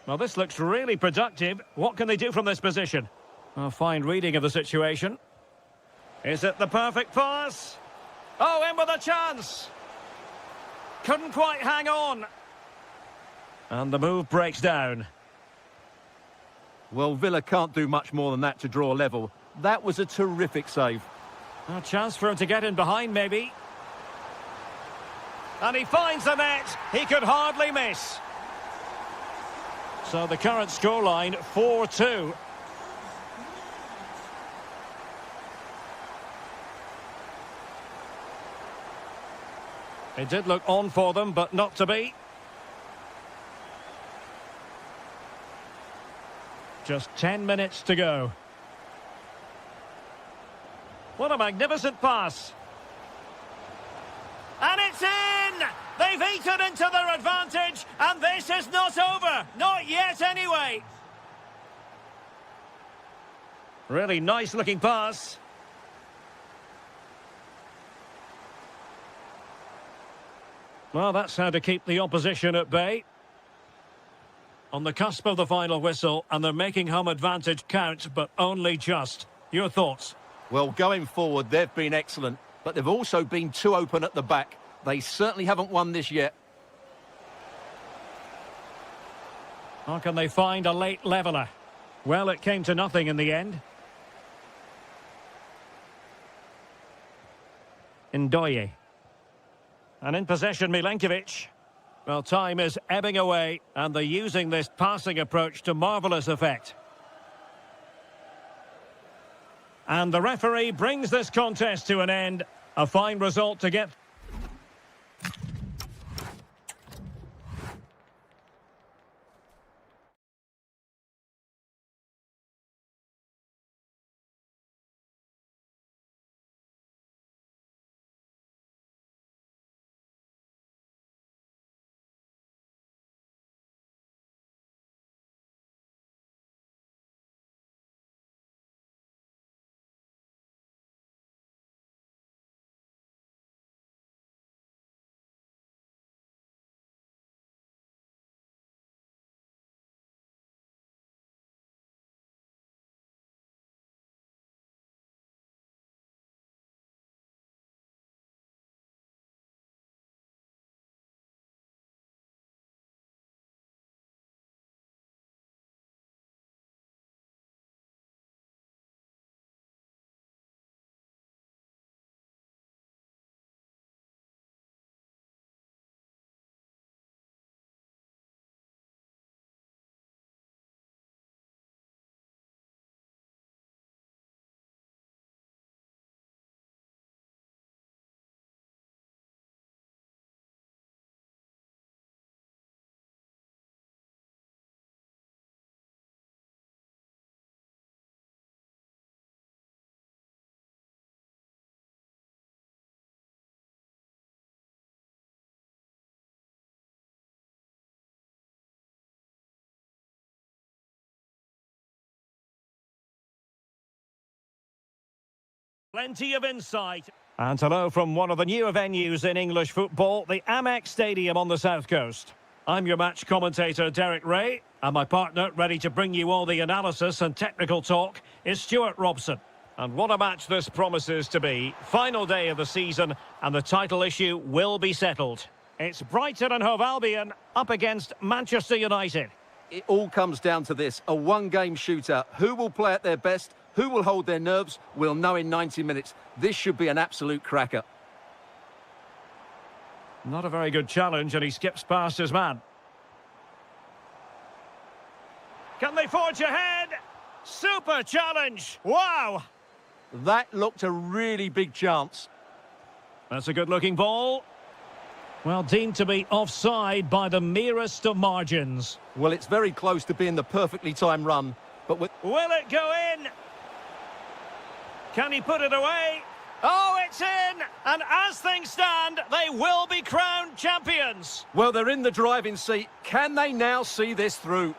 Speaker 3: Well, this looks really productive. What can they do from this position? A fine reading of the situation. Is it the perfect pass? Oh, in with a chance. Couldn't quite hang on. And the move breaks down.
Speaker 4: Well, Villa can't do much more than that to draw level. That was a terrific save.
Speaker 3: A chance for him to get in behind, maybe. And he finds the net. He could hardly miss. So the current scoreline, 4-2. It did look on for them, but not to be. Just 10 minutes to go. What a magnificent pass. And it's in! They've eaten into their advantage, and this is not over. Not yet, anyway. Really nice-looking pass. Well, that's how to keep the opposition at bay. On the cusp of the final whistle, and they're making home advantage count, but only just. Your thoughts?
Speaker 4: Well, going forward, they've been excellent, but they've also been too open at the back. They certainly haven't won this yet.
Speaker 3: How can they find a late leveller? Well, it came to nothing in the end. Ndoye. And in possession, Milenkovic. Well, time is ebbing away, and they're using this passing approach to marvellous effect. And the referee brings this contest to an end. A fine result to get. Plenty of insight. And hello from one of the newer venues in English football, the Amex Stadium on the South Coast. I'm your match commentator, Derek Ray, and my partner, ready to bring you all the analysis and technical talk, is Stuart Robson. And what a match this promises to be. Final day of the season, and the title issue will be settled. It's Brighton and Hove Albion up against Manchester United.
Speaker 4: It all comes down to this, a one-game shootout. Who will play at their best? Who will hold their nerves? We'll know in 90 minutes. This should be an absolute cracker.
Speaker 3: Not a very good challenge, and he skips past his man. Can they forge ahead? Super challenge! Wow!
Speaker 4: That looked a really big chance.
Speaker 3: That's a good-looking ball. Well, deemed to be offside by the merest of margins.
Speaker 4: Well, it's very close to being the perfectly timed run, but with...
Speaker 3: Will it go in? Can he put it away? Oh, it's in! And as things stand, they will be crowned champions.
Speaker 4: Well, they're in the driving seat. Can they now see this through?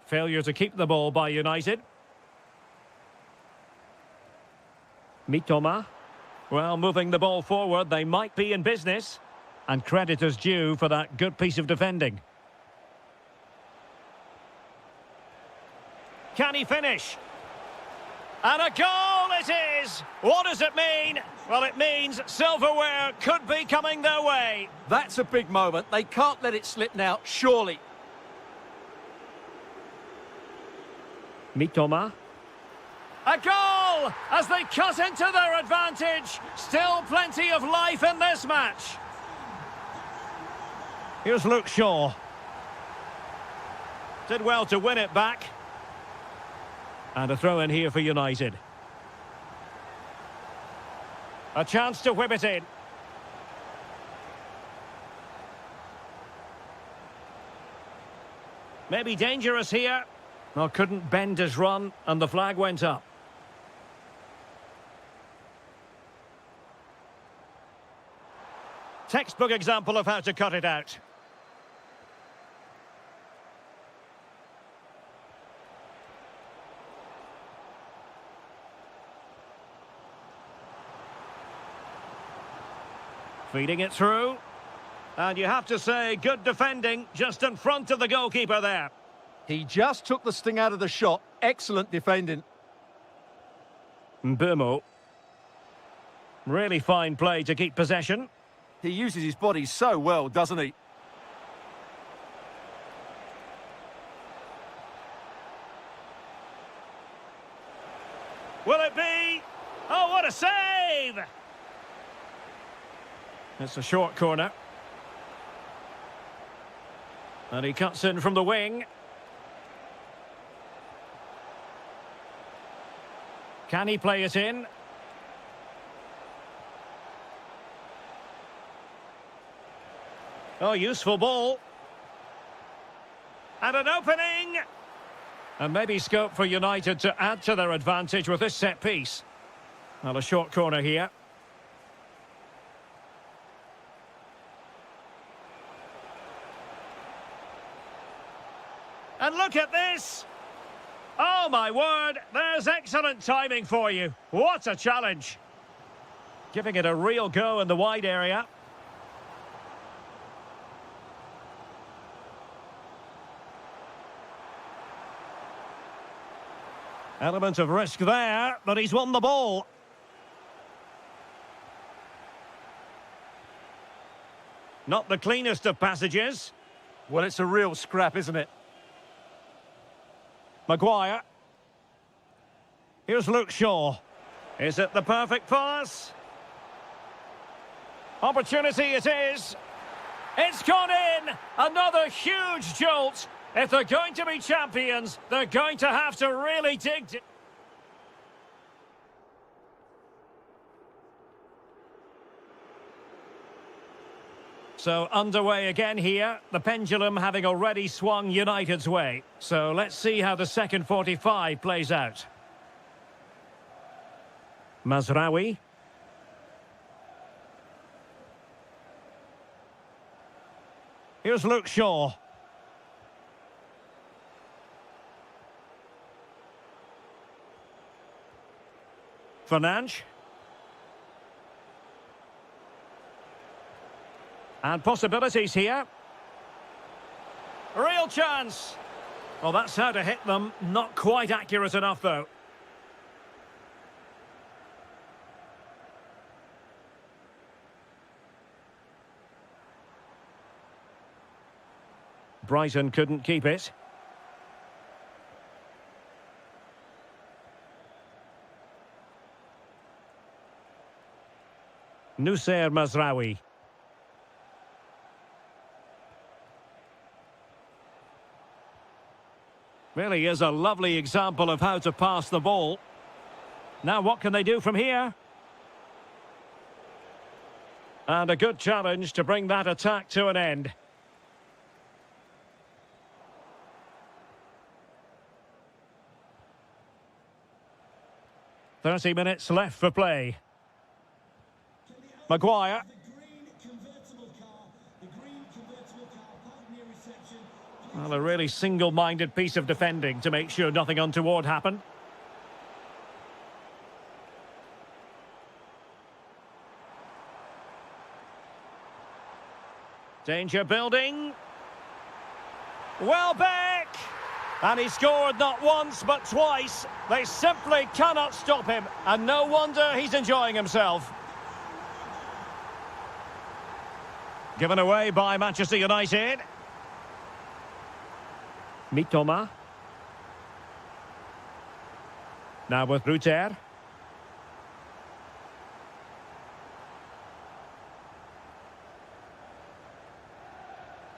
Speaker 3: Failure to keep the ball by United. Mitoma. Well, moving the ball forward, they might be in business. And credit is due for that good piece of defending. Can he finish? And a goal it is! What does it mean? Well, it means silverware could be coming their way.
Speaker 4: That's a big moment. They can't let it slip now, surely.
Speaker 3: Mitoma. A goal as they cut into their advantage. Still plenty of life in this match. Here's Luke Shaw. Did well to win it back. And a throw in here for United. A chance to whip it in. Maybe dangerous here. Well, couldn't bend his run, and the flag went up. Textbook example of how to cut it out. Feeding it through. And you have to say, good defending just in front of the goalkeeper there.
Speaker 4: He just took the sting out of the shot. Excellent defending.
Speaker 3: Mbumo. Really fine play to keep possession.
Speaker 4: He uses his body so well, doesn't he?
Speaker 3: Will it be? Oh, what a save! It's a short corner. And he cuts in from the wing. Can he play it in? Oh, useful ball. And an opening! And maybe scope for United to add to their advantage with this set piece. Well, a short corner here. And look at this! Oh, my word, there's excellent timing for you. What a challenge. Giving it a real go in the wide area. Element of risk there, but he's won the ball. Not the cleanest of passages.
Speaker 4: Well, it's a real scrap, isn't it?
Speaker 3: Maguire. Here's Luke Shaw. Is it the perfect pass? Opportunity it is. It's gone in! Another huge jolt. If they're going to be champions, they're going to have to really dig deep. So underway again here, the pendulum having already swung United's way. So let's see how the second 45 plays out. Mazraoui. Here's Luke Shaw. Fernandes. And possibilities here. Real chance. Well, that's how to hit them. Not quite accurate enough, though. Brighton couldn't keep it. Nussair Mazraoui. Really is a lovely example of how to pass the ball. Now what can they do from here? And a good challenge to bring that attack to an end. "30 minutes left for play." Maguire. Well, a really single-minded piece of defending to make sure nothing untoward happened. Danger building. Welbeck! And he scored not once but twice. They simply cannot stop him, and no wonder he's enjoying himself. Given away by Manchester United. Mitoma. Now with Ruter.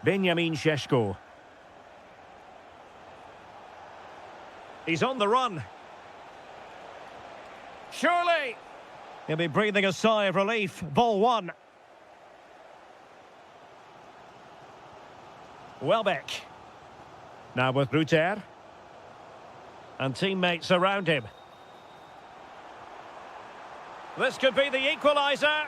Speaker 3: Benjamin Šeško. He's on the run. Surely! He'll be breathing a sigh of relief. Ball one. Welbeck. Now with Ruter. And teammates around him. This could be the equaliser.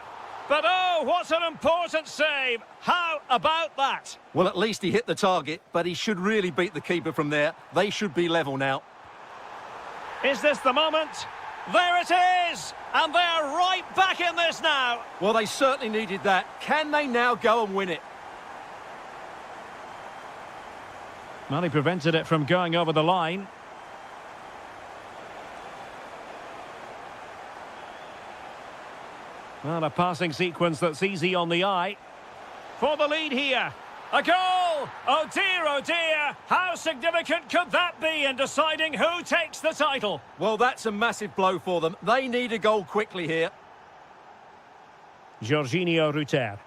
Speaker 3: But oh, what an important save! How about that?
Speaker 4: Well, at least he hit the target, but he should really beat the keeper from there. They should be level now.
Speaker 3: Is this the moment? There it is! And they're right back in this now.
Speaker 4: Well, they certainly needed that. Can they now go and win it?
Speaker 3: Well, he prevented it from going over the line. Well, a passing sequence that's easy on the eye. For the lead here. A goal! Oh dear, how significant could that be in deciding who takes the title?
Speaker 4: Well, that's a massive blow for them. They need a goal quickly here.
Speaker 3: Jorginho Ruter.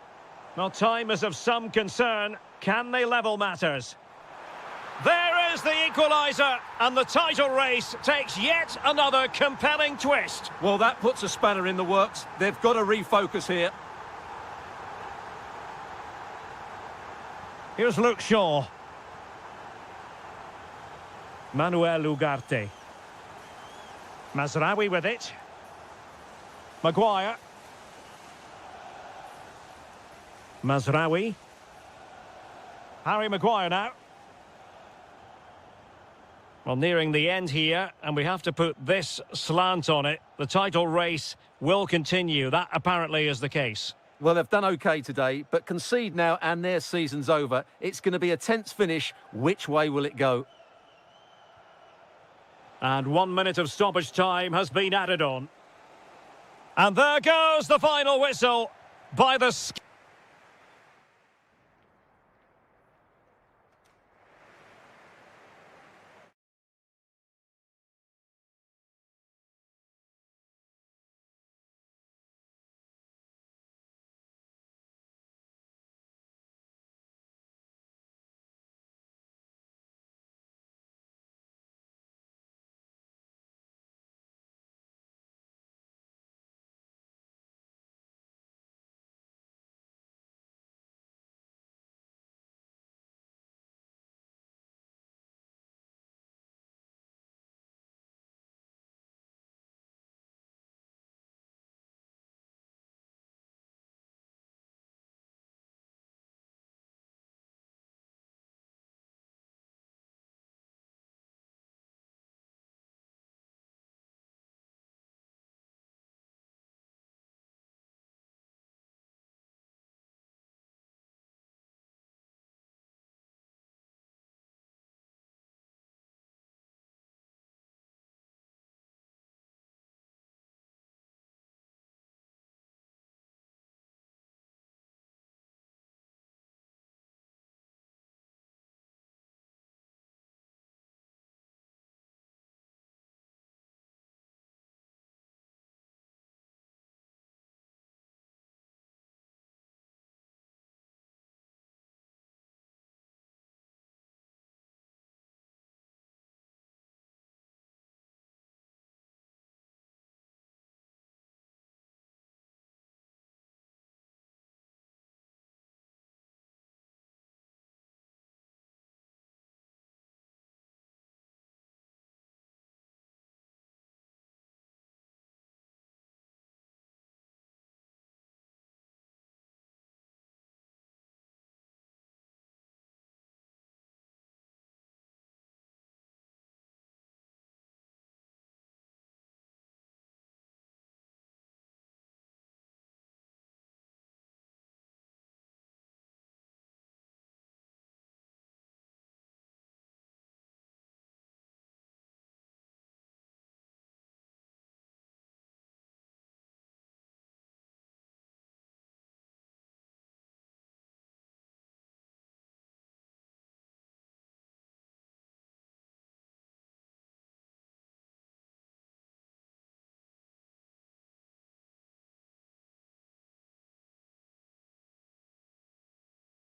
Speaker 3: Well, time is of some concern. Can they level matters? There is the equaliser, and the title race takes yet another compelling twist.
Speaker 4: Well, that puts a spanner in the works. They've got to refocus here.
Speaker 3: Here's Luke Shaw. Manuel Ugarte. Mazraoui with it. Maguire. Mazraoui. Harry Maguire now. Well, nearing the end here, and we have to put this slant on it. The title race will continue. That apparently is the case.
Speaker 4: Well, they've done OK today, but concede now and their season's over. It's going to be a tense finish. Which way will it go?
Speaker 3: And 1 minute of stoppage time has been added on. And there goes the final whistle by the...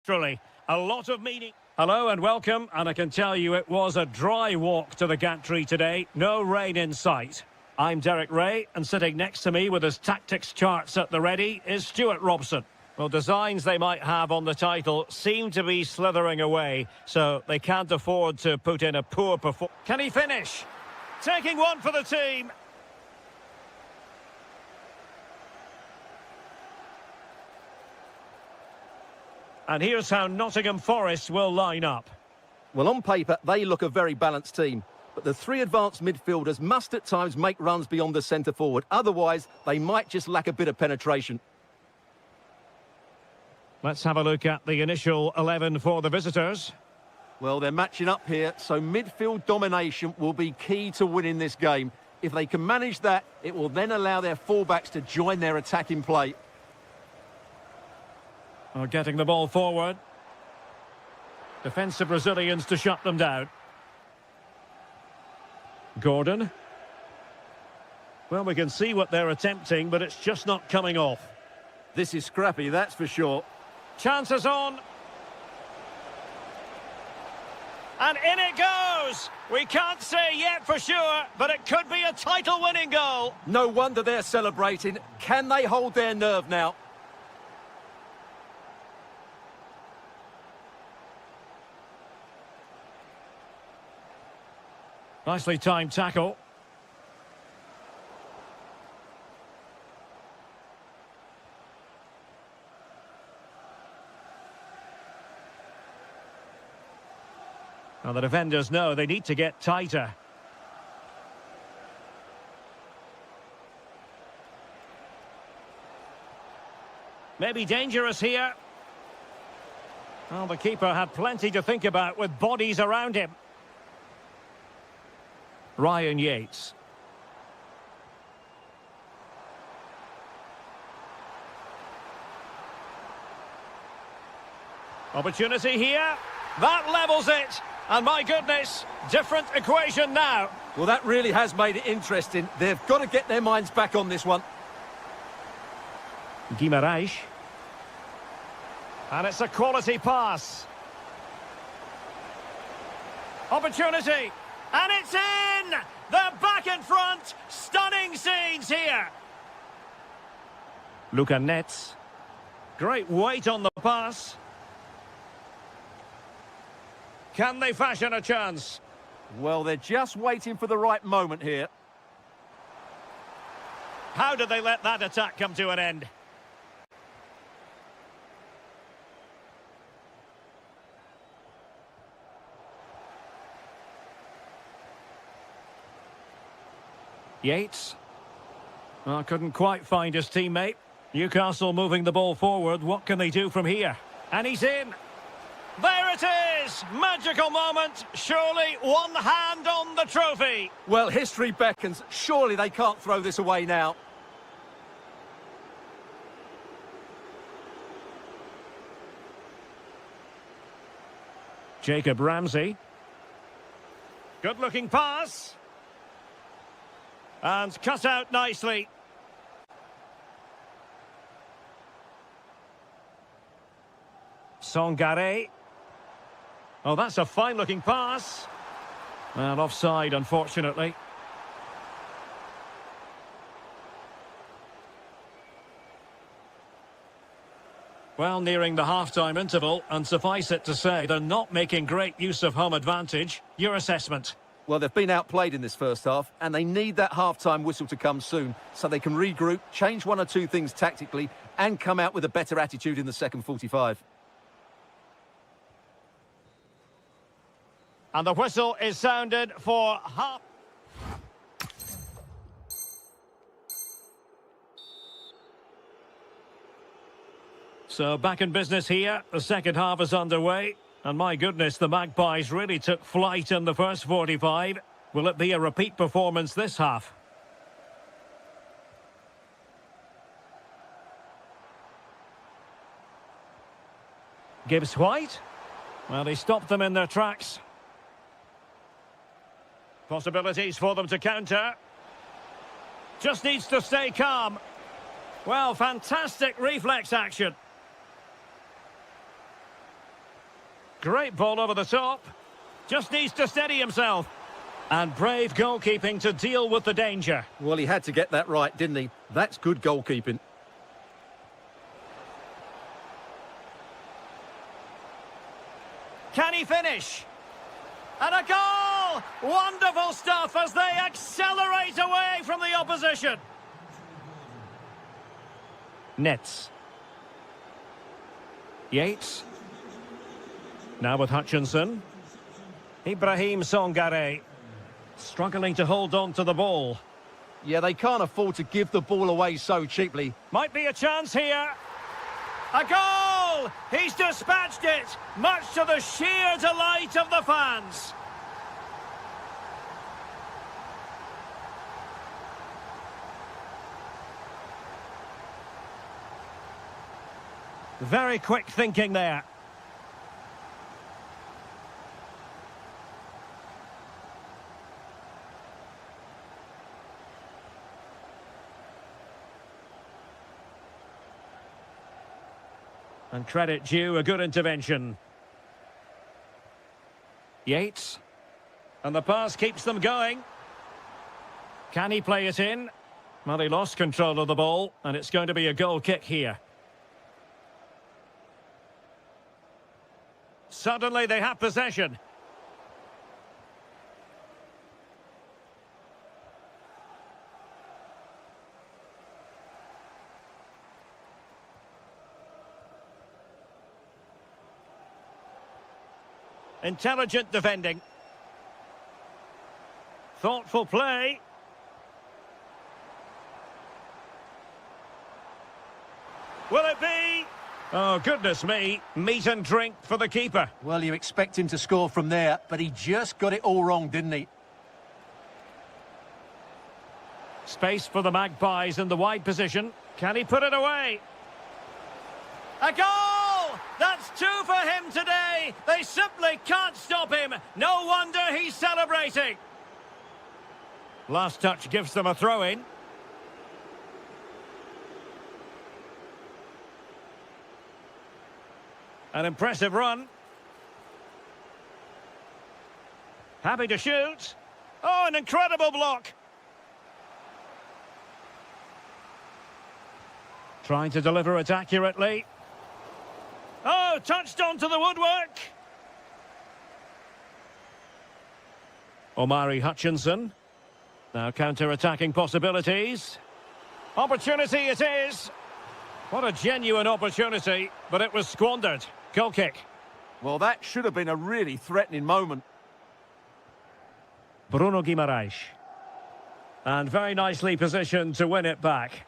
Speaker 3: Truly, a lot of meaning. Hello and welcome, and I can tell you it was a dry walk to the gantry today. No rain in sight. I'm Derek Ray, and sitting next to me with his tactics charts at the ready is Stuart Robson. Well, designs they might have on the title seem to be slithering away, so they can't afford to put in a poor performance. Can he finish? Taking one for the team. And here's how Nottingham Forest will line up.
Speaker 4: Well, on paper, they look a very balanced team. But the three advanced midfielders must at times make runs beyond the centre forward. Otherwise, they might just lack a bit of penetration.
Speaker 3: Let's have a look at the initial 11 for the visitors.
Speaker 4: Well, they're matching up here, so midfield domination will be key to winning this game. If they can manage that, it will then allow their fullbacks to join their attacking play.
Speaker 3: Oh, getting the ball forward. Defensive Brazilians to shut them down. Gordon. Well, we can see what they're attempting, but it's just not coming off.
Speaker 4: This is scrappy, that's for sure.
Speaker 3: Chances on. And in it goes! We can't say yet for sure, but it could be a title-winning goal.
Speaker 4: No wonder they're celebrating. Can they hold their nerve now?
Speaker 3: Nicely timed tackle. Now the defenders know they need to get tighter. Maybe dangerous here. Well, the keeper had plenty to think about with bodies around him. Ryan Yates. Opportunity here. That levels it. And my goodness, different equation now.
Speaker 4: Well, that really has made it interesting. They've got to get their minds back on this one.
Speaker 3: Guimarães. And it's a quality pass. Opportunity. And it's in! They're back in front. Stunning scenes here. Luka Nets. Great weight on the pass. Can they fashion a chance?
Speaker 4: Well, they're just waiting for the right moment here.
Speaker 3: How did they let that attack come to an end? Yates. Oh, couldn't quite find his teammate. Newcastle moving the ball forward. What can they do from here? And he's in. There it is! Magical moment. Surely one hand on the trophy.
Speaker 4: Well, history beckons. Surely they can't throw this away now.
Speaker 3: Jacob Ramsey. Good-looking pass. And cut out nicely. Songare. Oh, that's a fine-looking pass. And offside, unfortunately. Well, nearing the half-time interval, and suffice it to say, they're not making great use of home advantage. Your assessment?
Speaker 4: Well, they've been outplayed in this first half, and they need that half-time whistle to come soon so they can regroup, change one or two things tactically, and come out with a better attitude in the second 45.
Speaker 3: And the whistle is sounded for half. So back in business here. The second half is underway. And my goodness, the Magpies really took flight in the first 45. Will it be a repeat performance this half? Gibbs-White. Well, he stopped them in their tracks. Possibilities for them to counter. Just needs to stay calm. Well, fantastic reflex action. Great ball over the top. Just needs to steady himself. And brave goalkeeping to deal with the danger.
Speaker 4: Well, he had to get that right, didn't he? That's good goalkeeping.
Speaker 3: Can he finish? And a goal! Wonderful stuff as they accelerate away from the opposition. Nets. Yates. Now with Hutchinson. Ibrahim Songare. Struggling to hold on to the ball.
Speaker 4: Yeah, they can't afford to give the ball away so cheaply.
Speaker 3: Might be a chance here. A goal! He's dispatched it, much to the sheer delight of the fans. Very quick thinking there. And credit due, a good intervention. Yates. And the pass keeps them going. Can he play it in? Well, he lost control of the ball, and it's going to be a goal kick here. Suddenly they have possession. Intelligent defending. Thoughtful play. Will it be? Oh, goodness me. Meat and drink for the keeper.
Speaker 4: Well, you expect him to score from there, but he just got it all wrong, didn't he?
Speaker 3: Space for the Magpies in the wide position. Can he put it away? A goal! That's two for him today. They simply can't stop him. No wonder he's celebrating. Last touch gives them a throw-in. An impressive run. Happy to shoot. Oh, an incredible block. Trying to deliver it accurately. Oh, touched onto the woodwork. Omari Hutchinson. Now counter-attacking possibilities. Opportunity it is. What a genuine opportunity, but it was squandered. Goal kick.
Speaker 4: Well, that should have been a really threatening moment.
Speaker 3: Bruno Guimaraes. And very nicely positioned to win it back.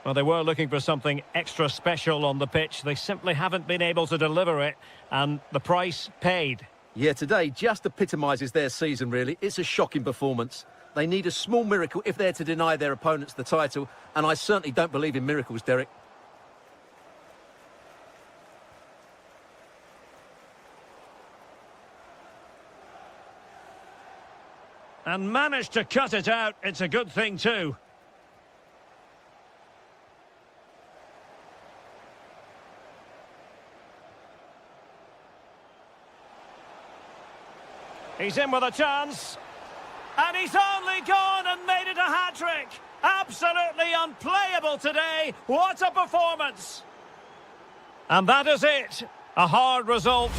Speaker 3: Well, they were looking for something extra special on the pitch. They simply haven't been able to deliver it, and the price paid.
Speaker 4: Yeah, today just epitomises their season, really. It's a shocking performance. They need a small miracle if they're to deny their opponents the title, and I certainly don't believe in miracles, Derek.
Speaker 3: And managed to cut it out. It's a good thing too. He's in with a chance. And he's only gone and made it a hat-trick. Absolutely unplayable today. What a performance. And that is it. A hard result.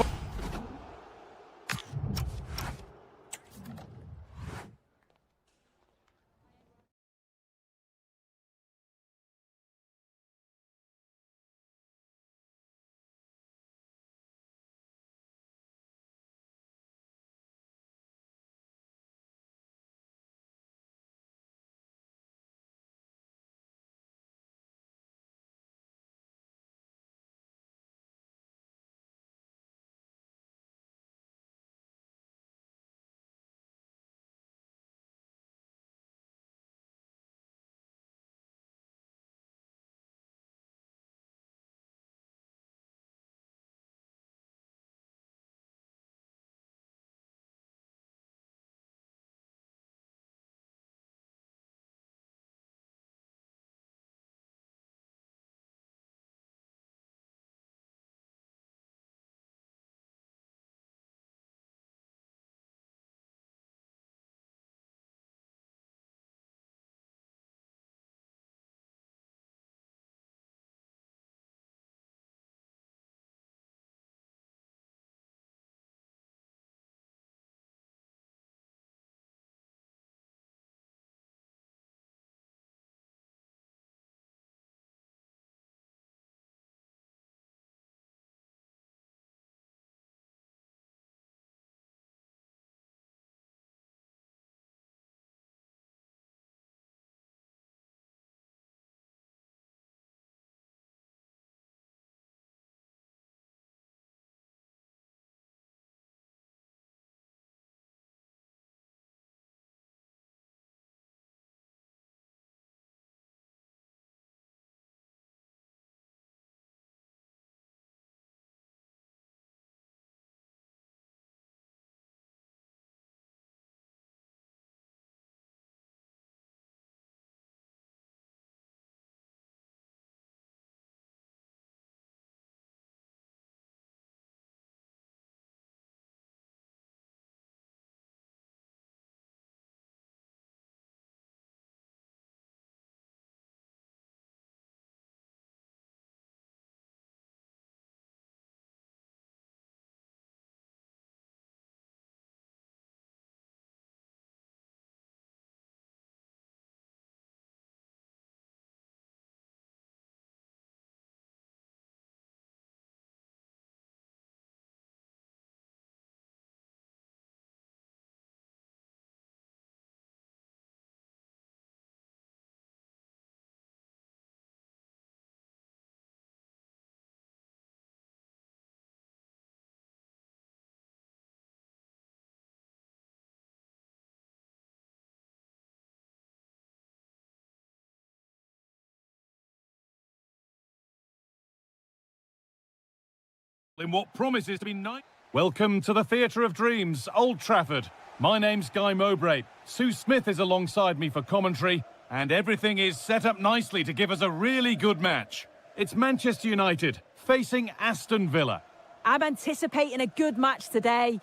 Speaker 1: In what promises to be nice. Welcome to the Theatre of Dreams, Old Trafford. My name's Guy Mowbray. Sue Smith is alongside me for commentary, and everything is set up nicely to give us a really good match. It's Manchester United facing Aston Villa.
Speaker 2: I'm anticipating a good match today.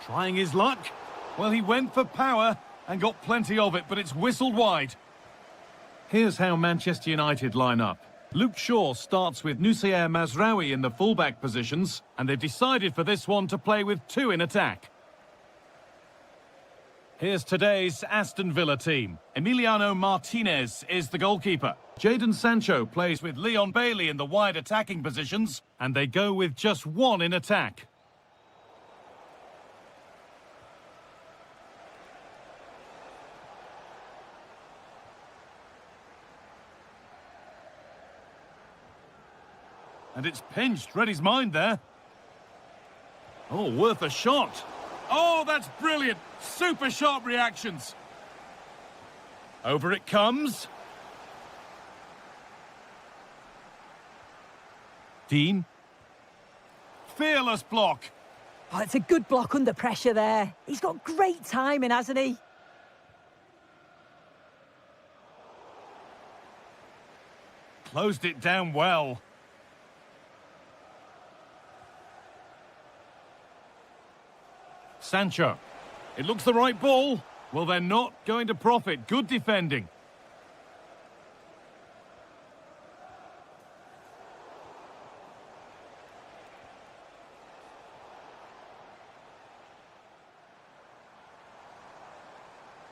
Speaker 1: Trying his luck? Well, he went for power and got plenty of it, but it's whistled wide. Here's how Manchester United line up. Luke Shaw starts with Nusayr Mazraoui in the fullback positions, and they've decided for this one to play with two in attack. Here's today's Aston Villa team. Emiliano Martinez is the goalkeeper. Jadon Sancho plays with Leon Bailey in the wide attacking positions, and they go with just one in attack. And it's pinched, read his mind there. Oh, worth a shot. Oh, that's brilliant. Super sharp reactions. Over it comes. Dean. Fearless block.
Speaker 2: Oh, it's a good block under pressure there. He's got great timing, hasn't he?
Speaker 1: Closed it down well. Sancho. It looks the right ball. Well, they're not going to profit. Good defending.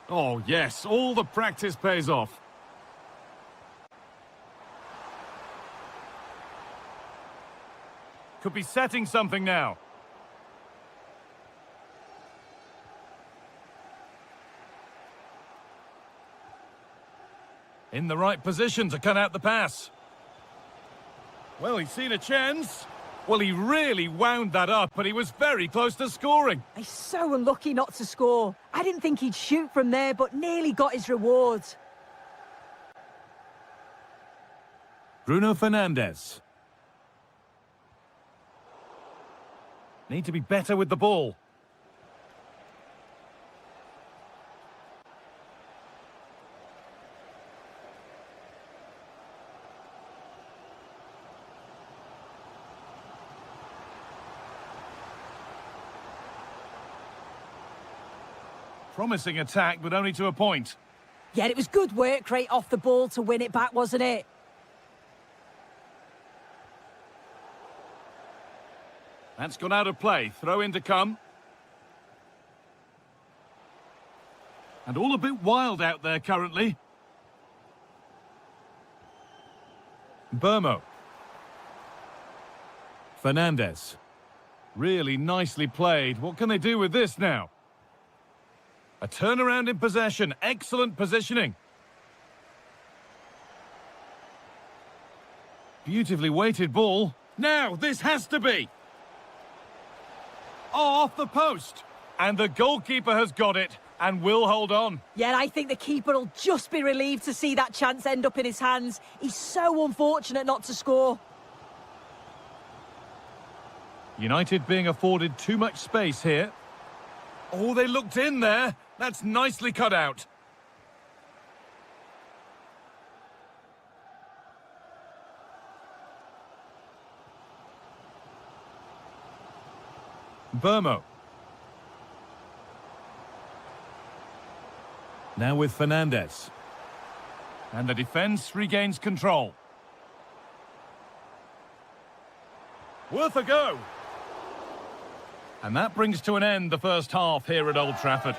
Speaker 1: Oh, yes, all the practice pays off. Could be setting something now. In the right position to cut out the pass. Well, he's seen a chance. Well, he really wound that up, but he was very close to scoring.
Speaker 2: He's so unlucky not to score. I didn't think he'd shoot from there, but nearly got his reward.
Speaker 1: Bruno Fernandes. Need to be better with the ball. Promising attack, but only to a point.
Speaker 2: Yeah, it was good work rate off the ball to win it back, wasn't it?
Speaker 1: That's gone out of play. Throw in to come. And all a bit wild out there currently. Burmo. Fernandes. Really nicely played. What can they do with this now? A turnaround in possession. Excellent positioning. Beautifully weighted ball. Now, this has to be. Oh, off the post. And the goalkeeper has got it and will hold on.
Speaker 2: Yeah, I think the keeper will just be relieved to see that chance end up in his hands. He's so unfortunate not to score.
Speaker 1: United being afforded too much space here. Oh, they looked in there. That's nicely cut out. Burmo. Now with Fernandes. And the defence regains control. Worth a go. And that brings to an end the first half here at Old Trafford.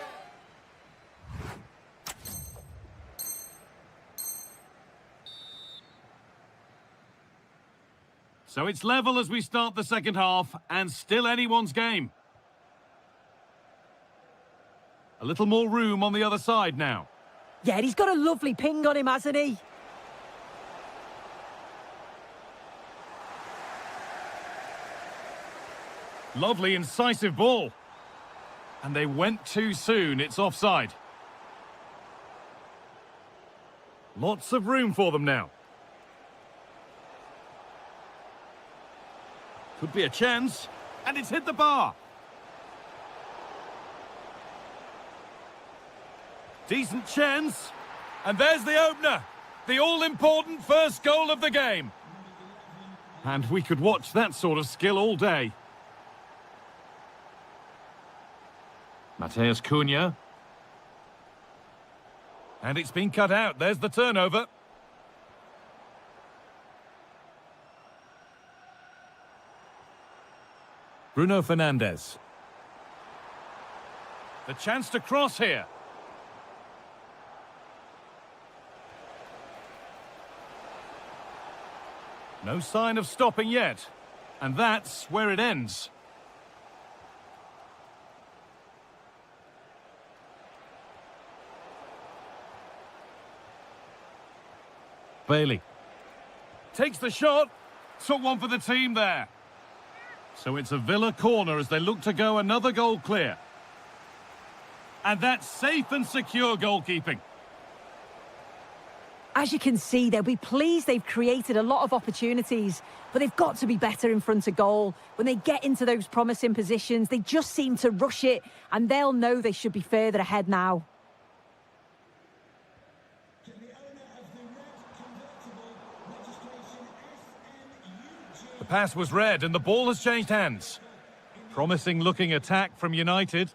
Speaker 1: So it's level as we start the second half, and still anyone's game. A little more room on the other side now.
Speaker 2: Yeah, he's got a lovely ping on him, hasn't he?
Speaker 1: Lovely, incisive ball. And they went too soon. It's offside. Lots of room for them now. Could be a chance. And it's hit the bar. Decent chance. And there's the opener. The all-important first goal of the game. And we could watch that sort of skill all day. Mateus Cunha. And it's been cut out. There's the turnover. Bruno Fernandes. The chance to cross here. No sign of stopping yet. And that's where it ends. Bailey. Takes the shot. Took one for the team there. So it's a Villa corner as they look to go another goal clear. And that's safe and secure goalkeeping.
Speaker 2: As you can see, they'll be pleased they've created a lot of opportunities, but they've got to be better in front of goal. When they get into those promising positions, they just seem to rush it, and they'll know they should be further ahead now.
Speaker 1: The pass was read and the ball has changed hands. Promising looking attack from United.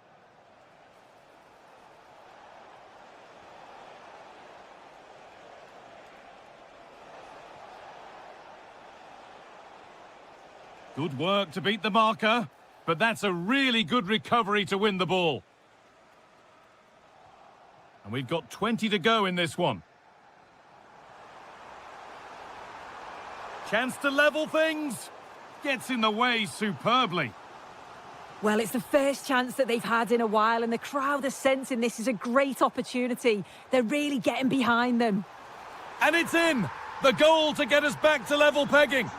Speaker 1: Good work to beat the marker, but that's a really good recovery to win the ball. And we've got 20 to go in this one. Chance to level things. Gets in the way superbly.
Speaker 2: Well, it's the first chance that they've had in a while, and the crowd are sensing this is a great opportunity. They're really getting behind them.
Speaker 1: And it's in! The goal to get us back to level pegging.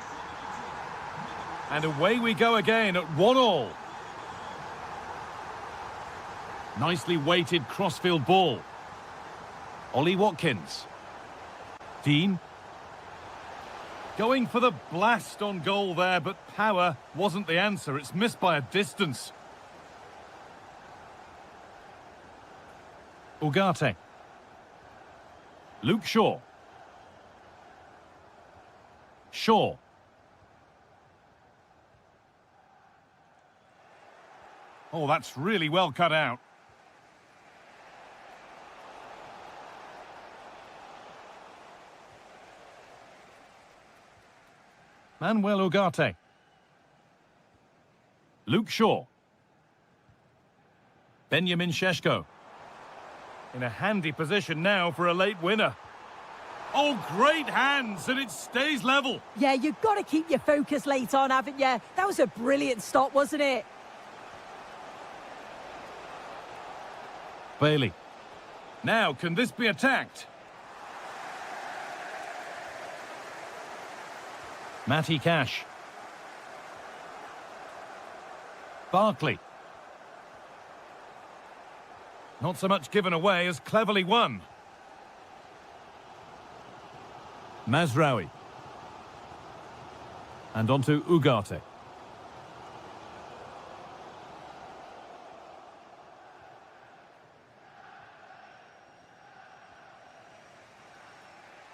Speaker 1: And away we go again at 1-1. Nicely weighted crossfield ball. Ollie Watkins. Dean. Going for the blast on goal there, but power wasn't the answer. It's missed by a distance. Ugarte. Luke Shaw. Shaw. Oh, that's really well cut out. Manuel Ugarte. Luke Shaw. Benjamin Šeško. In a handy position now for a late winner. Oh, great hands, and it stays level.
Speaker 2: Yeah, you've got to keep your focus late on, haven't you? That was a brilliant stop, wasn't it?
Speaker 1: Bailey. Now, can this be attacked? Matty Cash. Barkley. Not so much given away as cleverly won. Mazraoui. And onto Ugarte.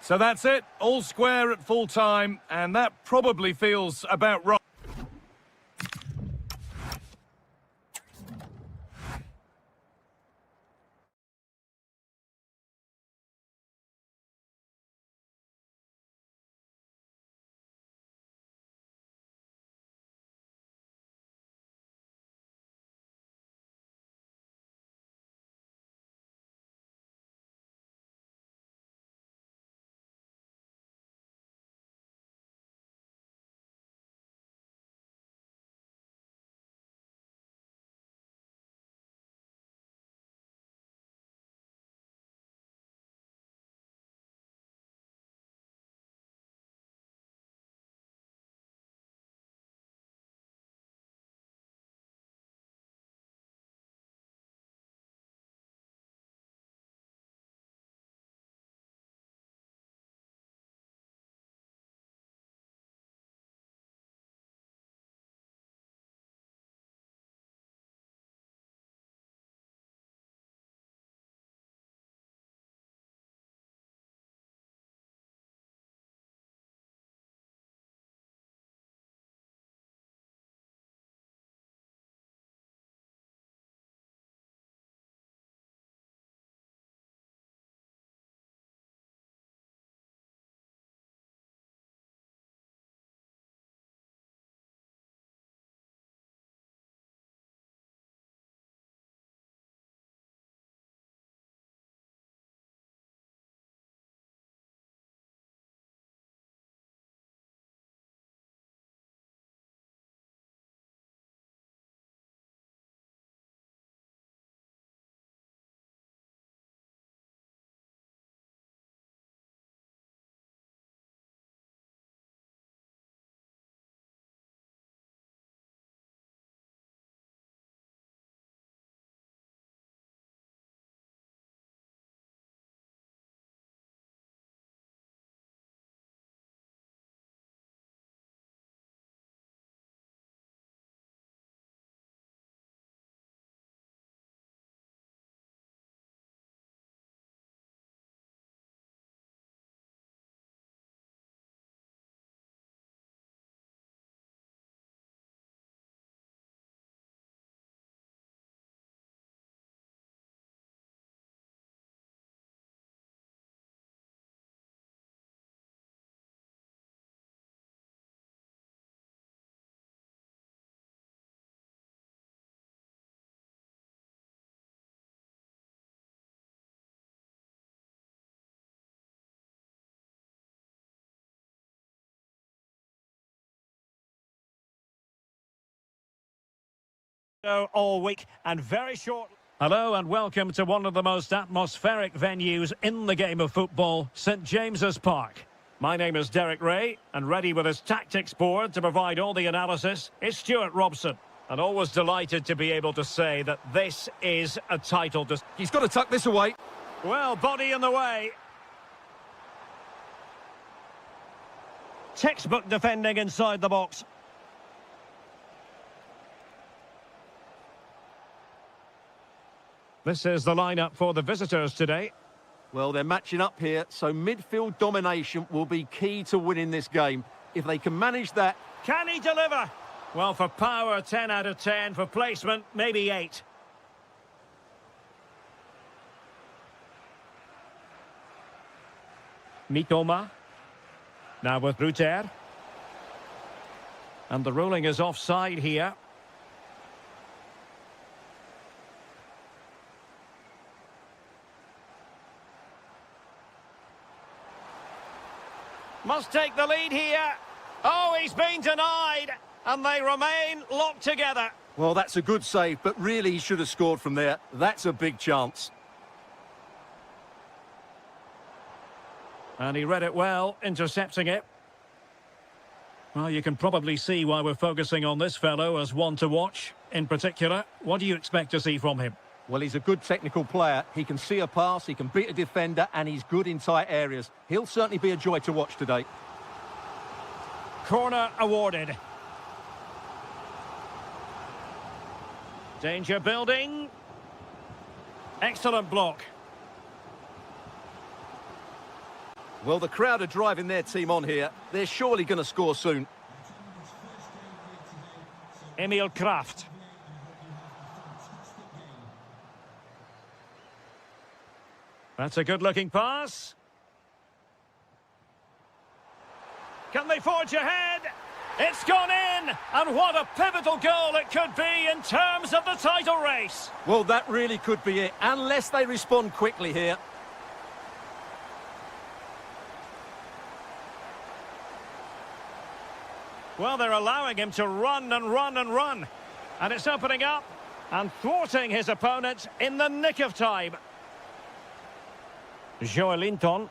Speaker 1: So that's it, all square at full time, and that probably feels about right.
Speaker 3: All week and very short. Hello and welcome to one of the most atmospheric venues in the game of football, St James's Park. My name is Derek Ray, and ready with his tactics board to provide all the analysis is Stuart Robson. And always delighted to be able to say that this is a title.
Speaker 4: He's got to tuck this away.
Speaker 3: Well, body in the way. Textbook defending inside the box. This is the lineup for the visitors today.
Speaker 4: Well, they're matching up here, so midfield domination will be key to winning this game. If they can manage that...
Speaker 3: Can he deliver? Well, for power, 10 out of 10. For placement, maybe 8. Mitoma. Now with Ruter. And the ruling is offside here. Must take the lead here. Oh, he's been denied. And they remain locked together.
Speaker 4: Well, that's a good save, but really he should have scored from there. That's a big chance.
Speaker 3: And he read it well, intercepting it. Well, you can probably see why we're focusing on this fellow as one to watch. In particular, what do you expect to see from him?
Speaker 4: Well, he's a good technical player. He can see a pass, he can beat a defender, and he's good in tight areas. He'll certainly be a joy to watch today.
Speaker 3: Corner awarded. Danger building. Excellent block.
Speaker 4: Well, the crowd are driving their team on here. They're surely going to score soon.
Speaker 3: Emil Kraft. That's a good-looking pass. Can they forge ahead? It's gone in! And what a pivotal goal it could be in terms of the title race.
Speaker 4: Well, that really could be it, unless they respond quickly here.
Speaker 3: Well, they're allowing him to run and run and run. And it's opening up and thwarting his opponent in the nick of time. Joelinton.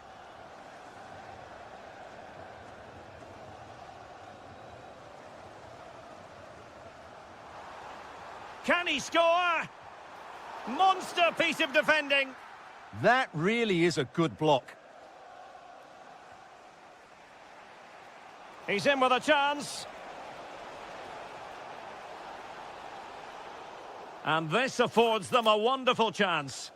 Speaker 3: Can he score? Monster piece of defending.
Speaker 4: That really is a good block.
Speaker 3: He's in with a chance. And this affords them a wonderful chance.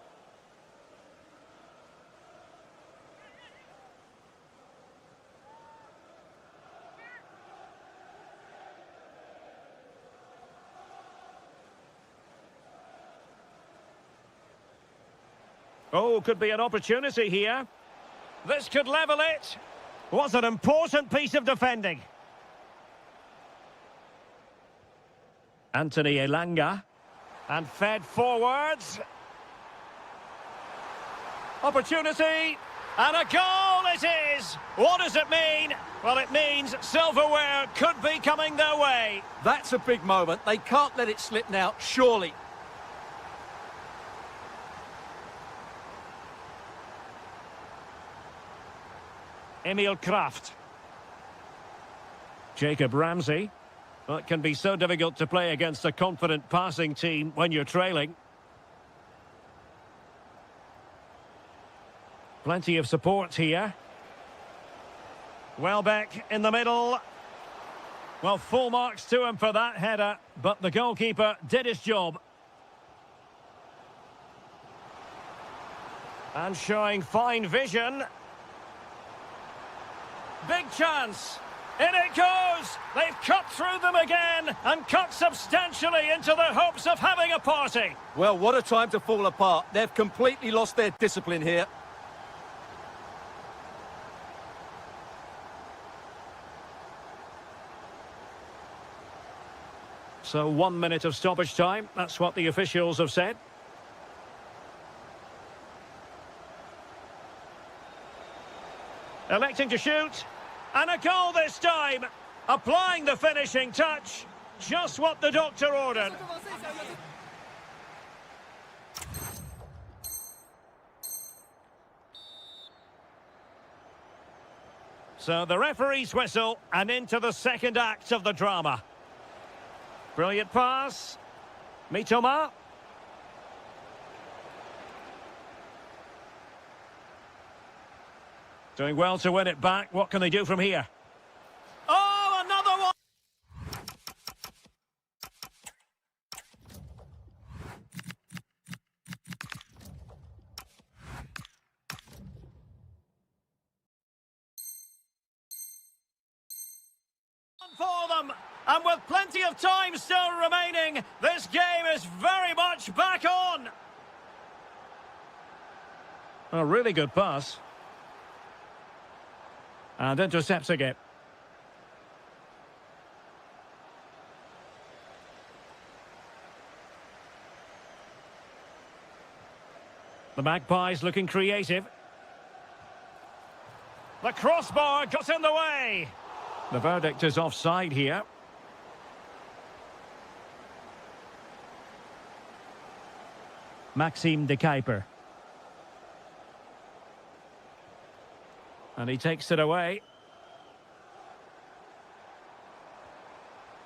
Speaker 3: Oh, could be an opportunity here. This could level it. Was an important piece of defending. Anthony Elanga. And fed forwards. Opportunity. And a goal it is. What does it mean? Well, it means silverware could be coming their way.
Speaker 4: That's a big moment. They can't let it slip now, surely.
Speaker 3: Emil Kraft. Jacob Ramsey. Well, it can be so difficult to play against a confident passing team when you're trailing. Plenty of support here. Welbeck in the middle. Well, full marks to him for that header, but the goalkeeper did his job. And showing fine vision. Big chance. In it goes. They've cut through them again and cut substantially into their hopes of having a party.
Speaker 4: Well, what a time to fall apart. They've completely lost their discipline here.
Speaker 3: So 1 minute of stoppage time. That's what the officials have said. Electing to shoot. And a goal this time. Applying the finishing touch. Just what the doctor ordered. So the referee's whistle and into the second act of the drama. Brilliant pass. Mitoma. Doing well to win it back. What can they do from here? Oh, another one! For them, and with plenty of time still remaining, this game is very much back on. A really good pass. And intercepting it. The Magpies looking creative. The crossbar got in the way. The verdict is offside here. Maxime de Kuiper. And he takes it away.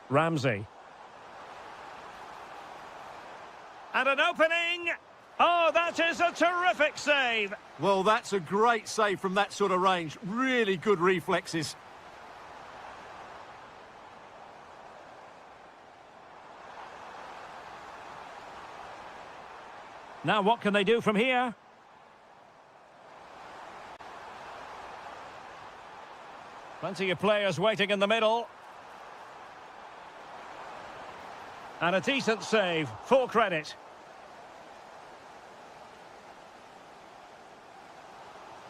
Speaker 3: Ramsey. And an opening. Oh, that is a terrific save.
Speaker 4: Well, that's a great save from that sort of range. Really good reflexes.
Speaker 3: Now what can they do from here? Plenty of players waiting in the middle. And a decent save, full credit.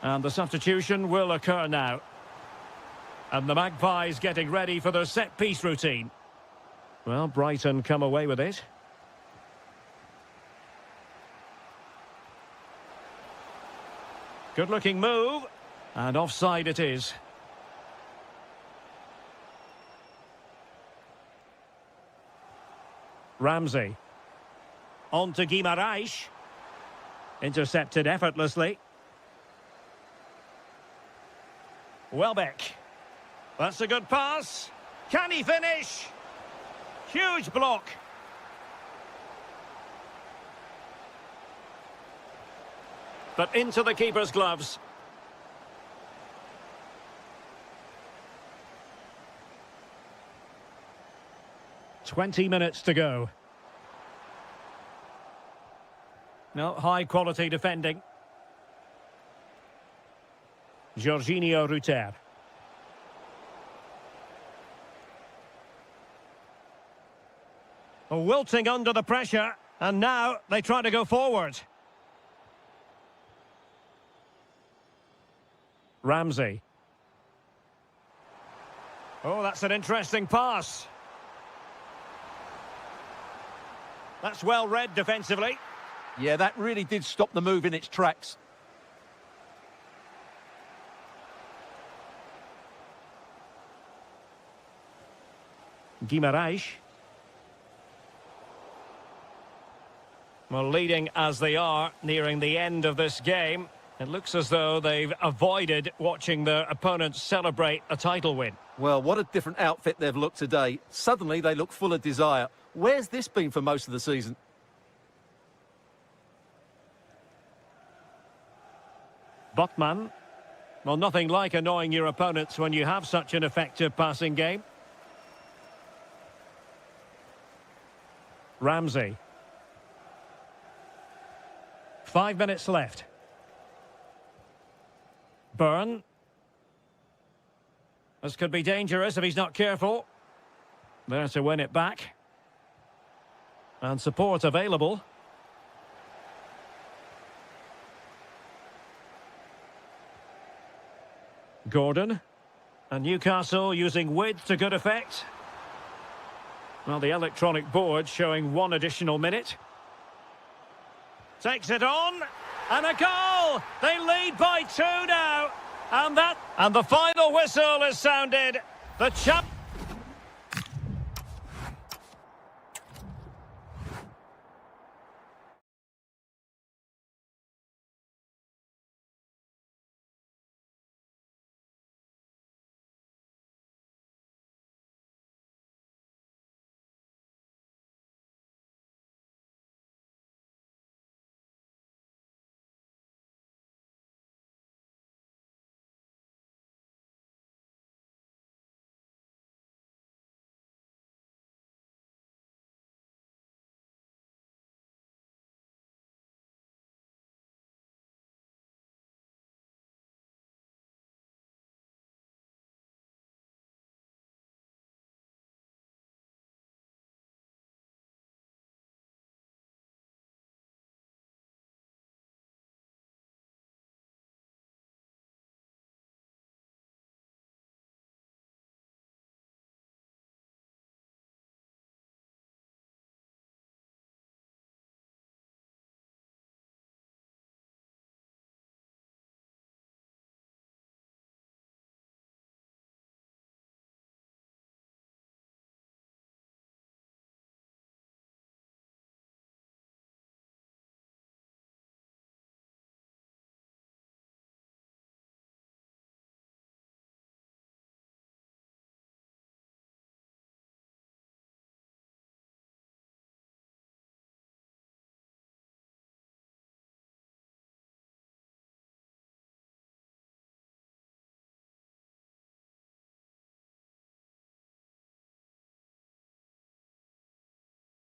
Speaker 3: And the substitution will occur now. And the Magpies getting ready for their set-piece routine. Well, Brighton come away with it. Good-looking move. And offside it is. Ramsey. On to Guimaraes. Intercepted effortlessly. Welbeck. That's a good pass. Can he finish? Huge block. But into the keeper's gloves. "20 minutes to go. No, high-quality defending. Jorginho Ruter. Wilting under the pressure, and now they try to go forward. Ramsey. Oh, that's an interesting pass. That's well read defensively.
Speaker 4: Yeah, that really did stop the move in its tracks.
Speaker 3: Guimaraes. Well, leading as they are, nearing the end of this game, it looks as though they've avoided watching their opponents celebrate a title win.
Speaker 4: Well, what a different outfit they've looked today. Suddenly they look full of desire. Where's this been for most of the season?
Speaker 3: Botman. Well, nothing like annoying your opponents when you have such an effective passing game. Ramsey. 5 minutes left. Byrne. This could be dangerous if he's not careful. There to win it back. And support available. Gordon. And Newcastle using width to good effect. Well, the electronic board showing 1 additional minute. Takes it on. And a goal! They lead by 2 now. And the final whistle is sounded. The champ...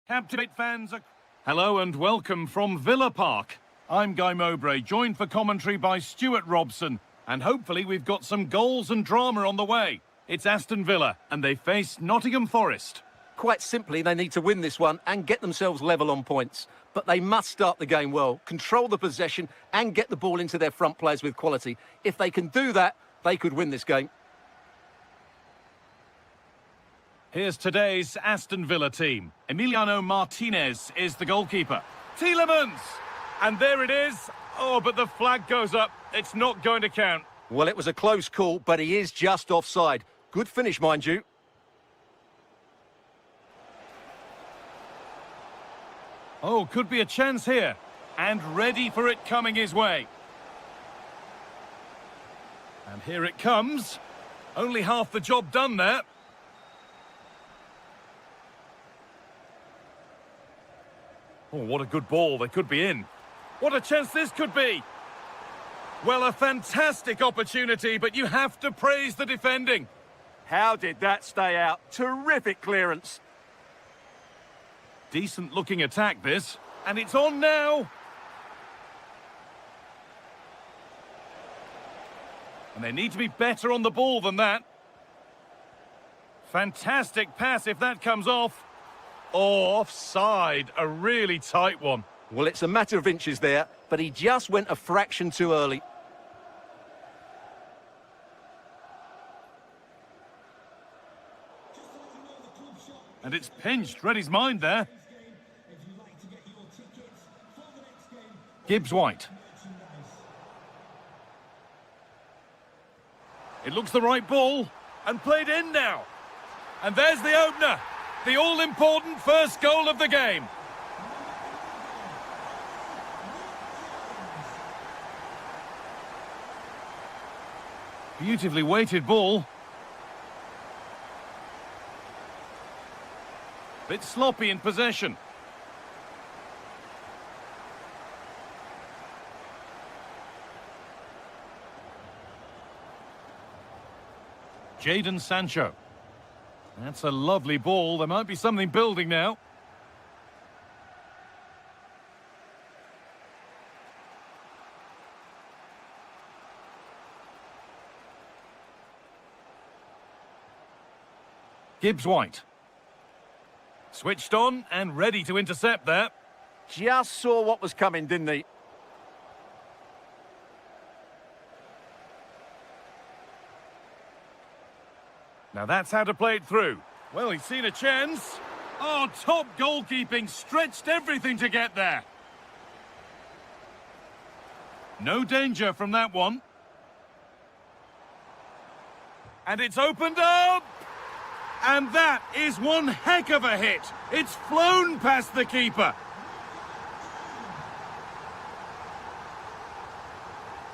Speaker 1: Captivate fans. Hello and welcome from Villa Park. I'm Guy Mowbray, joined for commentary by Stuart Robson. And hopefully we've got some goals and drama on the way. It's Aston Villa, and they face Nottingham Forest.
Speaker 4: Quite simply, they need to win this one and get themselves level on points. But they must start the game well, control the possession and get the ball into their front players with quality. If they can do that, they could win this game.
Speaker 1: Here's today's Aston Villa team. Emiliano Martinez is the goalkeeper. Tielemans! And there it is. Oh, but the flag goes up. It's not going to count.
Speaker 4: Well, it was a close call, but he is just offside. Good finish, mind you.
Speaker 1: Oh, could be a chance here. And ready for it coming his way. And here it comes. Only half the job done there. Oh, what a good ball. They could be in. What a chance this could be. Well, a fantastic opportunity, but you have to praise the defending.
Speaker 4: How did that stay out? Terrific clearance.
Speaker 1: Decent looking attack this. And it's on now. And they need to be better on the ball than that. Fantastic pass if that comes off. Oh, offside. A really tight one.
Speaker 4: Well, it's a matter of inches there, but he just went a fraction too early.
Speaker 1: And it's pinched. Read his mind there. Gibbs-White. It looks the right ball. And played in now. And there's the opener. The all-important first goal of the game. Beautifully weighted ball. Bit sloppy in possession. Jadon Sancho. That's a lovely ball. There might be something building now. Gibbs-White. Switched on and ready to intercept there.
Speaker 4: Just saw what was coming, didn't he?
Speaker 1: Now that's how to play it through. Well, he's seen a chance. Oh, top goalkeeping, stretched everything to get there. No danger from that one. And it's opened up! And that is one heck of a hit. It's flown past the keeper.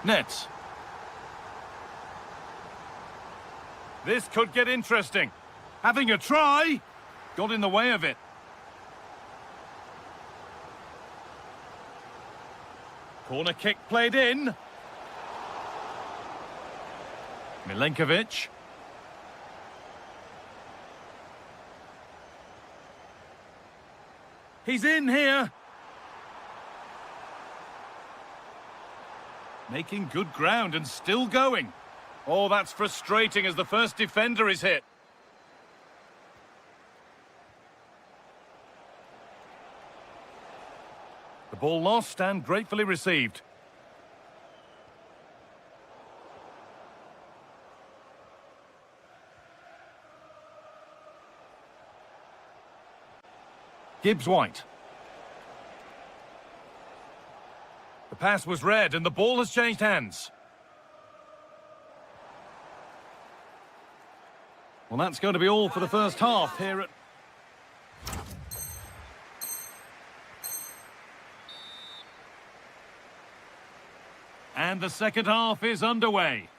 Speaker 1: Nets. This could get interesting. Having a try. Got in the way of it. Corner kick played in. Milenkovic. He's in here. Making good ground and still going. Oh, that's frustrating as the first defender is hit. The ball lost and gratefully received. Gibbs-White. The pass was read and the ball has changed hands. Well, that's going to be all for the first half here at... And the second half is underway.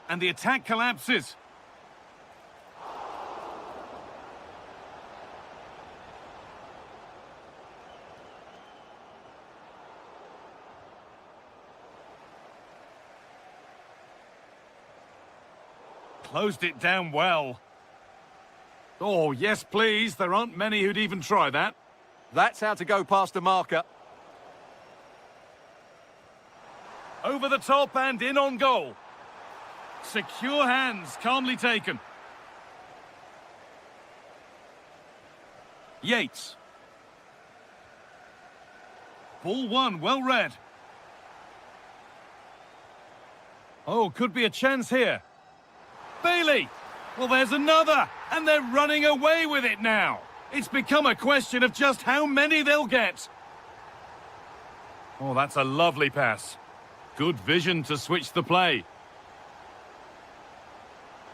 Speaker 1: And the attack collapses. Closed it down well. Oh, yes, please. There aren't many who'd even try that.
Speaker 4: That's how to go past a marker.
Speaker 1: Over the top and in on goal. Secure hands, calmly taken. Yates. Ball one, well read. Oh, could be a chance here. Bailey! Well, there's another, and they're running away with it now. It's become a question of just how many they'll get. Oh, that's a lovely pass. Good vision to switch the play.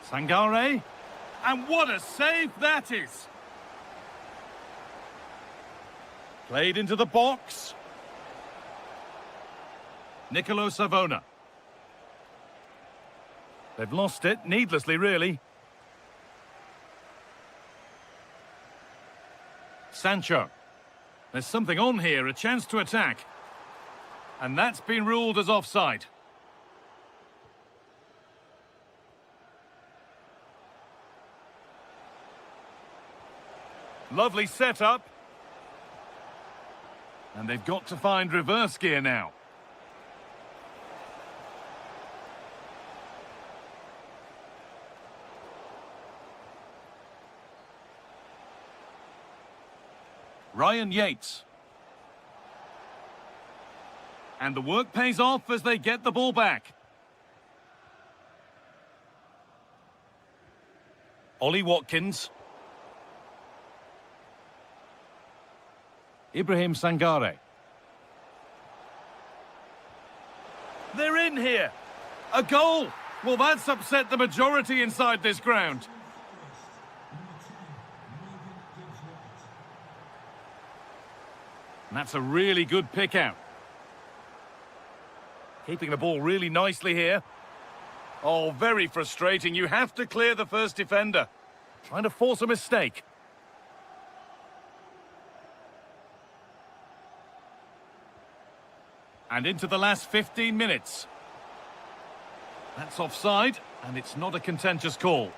Speaker 1: Sangare. And what a save that is. Played into the box. Nicolo Savona. They've lost it, needlessly, really. Sancho. There's something on here, a chance to attack. And that's been ruled as offside. Lovely setup. And they've got to find reverse gear now. Ryan Yates. And the work pays off as they get the ball back. Ollie Watkins. Ibrahim Sangare. They're in here. A goal. Well, that's upset the majority inside this ground. And that's a really good pick out. Keeping the ball really nicely here. Oh, very frustrating. You have to clear the first defender. Trying to force a mistake. And into the last 15 minutes. That's offside, and it's not a contentious call.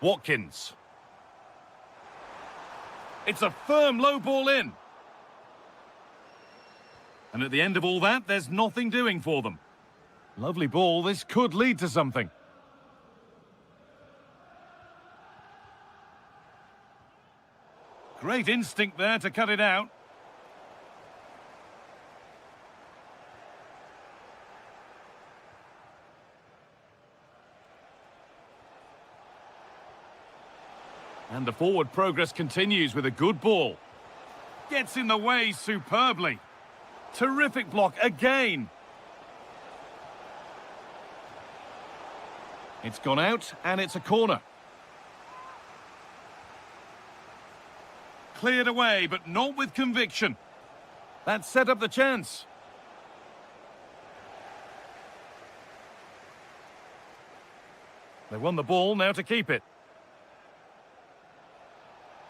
Speaker 1: Watkins. It's a firm low ball in. And at the end of all that, there's nothing doing for them. Lovely ball. This could lead to something. Great instinct there to cut it out. And the forward progress continues with a good ball. Gets in the way superbly. Terrific block again. It's gone out and it's a corner. Cleared away, but not with conviction. That set up the chance. They won the ball, now to keep it.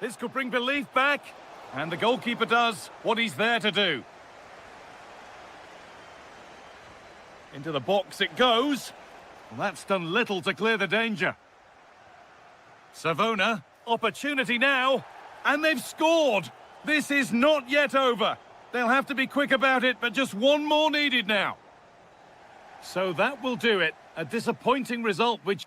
Speaker 1: This could bring belief back, and the goalkeeper does what he's there to do. Into the box it goes. Well, that's done little to clear the danger. Savona, opportunity now, and they've scored. This is not yet over. They'll have to be quick about it, but just one more needed now. So that will do it. A disappointing result, which